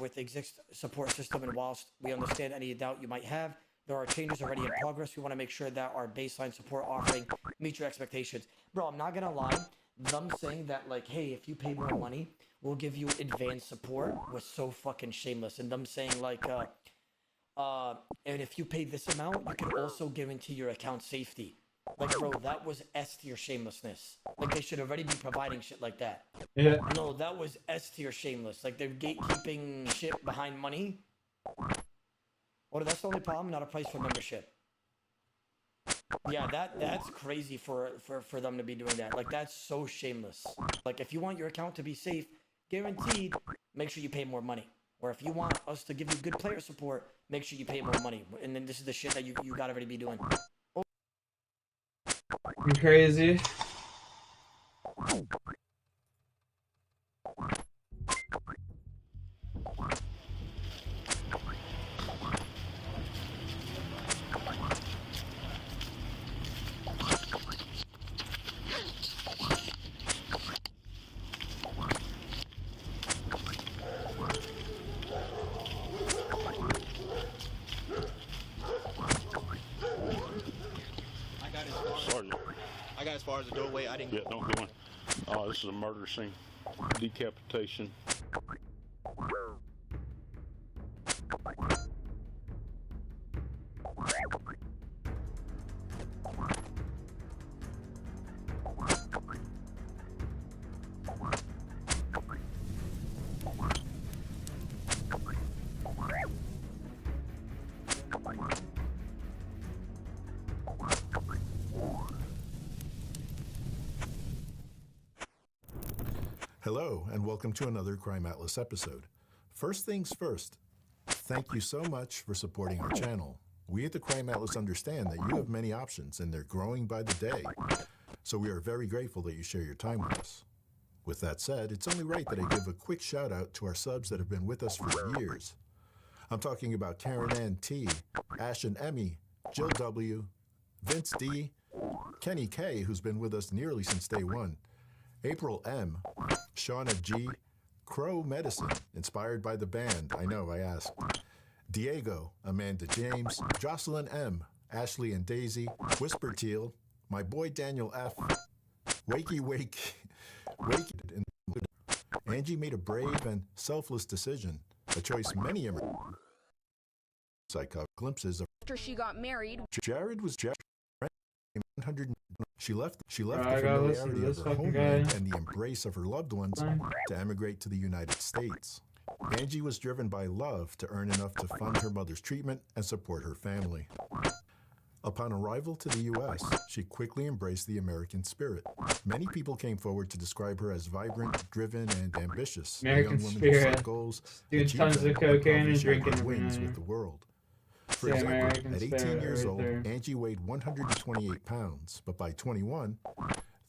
with the existing support system, and whilst we understand any doubt you might have, there are changes already in progress. We want to make sure that our baseline support offering meets your expectations. Bro, I'm not gonna lie, them saying that like, hey, if you pay more money, we'll give you advanced support was so fucking shameless. And them saying like, and if you pay this amount, you can also guarantee your account safety. Like, bro, that was S tier shamelessness. Like, they should already be providing shit like that. Yeah. No, that was S tier shameless. Like, they're gatekeeping shit behind money. Or that's the only problem, not a price for membership. Yeah, that's crazy for them to be doing that. Like, that's so shameless. Like, if you want your account to be safe, guaranteed, make sure you pay more money. Or if you want us to give you good player support, make sure you pay more money. And then this is the shit that you gotta already be doing. Crazy. Sergeant. I got as far as the doorway. I didn't. Yeah, don't go in. This is a murder scene. Decapitation. Hello, and welcome to another Crime Atlas episode. First things first, thank you so much for supporting our channel. We at the Crime Atlas understand that you have many options, and they're growing by the day. So we are very grateful that you share your time with us. With that said, it's only right that I give a quick shout out to our subs that have been with us for years. I'm talking about Karen Ann T, Ashen Emmy, Jill W, Vince D, Kenny K, who's been with us nearly since day one, April M, Shauna G, Crow Medicine, inspired by the band, I know, I asked, Diego, Amanda James, Jocelyn M, Ashley and Daisy, Whisper Teal, my boy Daniel F, Wakey, Angie made a brave and selfless decision, a choice many I caught glimpses of. After she got married, Jared was Jared. 100. She left the I gotta listen to familiarity this of her fucking homeland guy. and the embrace of her loved ones to emigrate to the United States. Angie was driven by love to earn enough to fund her mother's treatment and support her family. Upon arrival to the U.S., she quickly embraced the American spirit. Many people came forward to describe her as vibrant, driven, and ambitious. American a young woman who set spirit. goals, Doing achieved tons them, of cocaine and accomplished drinking her every wins night. with the world. For Yeah, example, American at 18 spirit years right old, there. Angie weighed 128 pounds, but by 21,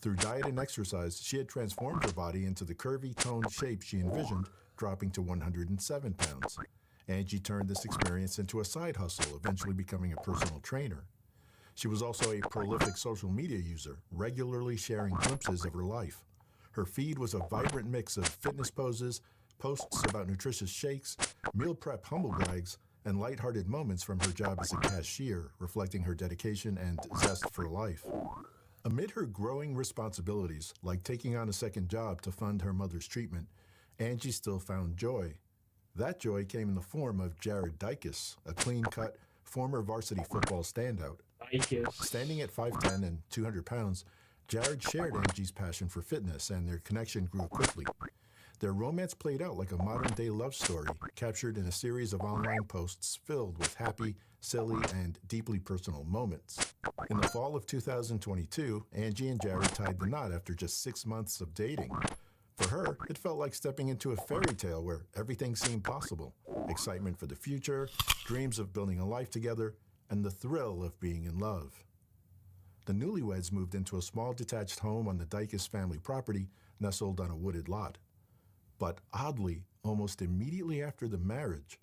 through diet and exercise, she had transformed her body into the curvy, toned shape she envisioned, dropping to 107 pounds. Angie turned this experience into a side hustle, eventually becoming a personal trainer. She was also a prolific social media user, regularly sharing glimpses of her life. Her feed was a vibrant mix of fitness poses, posts about nutritious shakes, meal prep humble brags, and lighthearted moments from her job as a cashier, reflecting her dedication and zest for life. Amid her growing responsibilities, like taking on a second job to fund her mother's treatment, Angie still found joy. That joy came in the form of Jared Dykes, a clean-cut, former varsity football standout. Standing at 5'10 and 200 pounds, Jared shared Angie's passion for fitness, and their connection grew quickly. Their romance played out like a modern-day love story, captured in a series of online posts filled with happy, silly, and deeply personal moments. In the fall of 2022, Angie and Jared tied the knot after just 6 months of dating. For her, it felt like stepping into a fairy tale where everything seemed possible. Excitement for the future, dreams of building a life together, and the thrill of being in love. The newlyweds moved into a small detached home on the Dykes family property, nestled on a wooded lot. But oddly, almost immediately after the marriage,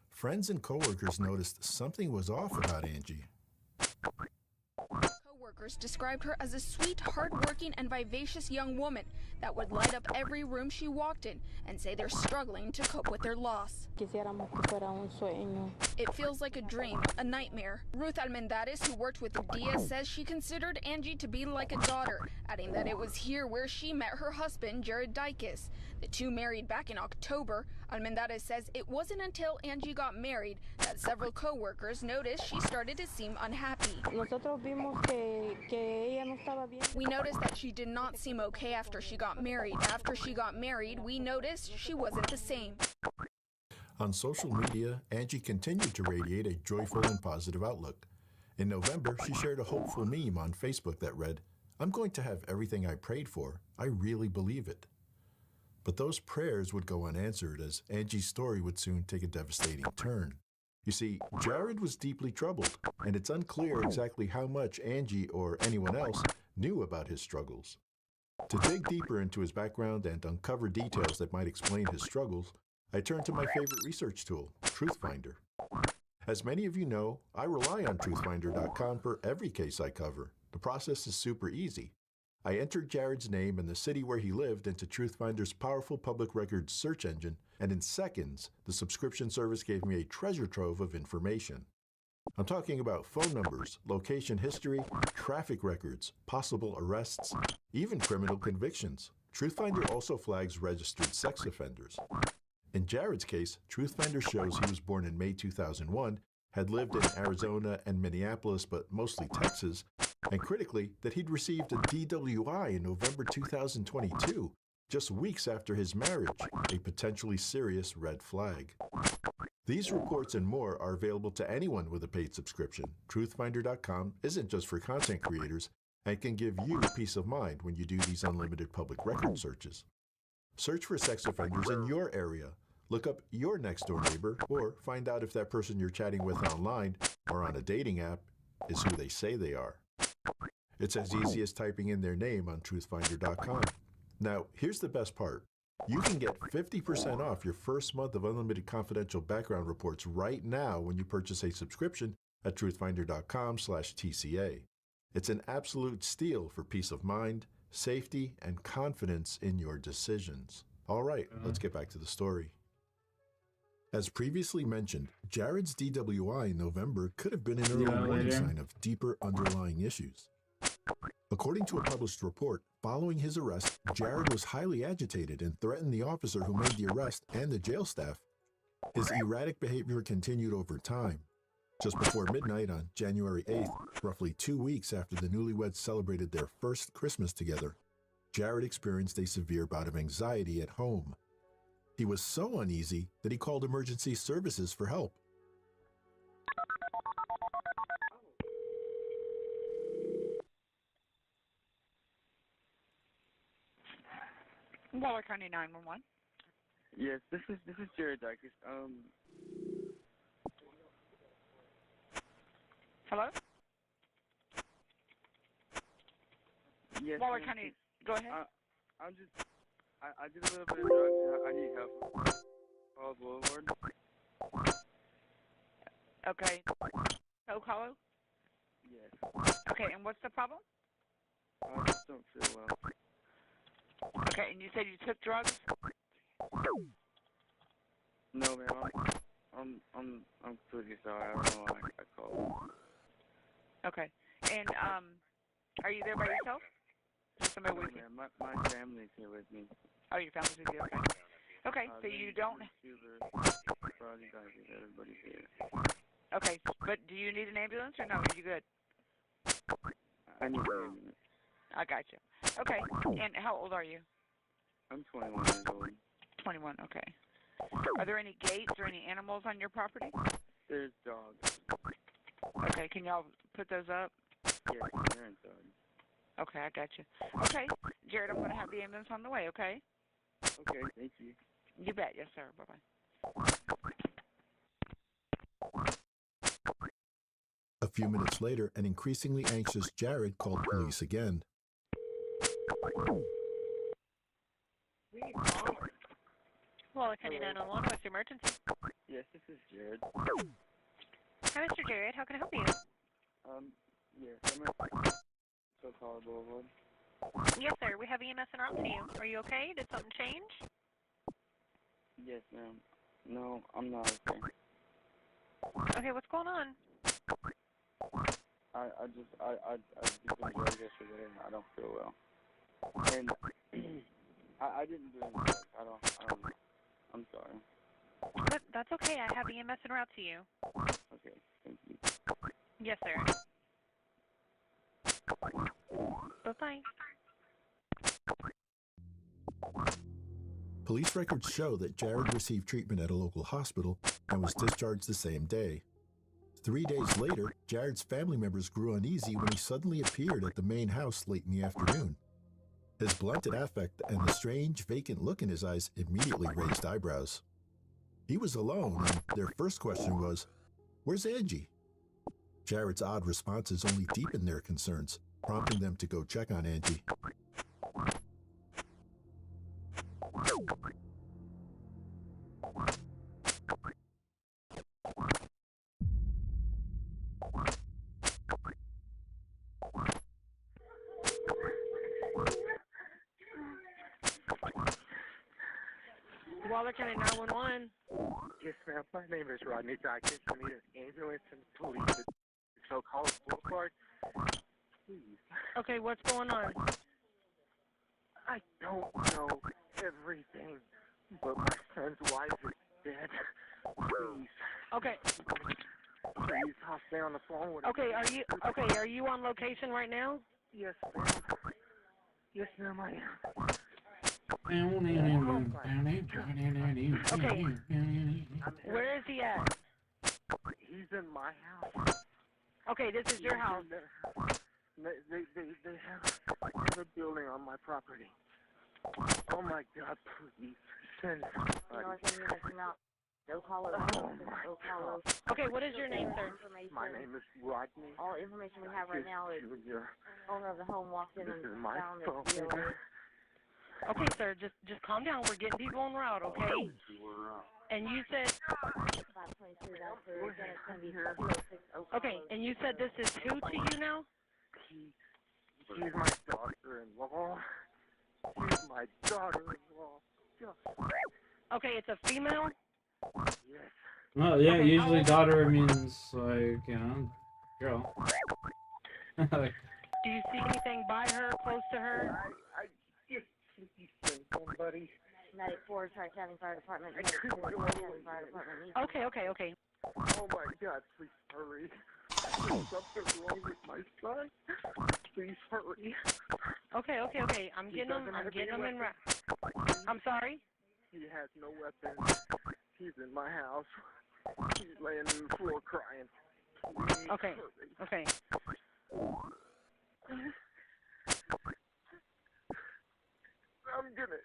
friends and coworkers noticed something was off about Angie. coworkers described her as a sweet, hard-working, and vivacious young woman that would light up every room she walked in and say they're struggling to cope with their loss. It feels like a dream, a nightmare. Ruth Almendares, who worked with Diaz, says she considered Angie to be like a daughter, adding that it was here where she met her husband, Jared Dykes. The two married back in October. Almendares says it wasn't until Angie got married that several co-workers noticed she started to seem unhappy. We noticed that she did not seem okay after she got married. After she got married, we noticed she wasn't the same. On social media, Angie continued to radiate a joyful and positive outlook. In November, she shared a hopeful meme on Facebook that read, "I'm going to have everything I prayed for. I really believe it." But those prayers would go unanswered as Angie's story would soon take a devastating turn. You see, Jared was deeply troubled, and it's unclear exactly how much Angie or anyone else knew about his struggles. To dig deeper into his background and uncover details that might explain his struggles, I turned to my favorite research tool, TruthFinder. As many of you know, I rely on truthfinder.com for every case I cover. The process is super easy. I entered Jared's name and the city where he lived into TruthFinder's powerful public records search engine, and in seconds, the subscription service gave me a treasure trove of information. I'm talking about phone numbers, location history, traffic records, possible arrests, even criminal convictions. TruthFinder also flags registered sex offenders. In Jared's case, TruthFinder shows he was born in May 2001, had lived in Arizona and Minneapolis, but mostly Texas, and critically, that he'd received a DWI in November 2022, just weeks after his marriage, a potentially serious red flag. These reports and more are available to anyone with a paid subscription. Truthfinder.com isn't just for content creators and can give you peace of mind when you do these unlimited public record searches. Search for sex offenders in your area. Look up your next door neighbor or find out if that person you're chatting with online or on a dating app is who they say they are. It's as easy as typing in their name on truthfinder.com. Now, here's the best part. You can get 50% off your first month of unlimited confidential background reports right now when you purchase a subscription at truthfinder.com/TCA. It's an absolute steal for peace of mind, safety, and confidence in your decisions. All right, let's get back to the story. As previously mentioned, Jared's DWI in November could have been an early warning sign of deeper underlying issues. According to a published report, following his arrest, Jared was highly agitated and threatened the officer who made the arrest and the jail staff. His erratic behavior continued over time. Just before midnight on January 8th, roughly 2 weeks after the newlyweds celebrated their first Christmas together, Jared experienced a severe bout of anxiety at home. He was so uneasy that he called emergency services for help. Waller County 911. Yes, this is Jared Dykes. Hello? Yes. Waller County, go ahead. I did a little bit of drugs. I need help. Hollow Boulevard. Okay. Oak Hollow? Yes. Okay, and what's the problem? I just don't feel well. Okay, and you said you took drugs? No, man. I'm completely sorry. I don't know why I called. Okay. And are you there by yourself? Or somebody with you? Man, my family's here with me. Oh, your family's with you. Okay. Okay, so you don't. Everybody's here. Okay, but do you need an ambulance or no? Are you good? I need an ambulance. I got you. Okay, and how old are you? I'm 21 years old. 21, okay. Are there any gates or any animals on your property? There's dogs. Okay, can y'all put those up? Yes, they're inside. Okay, I got you. Okay, Jared, I'm going to have the ambulance on the way, okay? Okay, thank you. You bet, yes, sir. Bye-bye. A few minutes later, an increasingly anxious Jared called police again. Waller County 911, what's your emergency? Yes, this is Jared. Hi, Mr. Jared. How can I help you? Yes, I'm at Hollow Boulevard. Yes, sir. We have EMS en route to you. Are you okay? Did something change? Yes, ma'am. No, I'm not okay. Okay, what's going on? I just did some drugs yesterday and I don't feel well. And I didn't do any drugs. I'm sorry. That's okay. I have EMS en route to you. Okay, thank you. Yes, sir. Bye-bye. Police records show that Jared received treatment at a local hospital and was discharged the same day. 3 days later, Jared's family members grew uneasy when he suddenly appeared at the main house late in the afternoon. His blunted affect and the strange, vacant look in his eyes immediately raised eyebrows. He was alone, and their first question was, "Where's Angie?" Jared's odd responses only deepened their concerns, prompting them to go check on Angie. Waller County 911. Yes, ma'am. My name is Rodney Dykes. I need an ambulance and police at so-called Boulevard. Please. Okay, what's going on? I don't know everything, but my son's wife is dead. Please. Okay. Please, I'll stay on the phone with Okay, are you on location right now? Yes, ma'am. Yes, ma'am, I am. Okay. Where is he at? He's in my house. Okay, this is your house. They have a building on my property. Oh my God, please send somebody. Okay, what is your name, sir? My name is Rodney. All information we have right now is Junior. owner of the home walked in This and is my found phone. it DOA. Okay, sir, just calm down. We're getting people en route, okay? And you said... 522, that's her. Again, it's going to be 206 Oak Okay, Hollow. and you said this is who to you now? She's my daughter-in-law. She's my daughter-in-law. Okay, it's a female? Yes. Well, yeah, Okay, usually daughter means, like, you know, girl. Like, Do you see anything by her, close to her? I just please send somebody. 94 Tri-County Fire Department. 94 Tri-County Fire Department. Okay. Oh my God, please hurry. There's something wrong with my son. Please hurry. Okay. I'm getting them in route. I'm sorry? He has no weapons. He's in my house. He's laying on the floor crying. Please Okay. hurry. Okay. I'm gonna...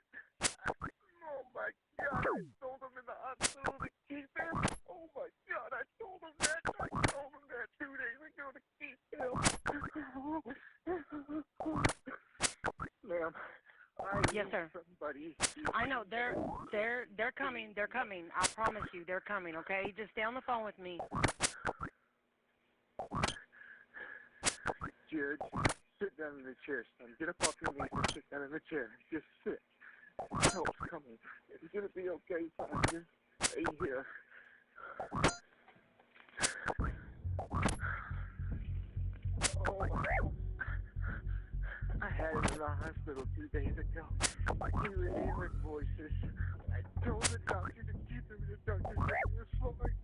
Oh my God, I told him in the hospital to keep him. Oh my God, I told him that. I told him that 2 days ago to keep him. Ma'am, Yes, sir. Somebody. I know they're coming. They're coming. I promise you, they're coming. Okay, just stay on the phone with me. Jared, sit down in the chair, son. Get up off your knees and sit down in the chair. Just sit. Help's coming. It's gonna be okay, son. Just stay here. Oh, I had him in the hospital 2 days ago. He was hearing voices. I told the doctor to keep him. The doctor said he was fine.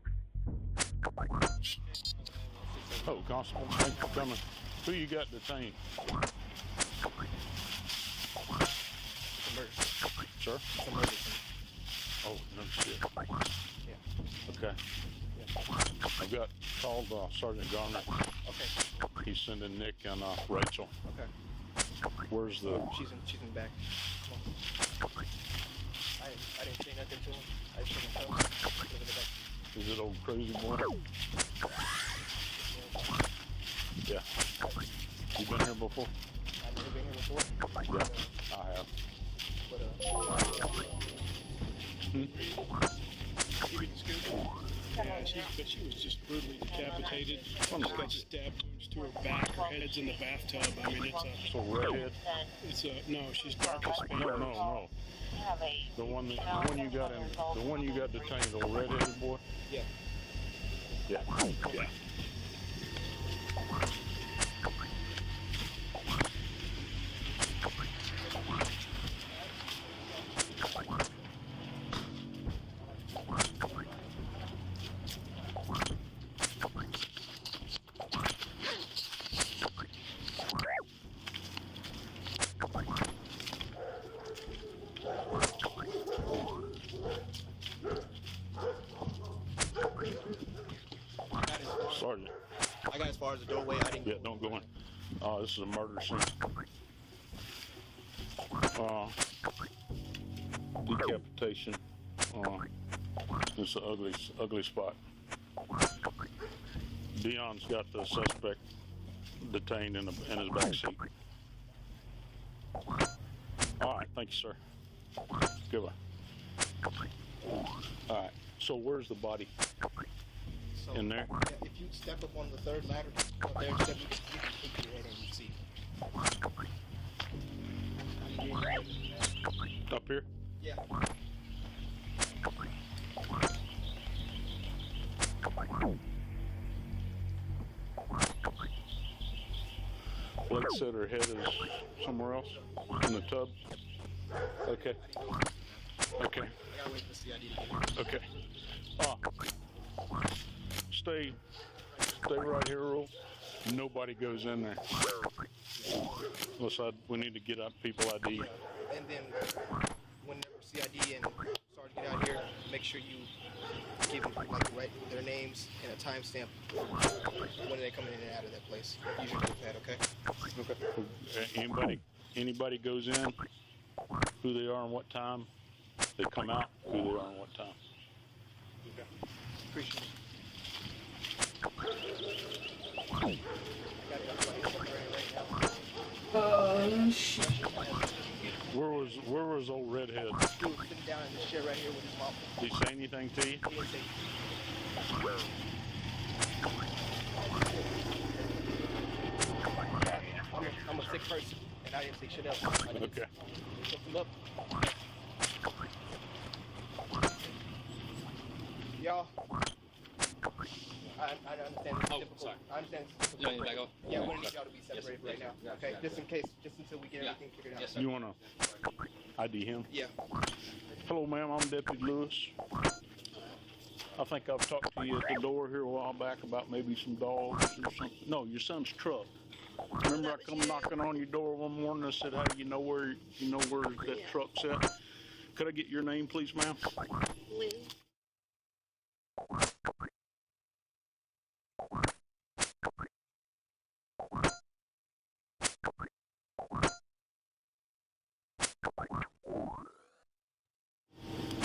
Oh, Constable, thanks for coming. Who you got detained? Sir? It's emergency. Oh, no shit. Yeah. Okay. Yeah. I've got called Sergeant Garner. Okay. He's sending Nick and Rachel. Okay. Where's the... She's in back. Come on. I didn't say nothing to him. I just told him, look in the back. Is it old crazy boy? Yeah. You been here before? I've never been here before. Yeah, I have. You read the scoop? Yeah, but she was just brutally decapitated. She's got stabbed wounds to her back. Her head's in the bathtub. I mean, it's a... So redhead? It's a... No, she's dark as paint. No. The one you got detained, the old redheaded boy? Yeah. Yeah. Yeah. Sergeant. I got as far as the doorway. I didn't. Yeah, don't go in. This is a murder scene. decapitation. It's an ugly spot. Dion's got the suspect detained in his back seat. All right, thank you, sir. Goodbye. All right, so where's the body? So, In there? Yeah, if you step up on the third ladder, there, you can peek your head and you see. Up here? Yeah. Blake said her head is somewhere else in the tub. Okay. Okay. I gotta wait for CID to get here. Okay. Stay right here, Earl. Nobody goes in there. Unless we need to get out people ID. And then whenever CID and Sergeant get out here, make sure you give them write their names and a timestamp when they coming in and out of that place. Use your notepad, okay? Okay. Anybody goes in, who they are and what time. They come out, who they are and what time. Okay. Appreciate it. Shit. Where was old redhead? He was sitting down in this chair right here with his mom. Did he say anything to you? He didn't say I'm a sick person, and I didn't say shit else. Okay. Lift him up. Y'all, I understand it's difficult. Sorry. I understand it's difficult. You want me to back off? Yeah, we need y'all to be separated right now. Okay, just in case, just until we get everything figured out. Yes, sir. You wanna ID him? Yeah. Hello, ma'am. I'm Deputy Lewis. I think I've talked to you at the door here a while back about maybe some dogs or something. No, your son's truck. Remember I come knocking on your door one morning and said, "Hey, you know where that truck's at?" Could I get your name, please, ma'am? Lynn.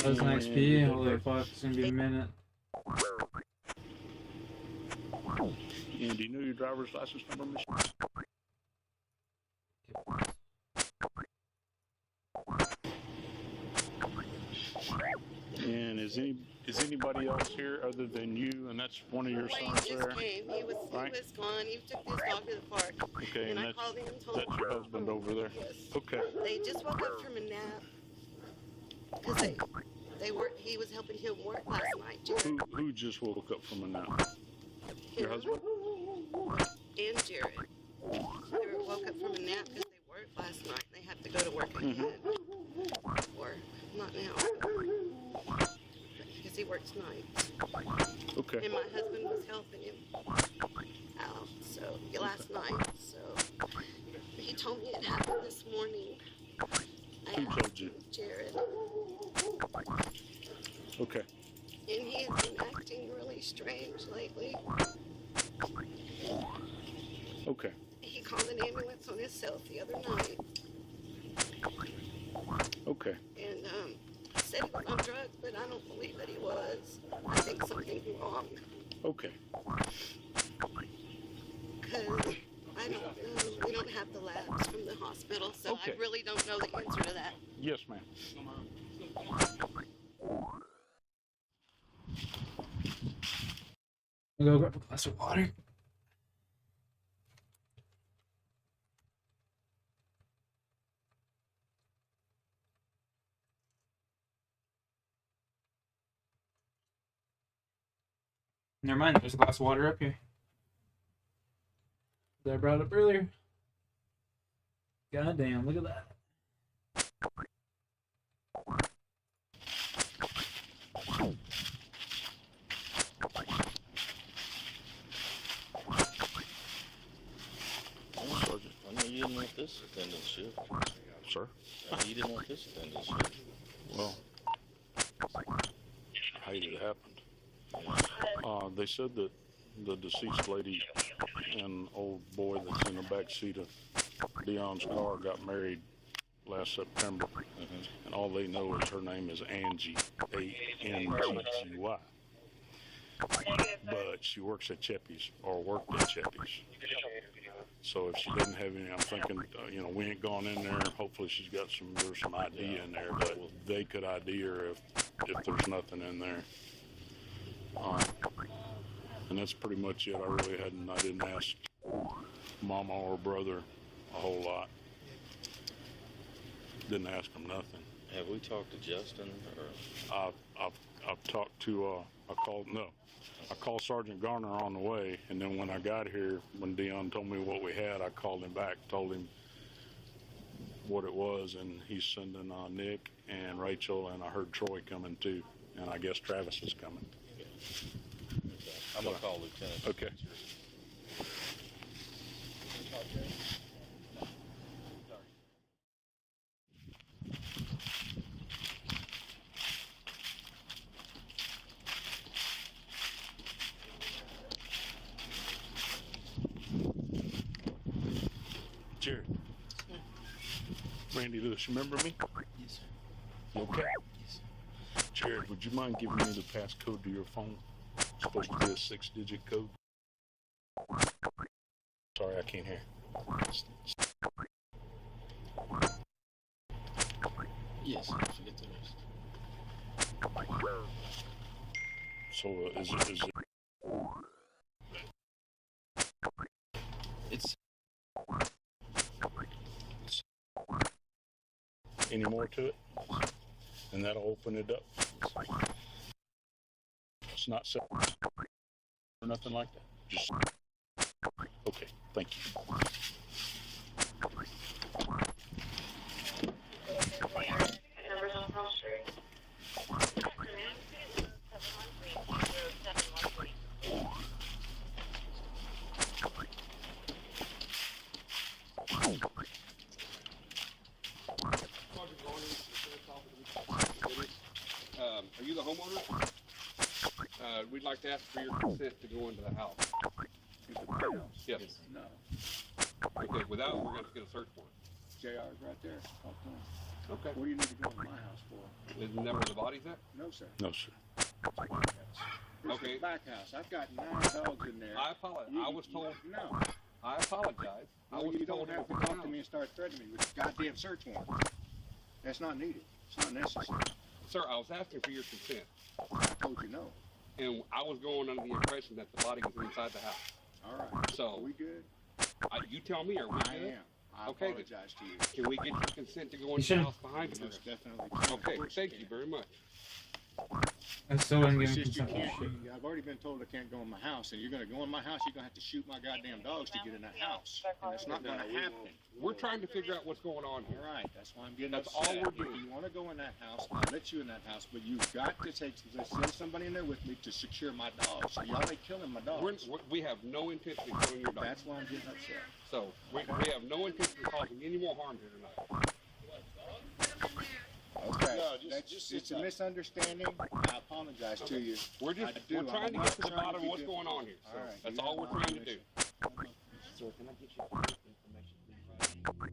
That's an XP. Holy fuck, it's gonna be a minute. And do you know your driver's license number, miss? And is anybody else here other than you? And that's one of your Wayne sons just there, came. He was gone. He took this dog to the park. Okay, and I that's, called him and told that's him. your husband over there. Yes. Okay. They just woke up from a nap because he was helping him work last night. Jared. Who just woke up from a nap? Your husband? And Jared. They woke up from a nap because they worked last night. They have to go to work again. Or not now. Because he works nights. Okay. And my husband was helping him out. So last night. So he told me it happened this morning. Who told you? Jared. Okay. And he has been acting really strange lately. Okay. He called an ambulance on himself the other night. Okay. And said he was on drugs, but I don't believe that he was. I think something's wrong. Okay. Because I don't know. We don't have the labs from the hospital, so Okay. I really don't know the answer to that. Yes, ma'am. I'll go grab a glass of water. Never mind, there's a glass of water up here that I brought up earlier. God damn, look at that. Sergeant, I know you didn't want this attendance shift. Sir? You didn't want this attendance shift. Well, I hate it happened. They said that the deceased lady and old boy that's in the back seat of Dion's car got married last September, and all they know is her name is Angie, A-N-G-G-Y. But she works at Cheppy's, or worked at Cheppy's. So if she doesn't have any, I'm thinking, we ain't gone in there. Hopefully she's got there's some ID in there, but they could ID her if there's nothing in there. And that's pretty much it. I didn't ask Mama or brother a whole lot. Didn't ask them nothing. Have we talked to Justin? Or? I've talked to, I called Sergeant Garner on the way, and then when I got here, when Dion told me what we had, I called him back, told him what it was, and he's sending Nick and Rachel, and I heard Troy coming too, and I guess Travis is coming. I'm going to call Lieutenant. Okay. Jared. Randy Lewis, remember me? Yes, sir. You okay? Yes. Jared, would you mind giving me the passcode to your phone? It's supposed to be a 6-digit code. Sorry, I can't hear. Yes, forget the rest. So, is it? It's any more to it? And that'll open it up. It's not set or nothing like that. Just okay. Thank you. Are you the homeowner? We'd like to ask for your consent to go into the house. Yes. No. Okay, without, we're going to get a search warrant. JR's right there. Okay. What do you need to go in my house for? Isn't that where the body's at? No, sir. No, sir. This Okay. is the back house. I've got 9 dogs in there. I apologize. I was told. No. I apologize. You don't have to talk to me and start threatening me with a goddamn search warrant. That's not needed. It's not necessary. Sir, I was asking for your consent. I told you no. And I was going under the impression that the body was inside the house. All right. So. Are we good? You tell me, are we I good? am. I Okay, apologize to you. Can we get your consent to go into the house behind you? Most definitely can. Okay, thank you very much. That's so I'm It's giving just you consent. can't. I've already been told I can't go in my house, and you're going to go in my house. You're going to have to shoot my goddamn dogs to get in that house, and it's not going to happen. We're trying to figure out what's going on here. All right, that's why I'm getting That's upset. all we're doing. If you want to go in that house, I'll let you in that house, but you've got to send somebody in there with me to secure my dogs. So y'all ain't killing my dogs. We have no intention of killing your dogs. That's why I'm getting upset. So we have no intention of causing any more harm here tonight. Okay, No, it's a misunderstanding. I apologize to you. We're I do. we're trying to I'm get to the not trying bottom be of what's difficult. going on here. So All right, that's you all have we're my trying to do. Sir, can I get your information, please?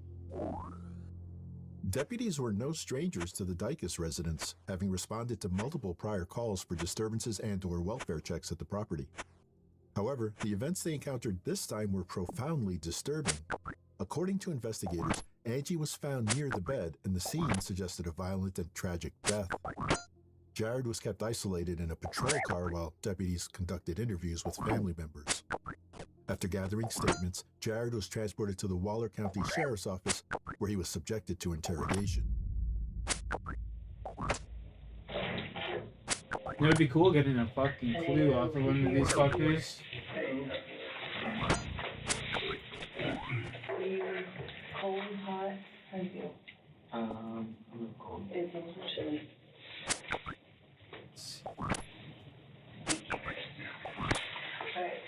Deputies were no strangers to the Dicus residence, having responded to multiple prior calls for disturbances and/or welfare checks at the property. However, the events they encountered this time were profoundly disturbing. According to investigators, Angie was found near the bed, and the scene suggested a violent and tragic death. Jared was kept isolated in a patrol car while deputies conducted interviews with family members. After gathering statements, Jared was transported to the Waller County Sheriff's Office, where he was subjected to interrogation. It would be cool getting a fucking clue off of one of these fuckers. Cold, hot, how do you feel? I'm cold. It's a little chilly. Alright,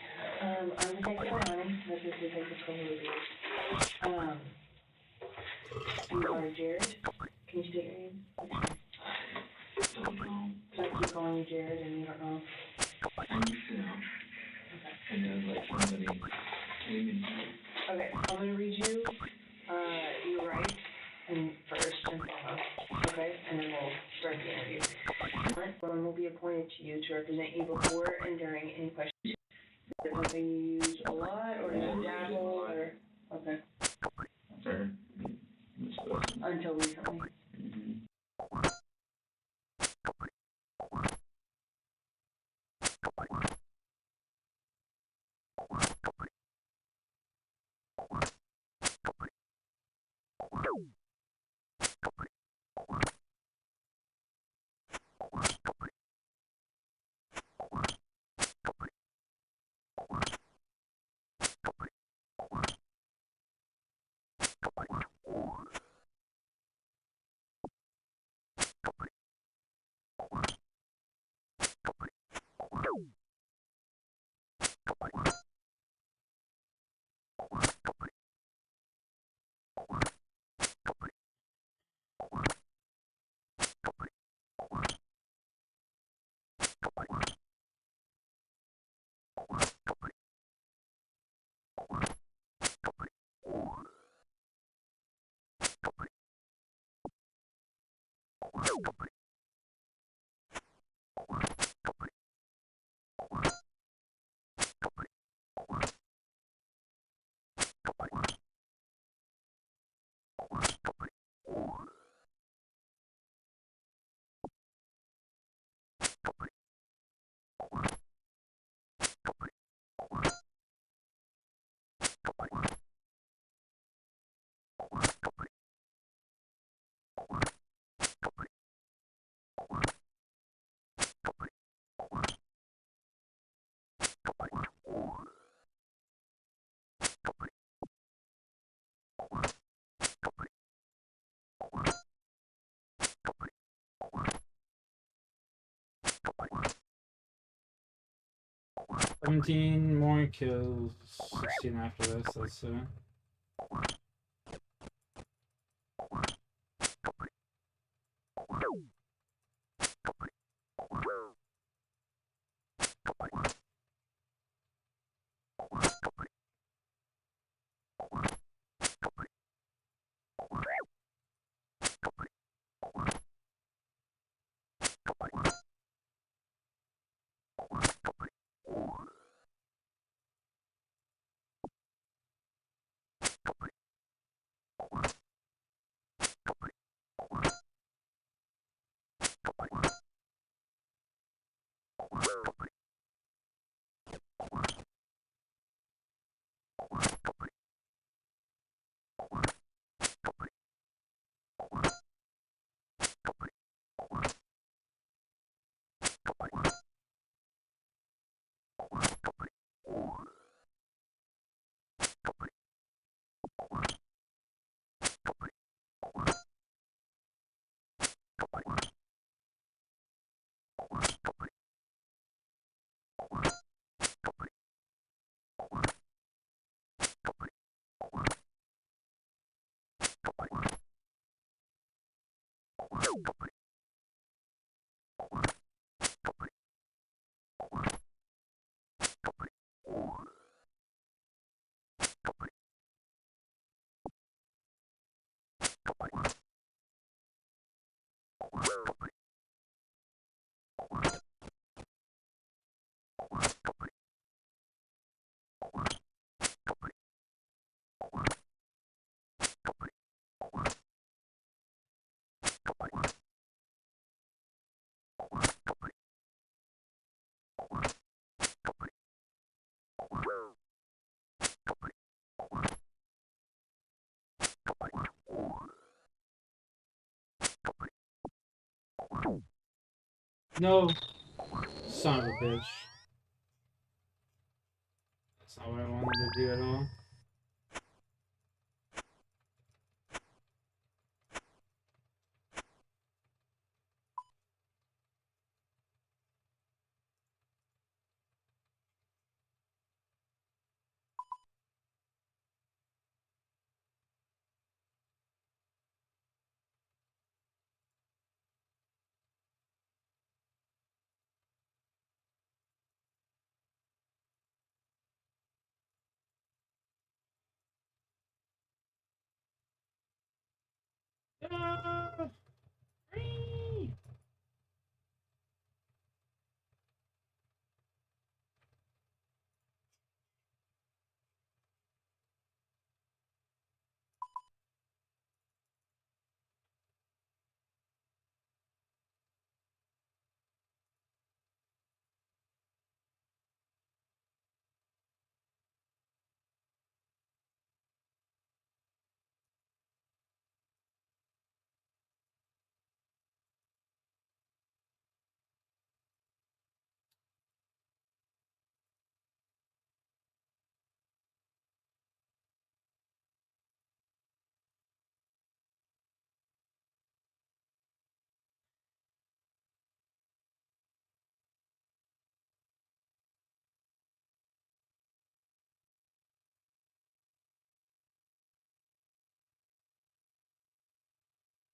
I'm gonna take it home. This is Detective Cole. You are Jared. Can you state your name? So I keep calling you Jared and you don't know. I need to know. And there's like somebody aiming. Okay, I'm gonna read you your rights and for to use to represent you before and during any questions? Is it something you use a lot, or do you dabble, or okay? Sure. Until recently. $17 more kills. 16 after this. That's No. Son of a bitch. That's not what I wanted to do at all.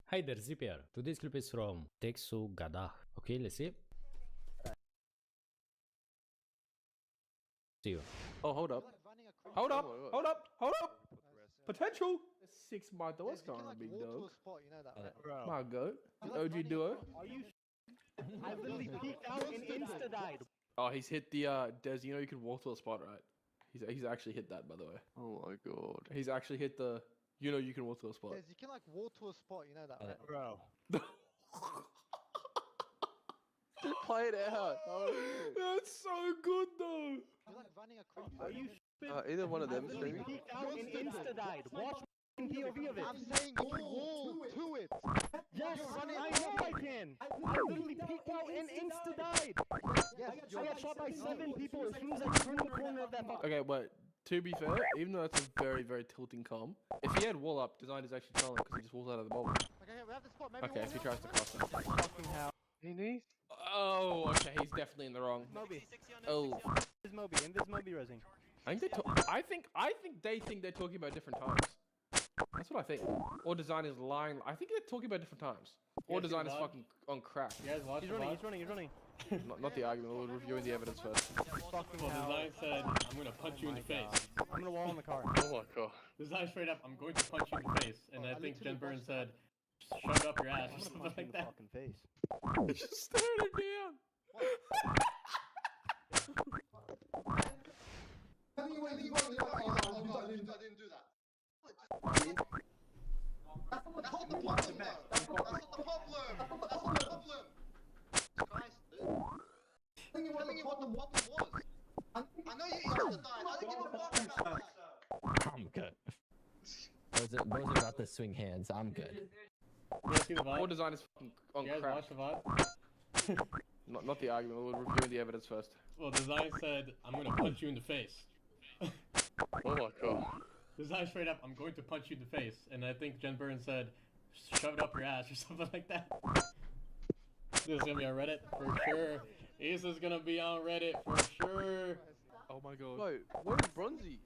Hi there, Zipier. Today's clip is from Texu Gadah. Okay, let's see. See you. Oh, hold up. Hold up. Hold up. Hold up. Potential. 6 by door. What's going on, big dog? My goat. OG duo. Are you? I literally peeked out and insta died. Oh, he's hit the Des. You know you can walk to a spot, right? He's actually hit that, by the way. Oh my god. He's actually hit the. You know you can walk to a spot. Yes, you can like walk to a spot, you know that, right? Bro. Play it out. That's so good, though. You're like running a creep. Are you? Either one of them literally streaming. peeked out and insta died. Watch POV of it. I'm saying you can walk to it. Yes, I know I can. I literally peeked out and insta died. Yes, I got shot by 7 people as soon as I turned the corner of that box. Okay, but to be fair, even though that's a very, very tilting comm, if he had wall up, Design is actually trolling because he just walks out of the bubble. Okay, we have the spot. Maybe Okay, if he tries to cross that. Fucking hell. He needs. Oh, okay, he's definitely in the wrong. Moby. Oh. Invis Moby. Invis Moby resing. I think they think they're talking about different times. That's what I think. Or Design is lying. I think they're talking about different times. Or Design is fucking on crack. He's running. He's running. Not the argument. We're reviewing the evidence first. Fucking Well, hell. Design said, I'm gonna punch you in the face. I'm gonna wall in the car. Oh my god. Design straight up, I'm going to punch you in the face. And I think Jen Burns said, shove it up your ass or something like that. Fucking face. Just stared him down. I didn't do that. That's not the problem. That's not the problem. That's not the problem. Guys, tell me what the problem was. I know you insta died. I didn't give a fuck about that, sir. I'm good. Those are about to swing hands. I'm good. You guys see the VOD? Or Design is fucking on You guys crack. watch the VOD? Not the argument. We're reviewing the evidence first. Well, Design said, I'm gonna punch you in the face. Oh my god. Design straight up, I'm going to punch you in the face. And I think Jen Burns said, shove it up your ass or something like that. This is gonna be on Reddit for sure. This is gonna be on Reddit for sure. Oh my god. Wait, where's Bronzy?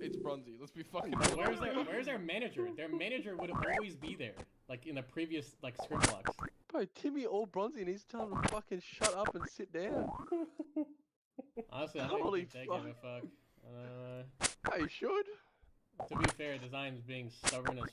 It's Bronzy. Let's be fucking. Where's their manager? Their manager would always be there, like in the previous like scrim blocks. Bro, Timmy all Bronzy and he's telling him to fucking shut up and sit down. Honestly, I don't Holy think they give a fuck. They should. To be fair, Design's being stubborn as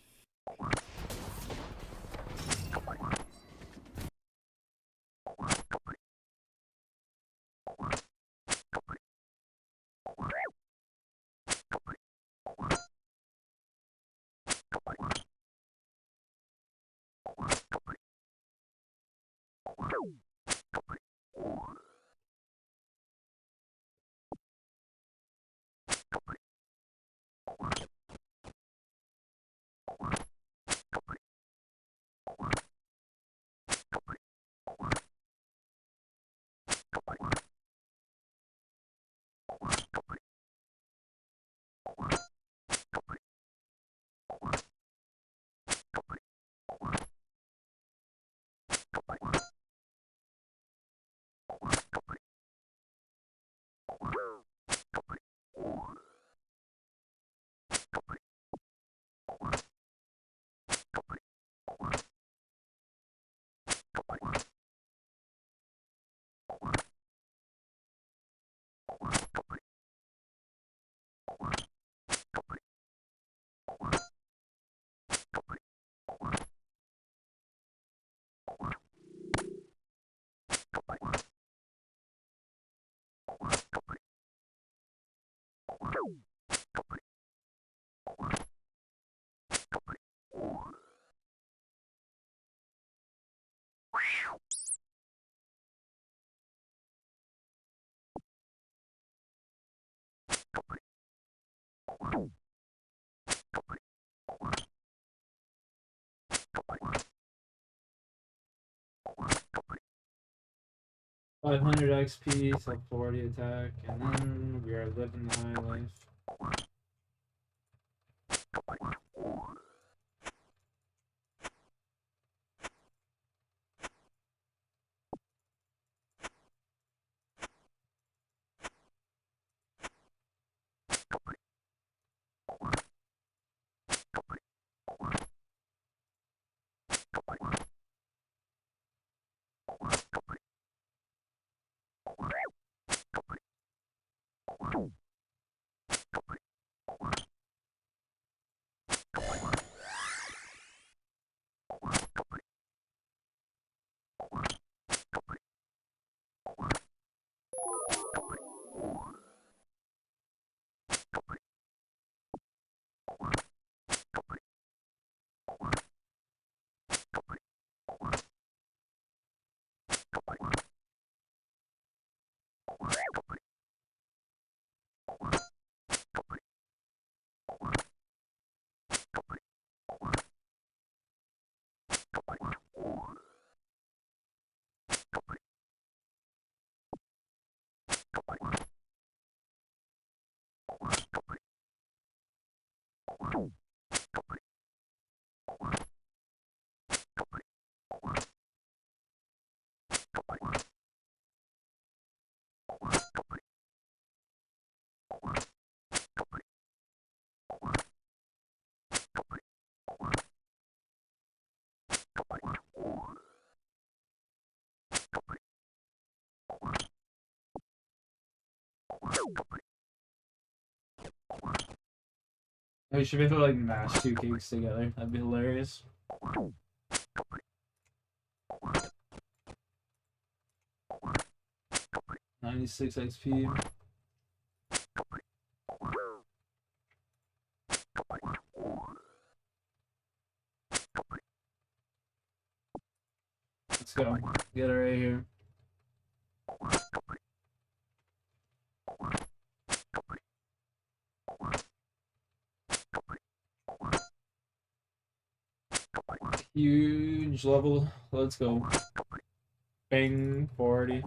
$500 XP, sub 40 attack, and then we are living the high life. We should be able to like mash two cakes together. That'd be hilarious. 96 XP. Let's go. Get it right here. Huge level. Let's go. Bang, 40.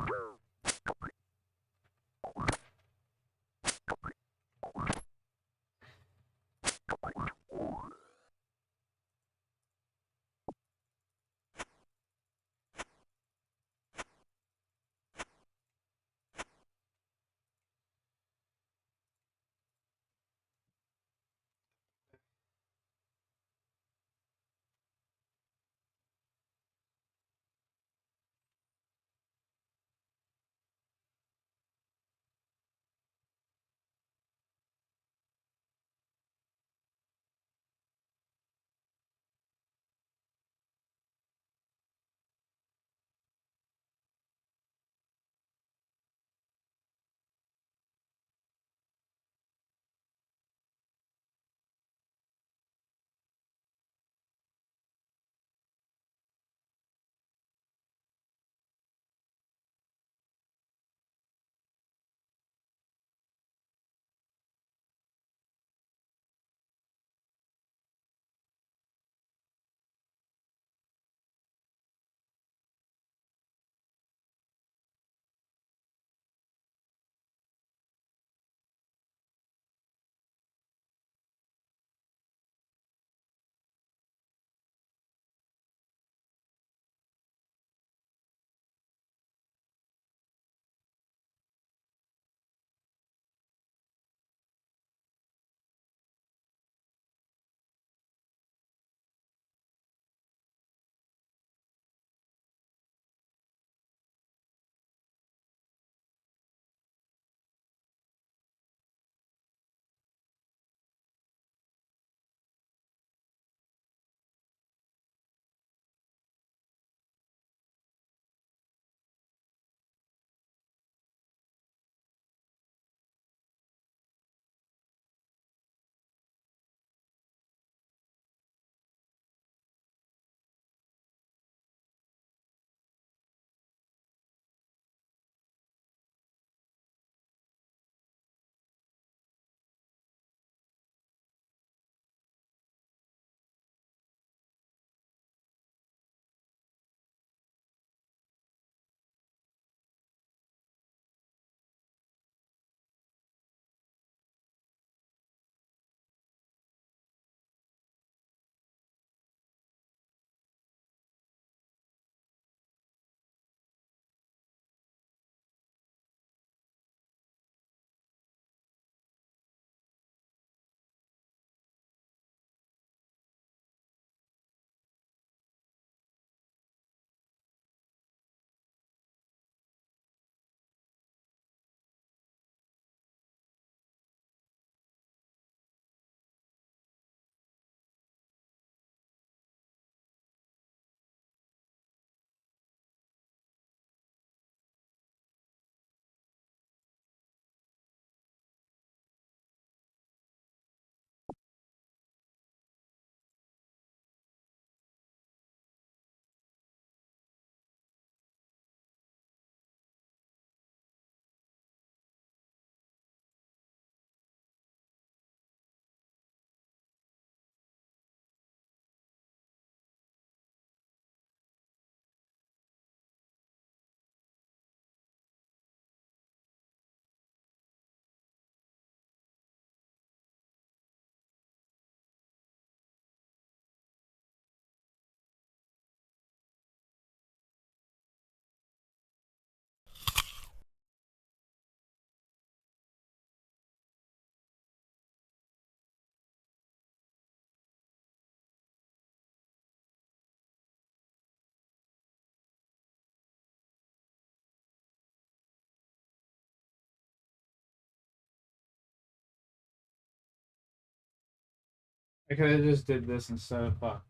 I could have just did this instead of fuck.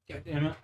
God damn it.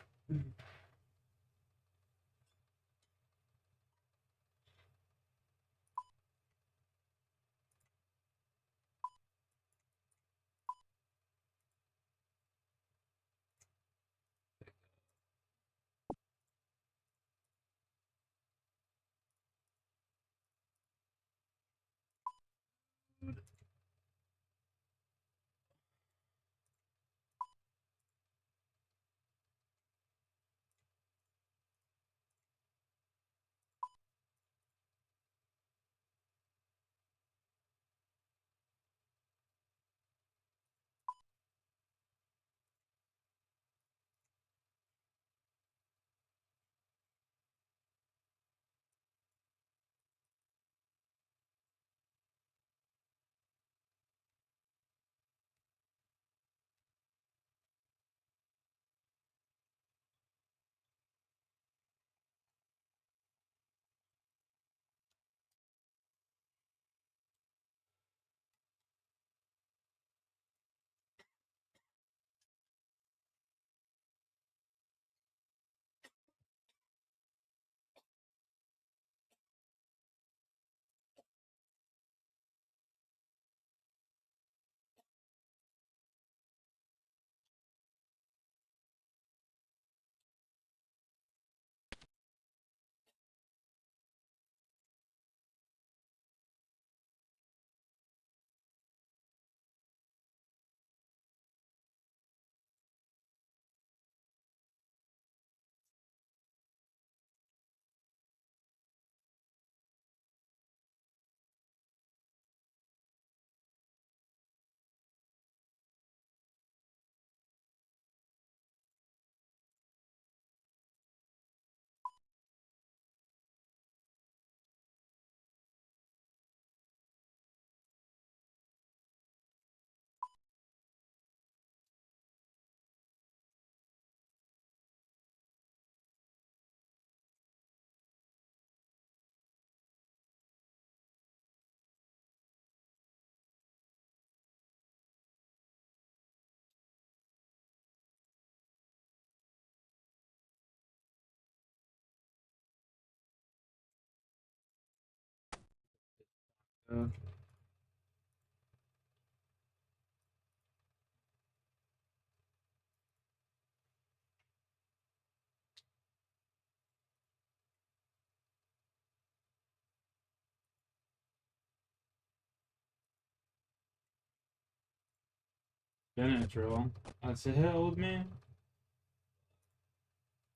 Benadryl. That's a hit, old man.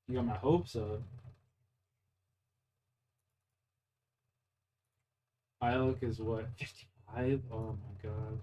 You got my hopes up. I look is what, 55? Oh my god.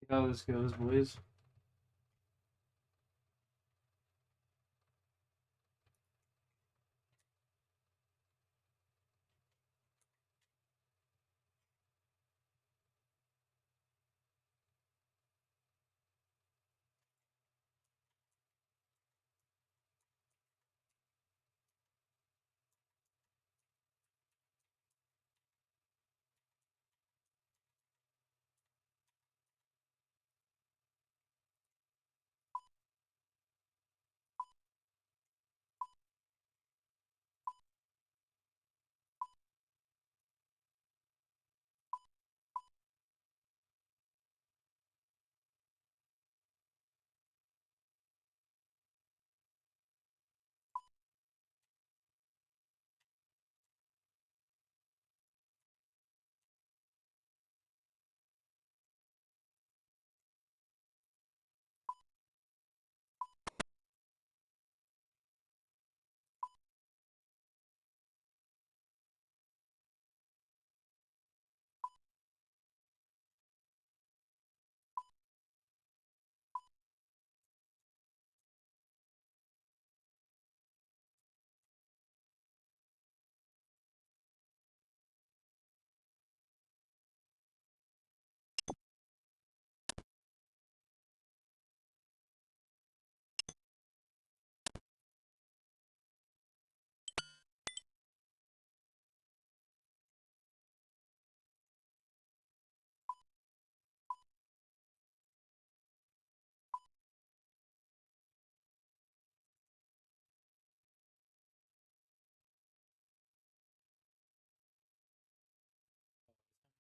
See how this goes, boys.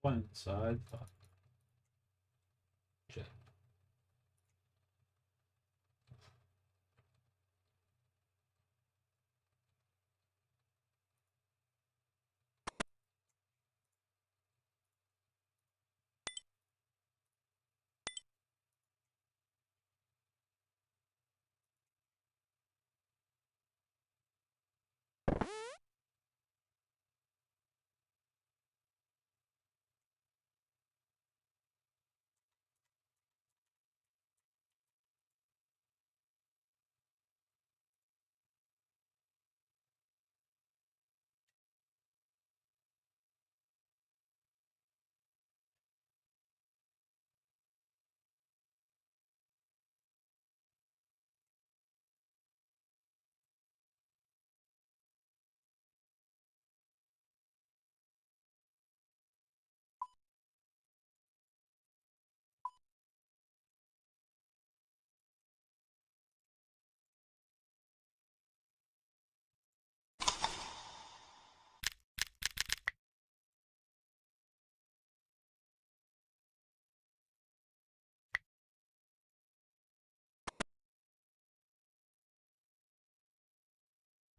One inside. Fuck. Shit.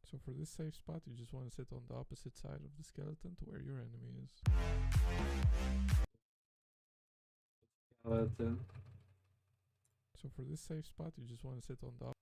So for this safe spot, you just want to sit on the opposite side of the skeleton to where your enemy is. Skeleton. So for this safe spot, you just want to sit on the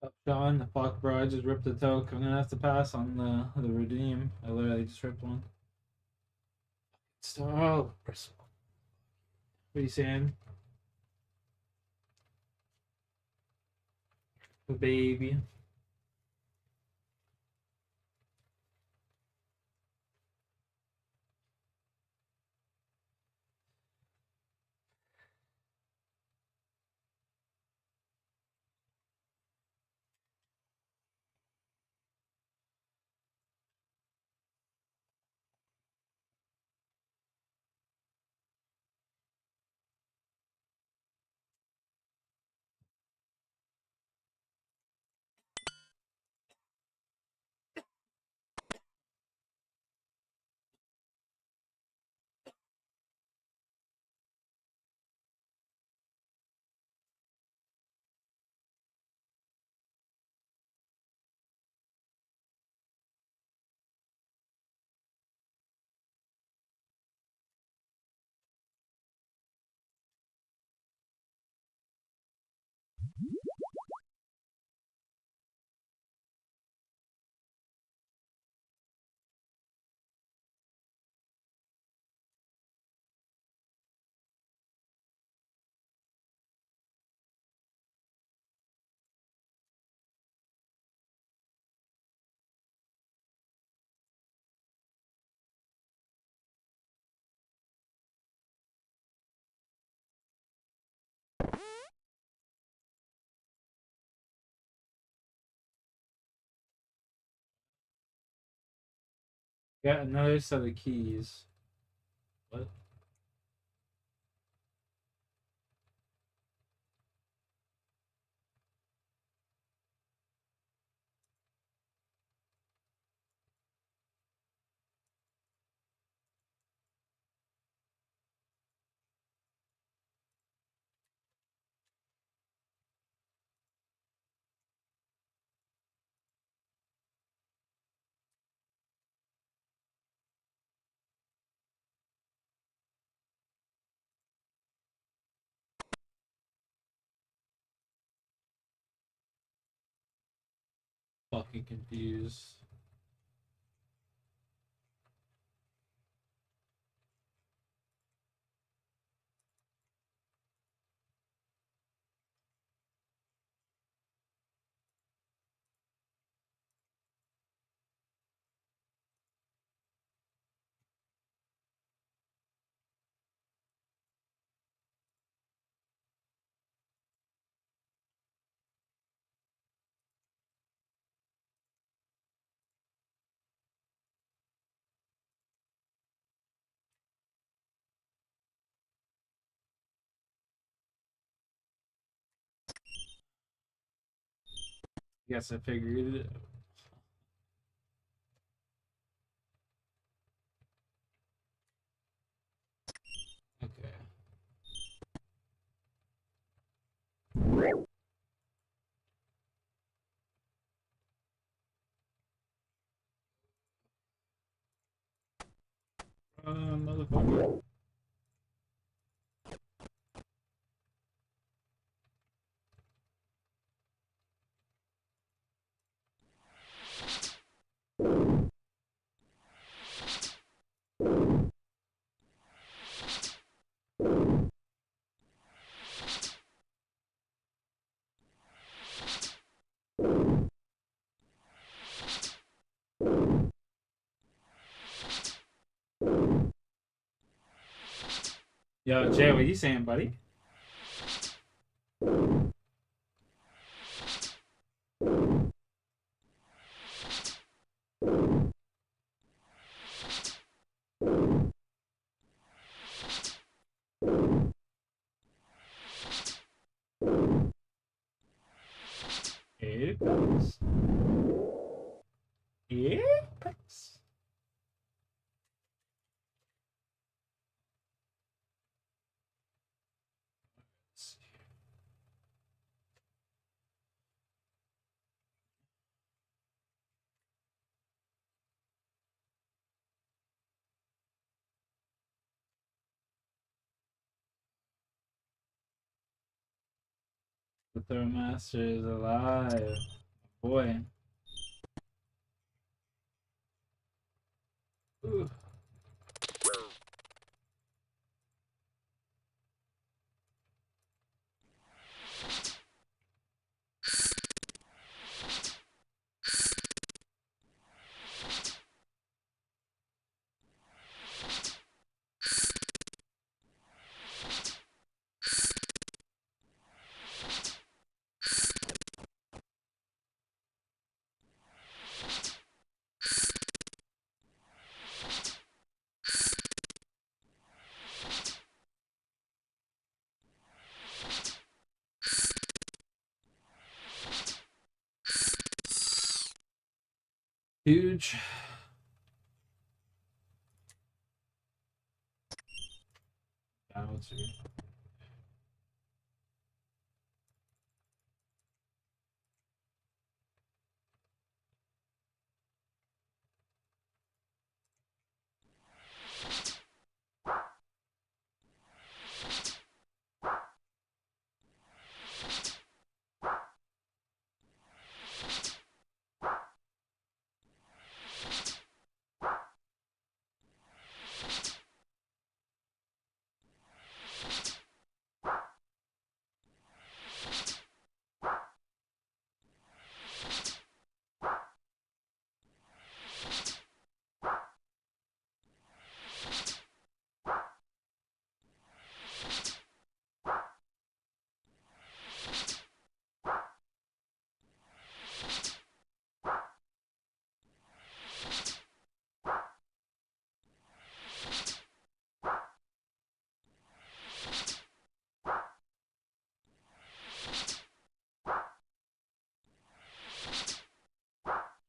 Up, Sean. Fuck, bro. I just ripped the toke. I'm gonna have to pass on the redeem. I literally just ripped one. Stop. What are you saying? The baby. Got another set of keys. What? Fucking confused. Guess I figured it out. Okay. Motherfucker. Yo, Jay, what you saying, buddy? Apex. Apex. The Throwmaster is alive. Boy. Ooh. Huge. Bouncer.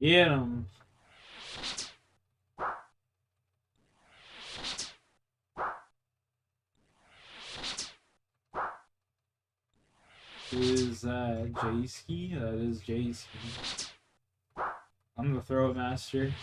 Get him. Is that J-Ski? That is J-Ski. I'm the throw master.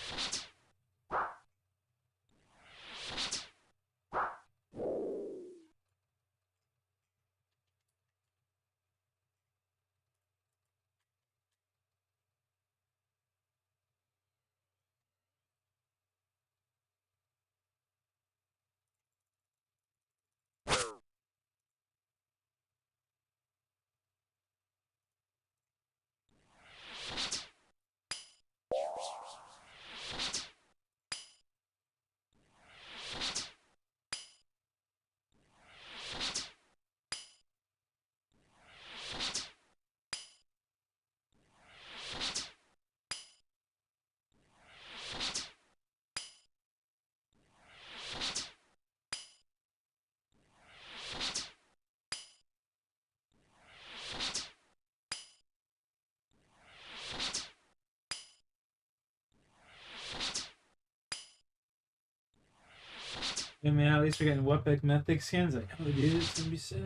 Hey man, at least we're getting Wepic Mythic skins. Like, oh dude, it's gonna be sick.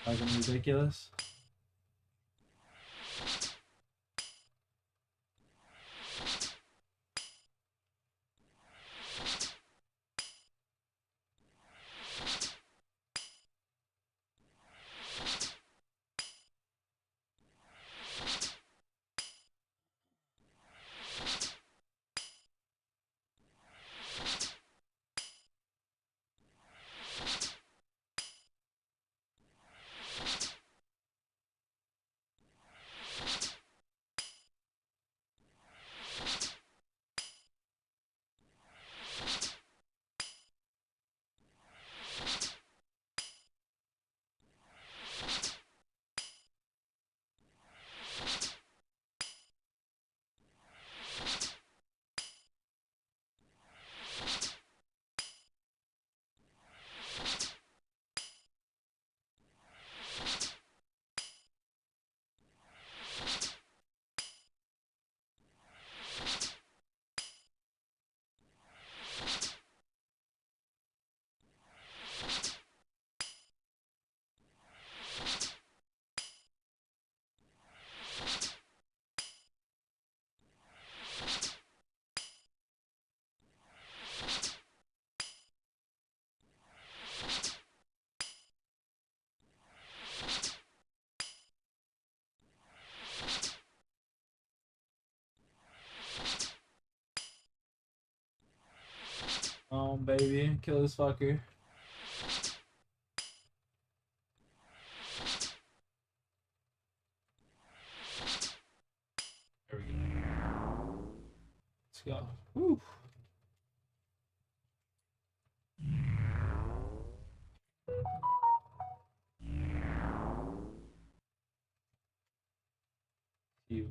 Fucking ridiculous. Oh baby, kill this fucker. There we go. Let's go. Woo. Huge.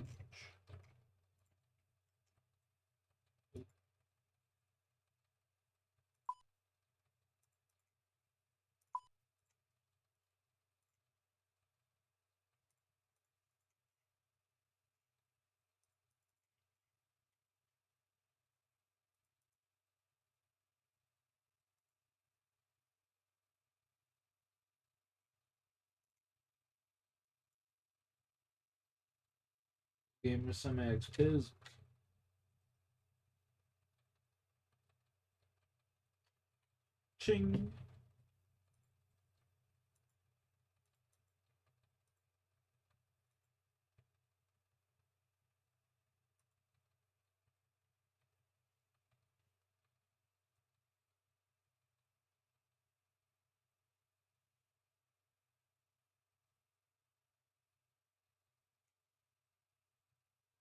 Game with some eggs, cause ching.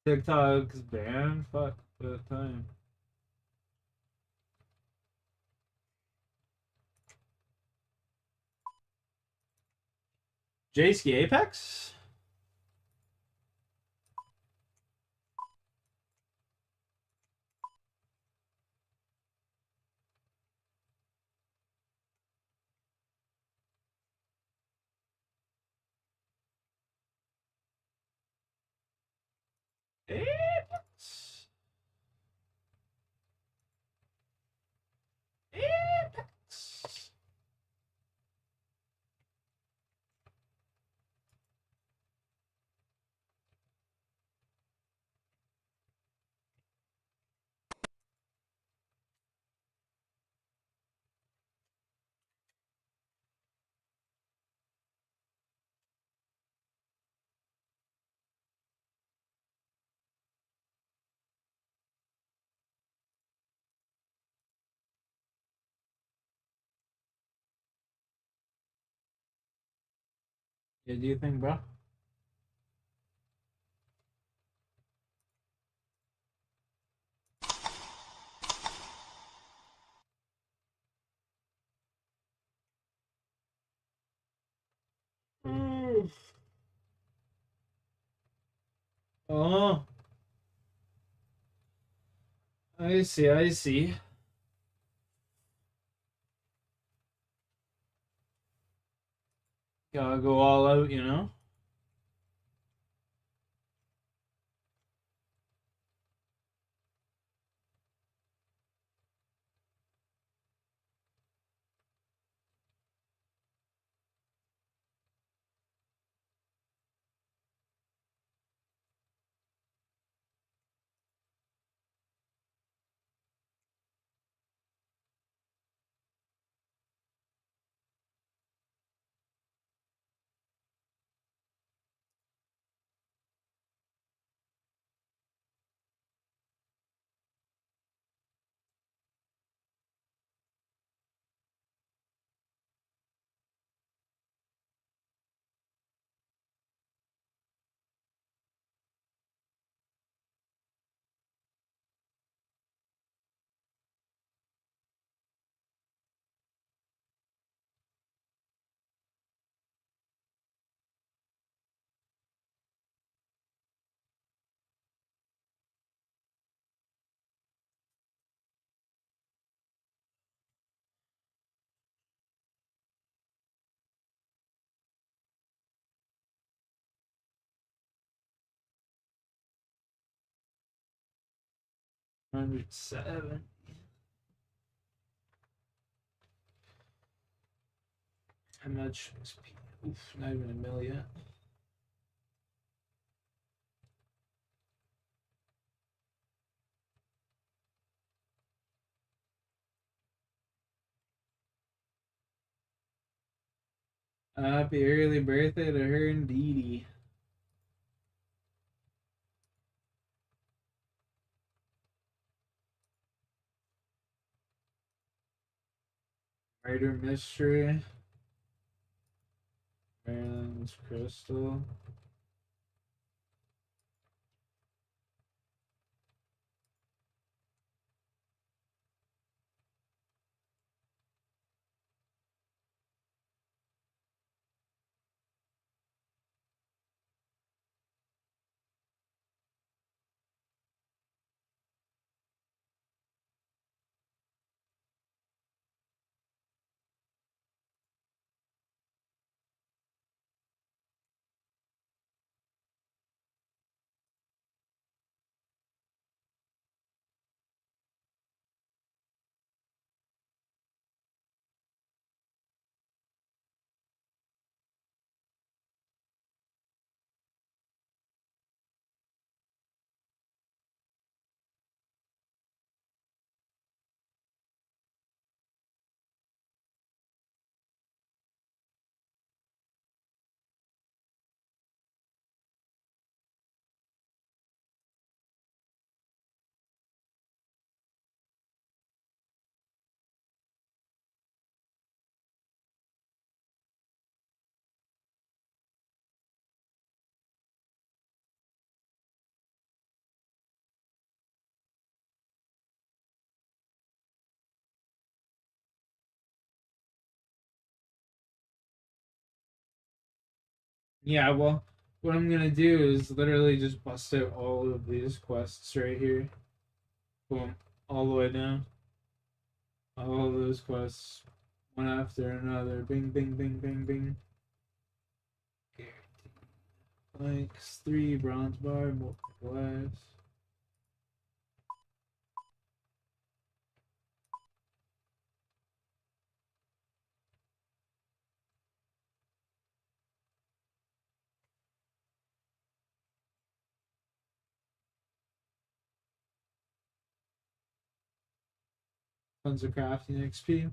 TikTok's banned? Fuck the time. J-Ski Apex? Apex. Apex. Yeah, do you think, bro? Oh, I see, I see. Gotta go all out, you know? $107. How much? Oof, not even a mil yet. Happy early birthday to her and Dee Dee. Murder Mystery. Maryland's Crystal. Yeah, well, what I'm gonna do is literally just bust out all of these quests right here. Boom. All the way down. All of those quests. One after another. Bing, bing, bing, bing, bing. Planks, 3 bronze bar, multiple glass. Tons of crafting XP.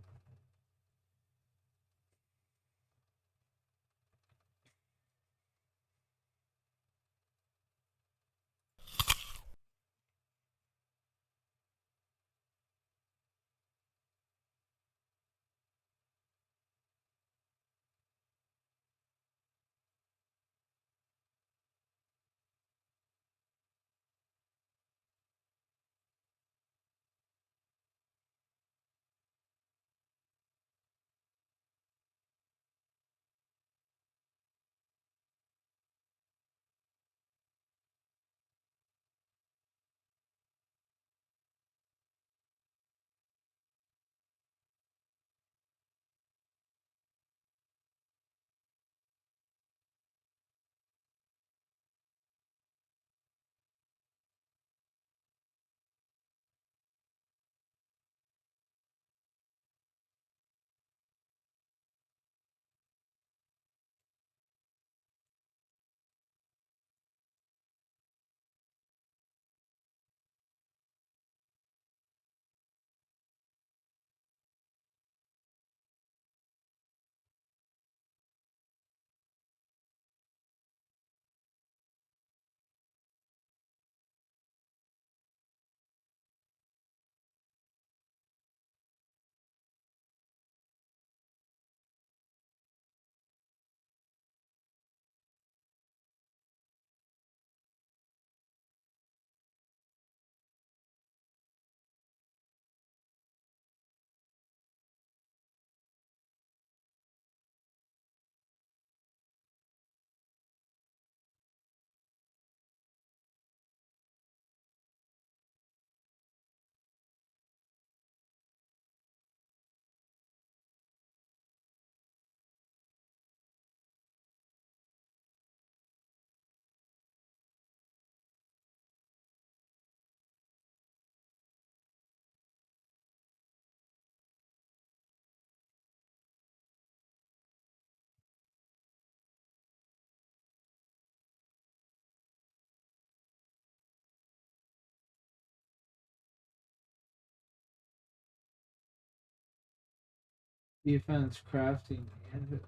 Defense, crafting, and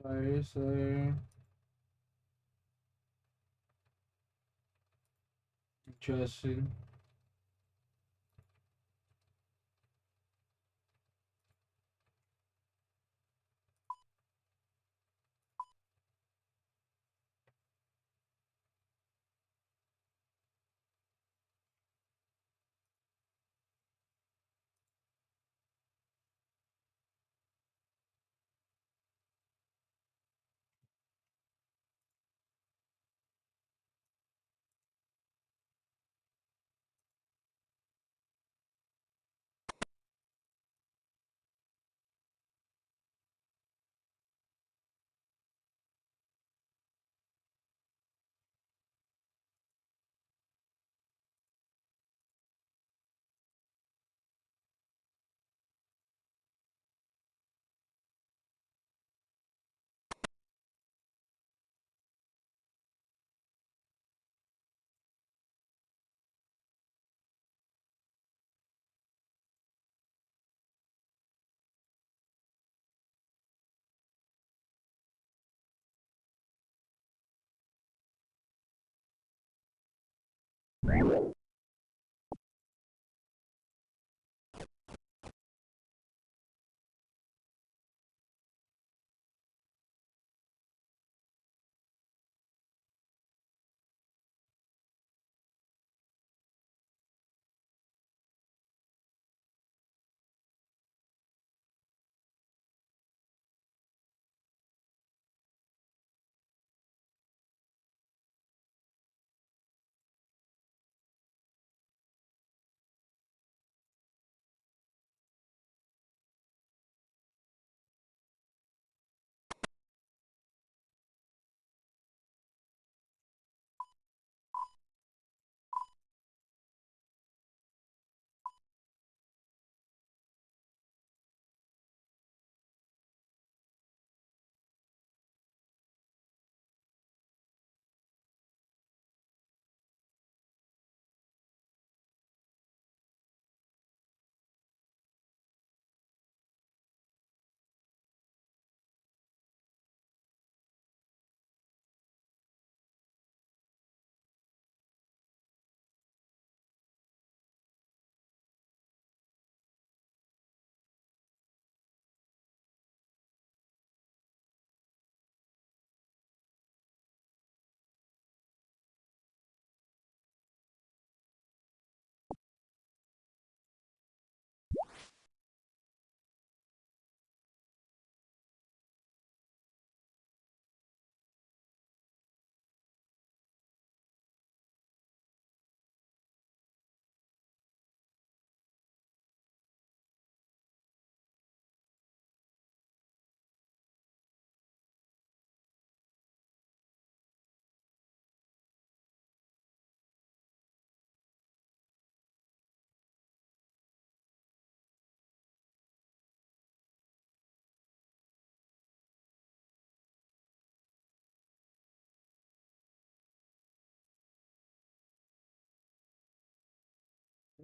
fire slayer. Interesting.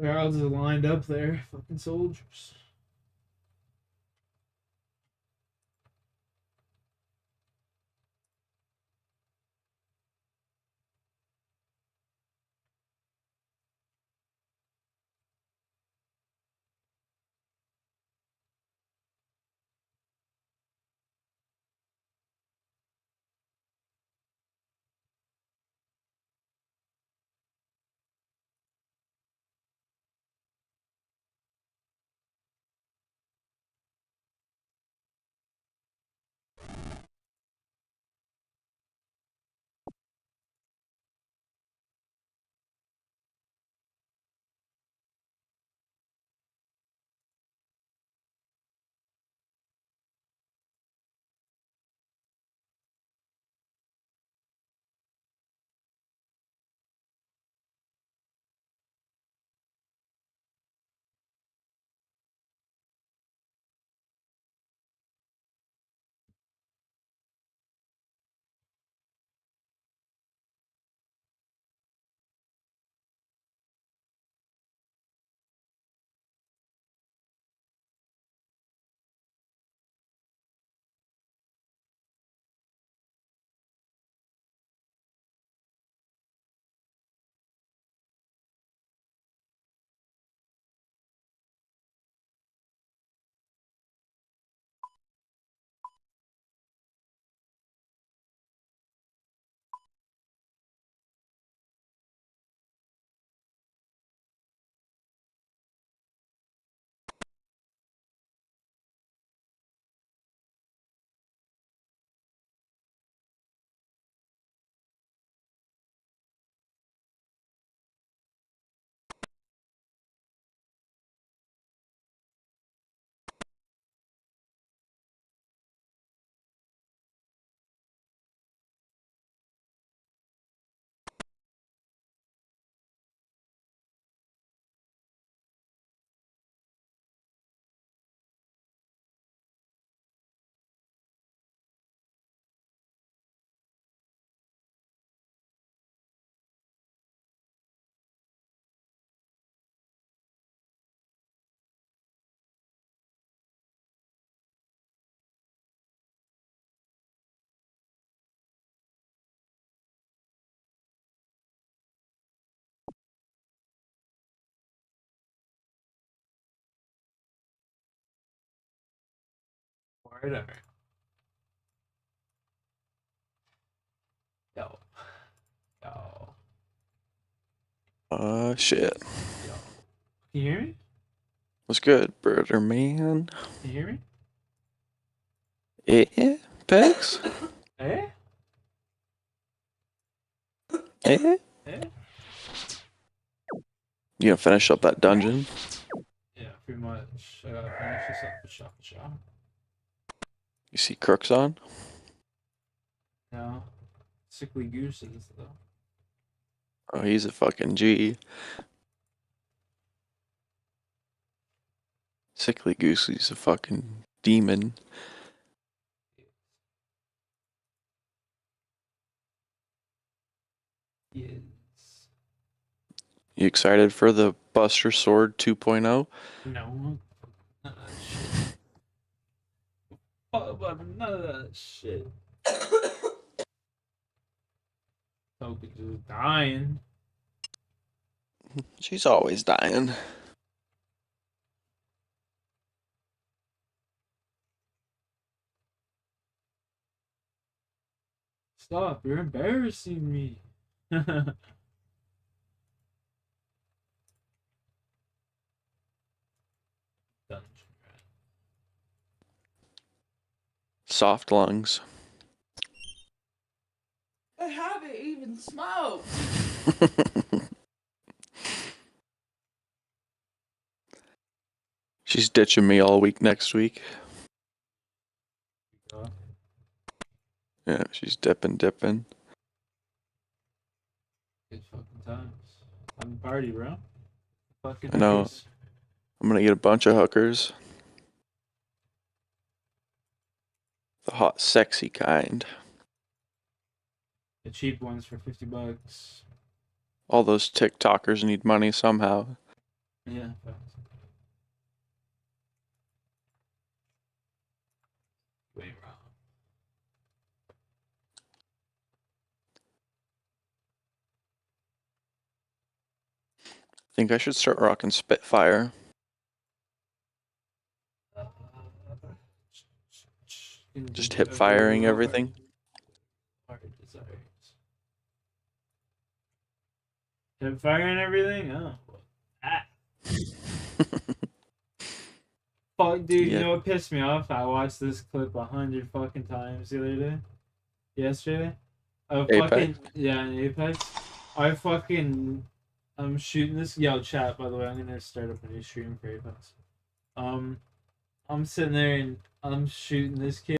They're all just lined up there, fucking soldiers. Whatever. Yo. Shit. Can you hear me? What's good, brother man? Can you hear me? Eh? Pegs? Eh? Eh? Eh? You gonna finish up that dungeon? Yeah, pretty much. I gotta finish this up for shop. You see Crooks on? No. Sickly gooses, though. Oh, he's a fucking G. Sickly Goose, he's a fucking demon. Yes. You excited for the Buster Sword 2.0? No. None of that shit. Fuck about none of that shit. Token just dying. She's always dying. Stop, you're embarrassing me. Soft lungs. I haven't even smoked. She's ditching me all week next week. Yeah, she's dipping. Good fucking times. I'm a party, bro. Fucking I know. hookers. I'm gonna get a bunch of hookers. The hot, sexy kind. The cheap ones for $50. All those TikTokers need money somehow. Yeah. Facts. Wait, bro. I think I should start rocking Spitfire. Just hip firing everything. Hip firing everything? Oh. Ah. Fuck, dude, you Yeah. know what pissed me off? I watched this clip 100 fucking times the other day. Yesterday. Of Apex? fucking, yeah, in Apex. I'm shooting this. Yo, chat, by the way, I'm gonna start up a new stream for Apex. I'm sitting there and I'm shooting this kid.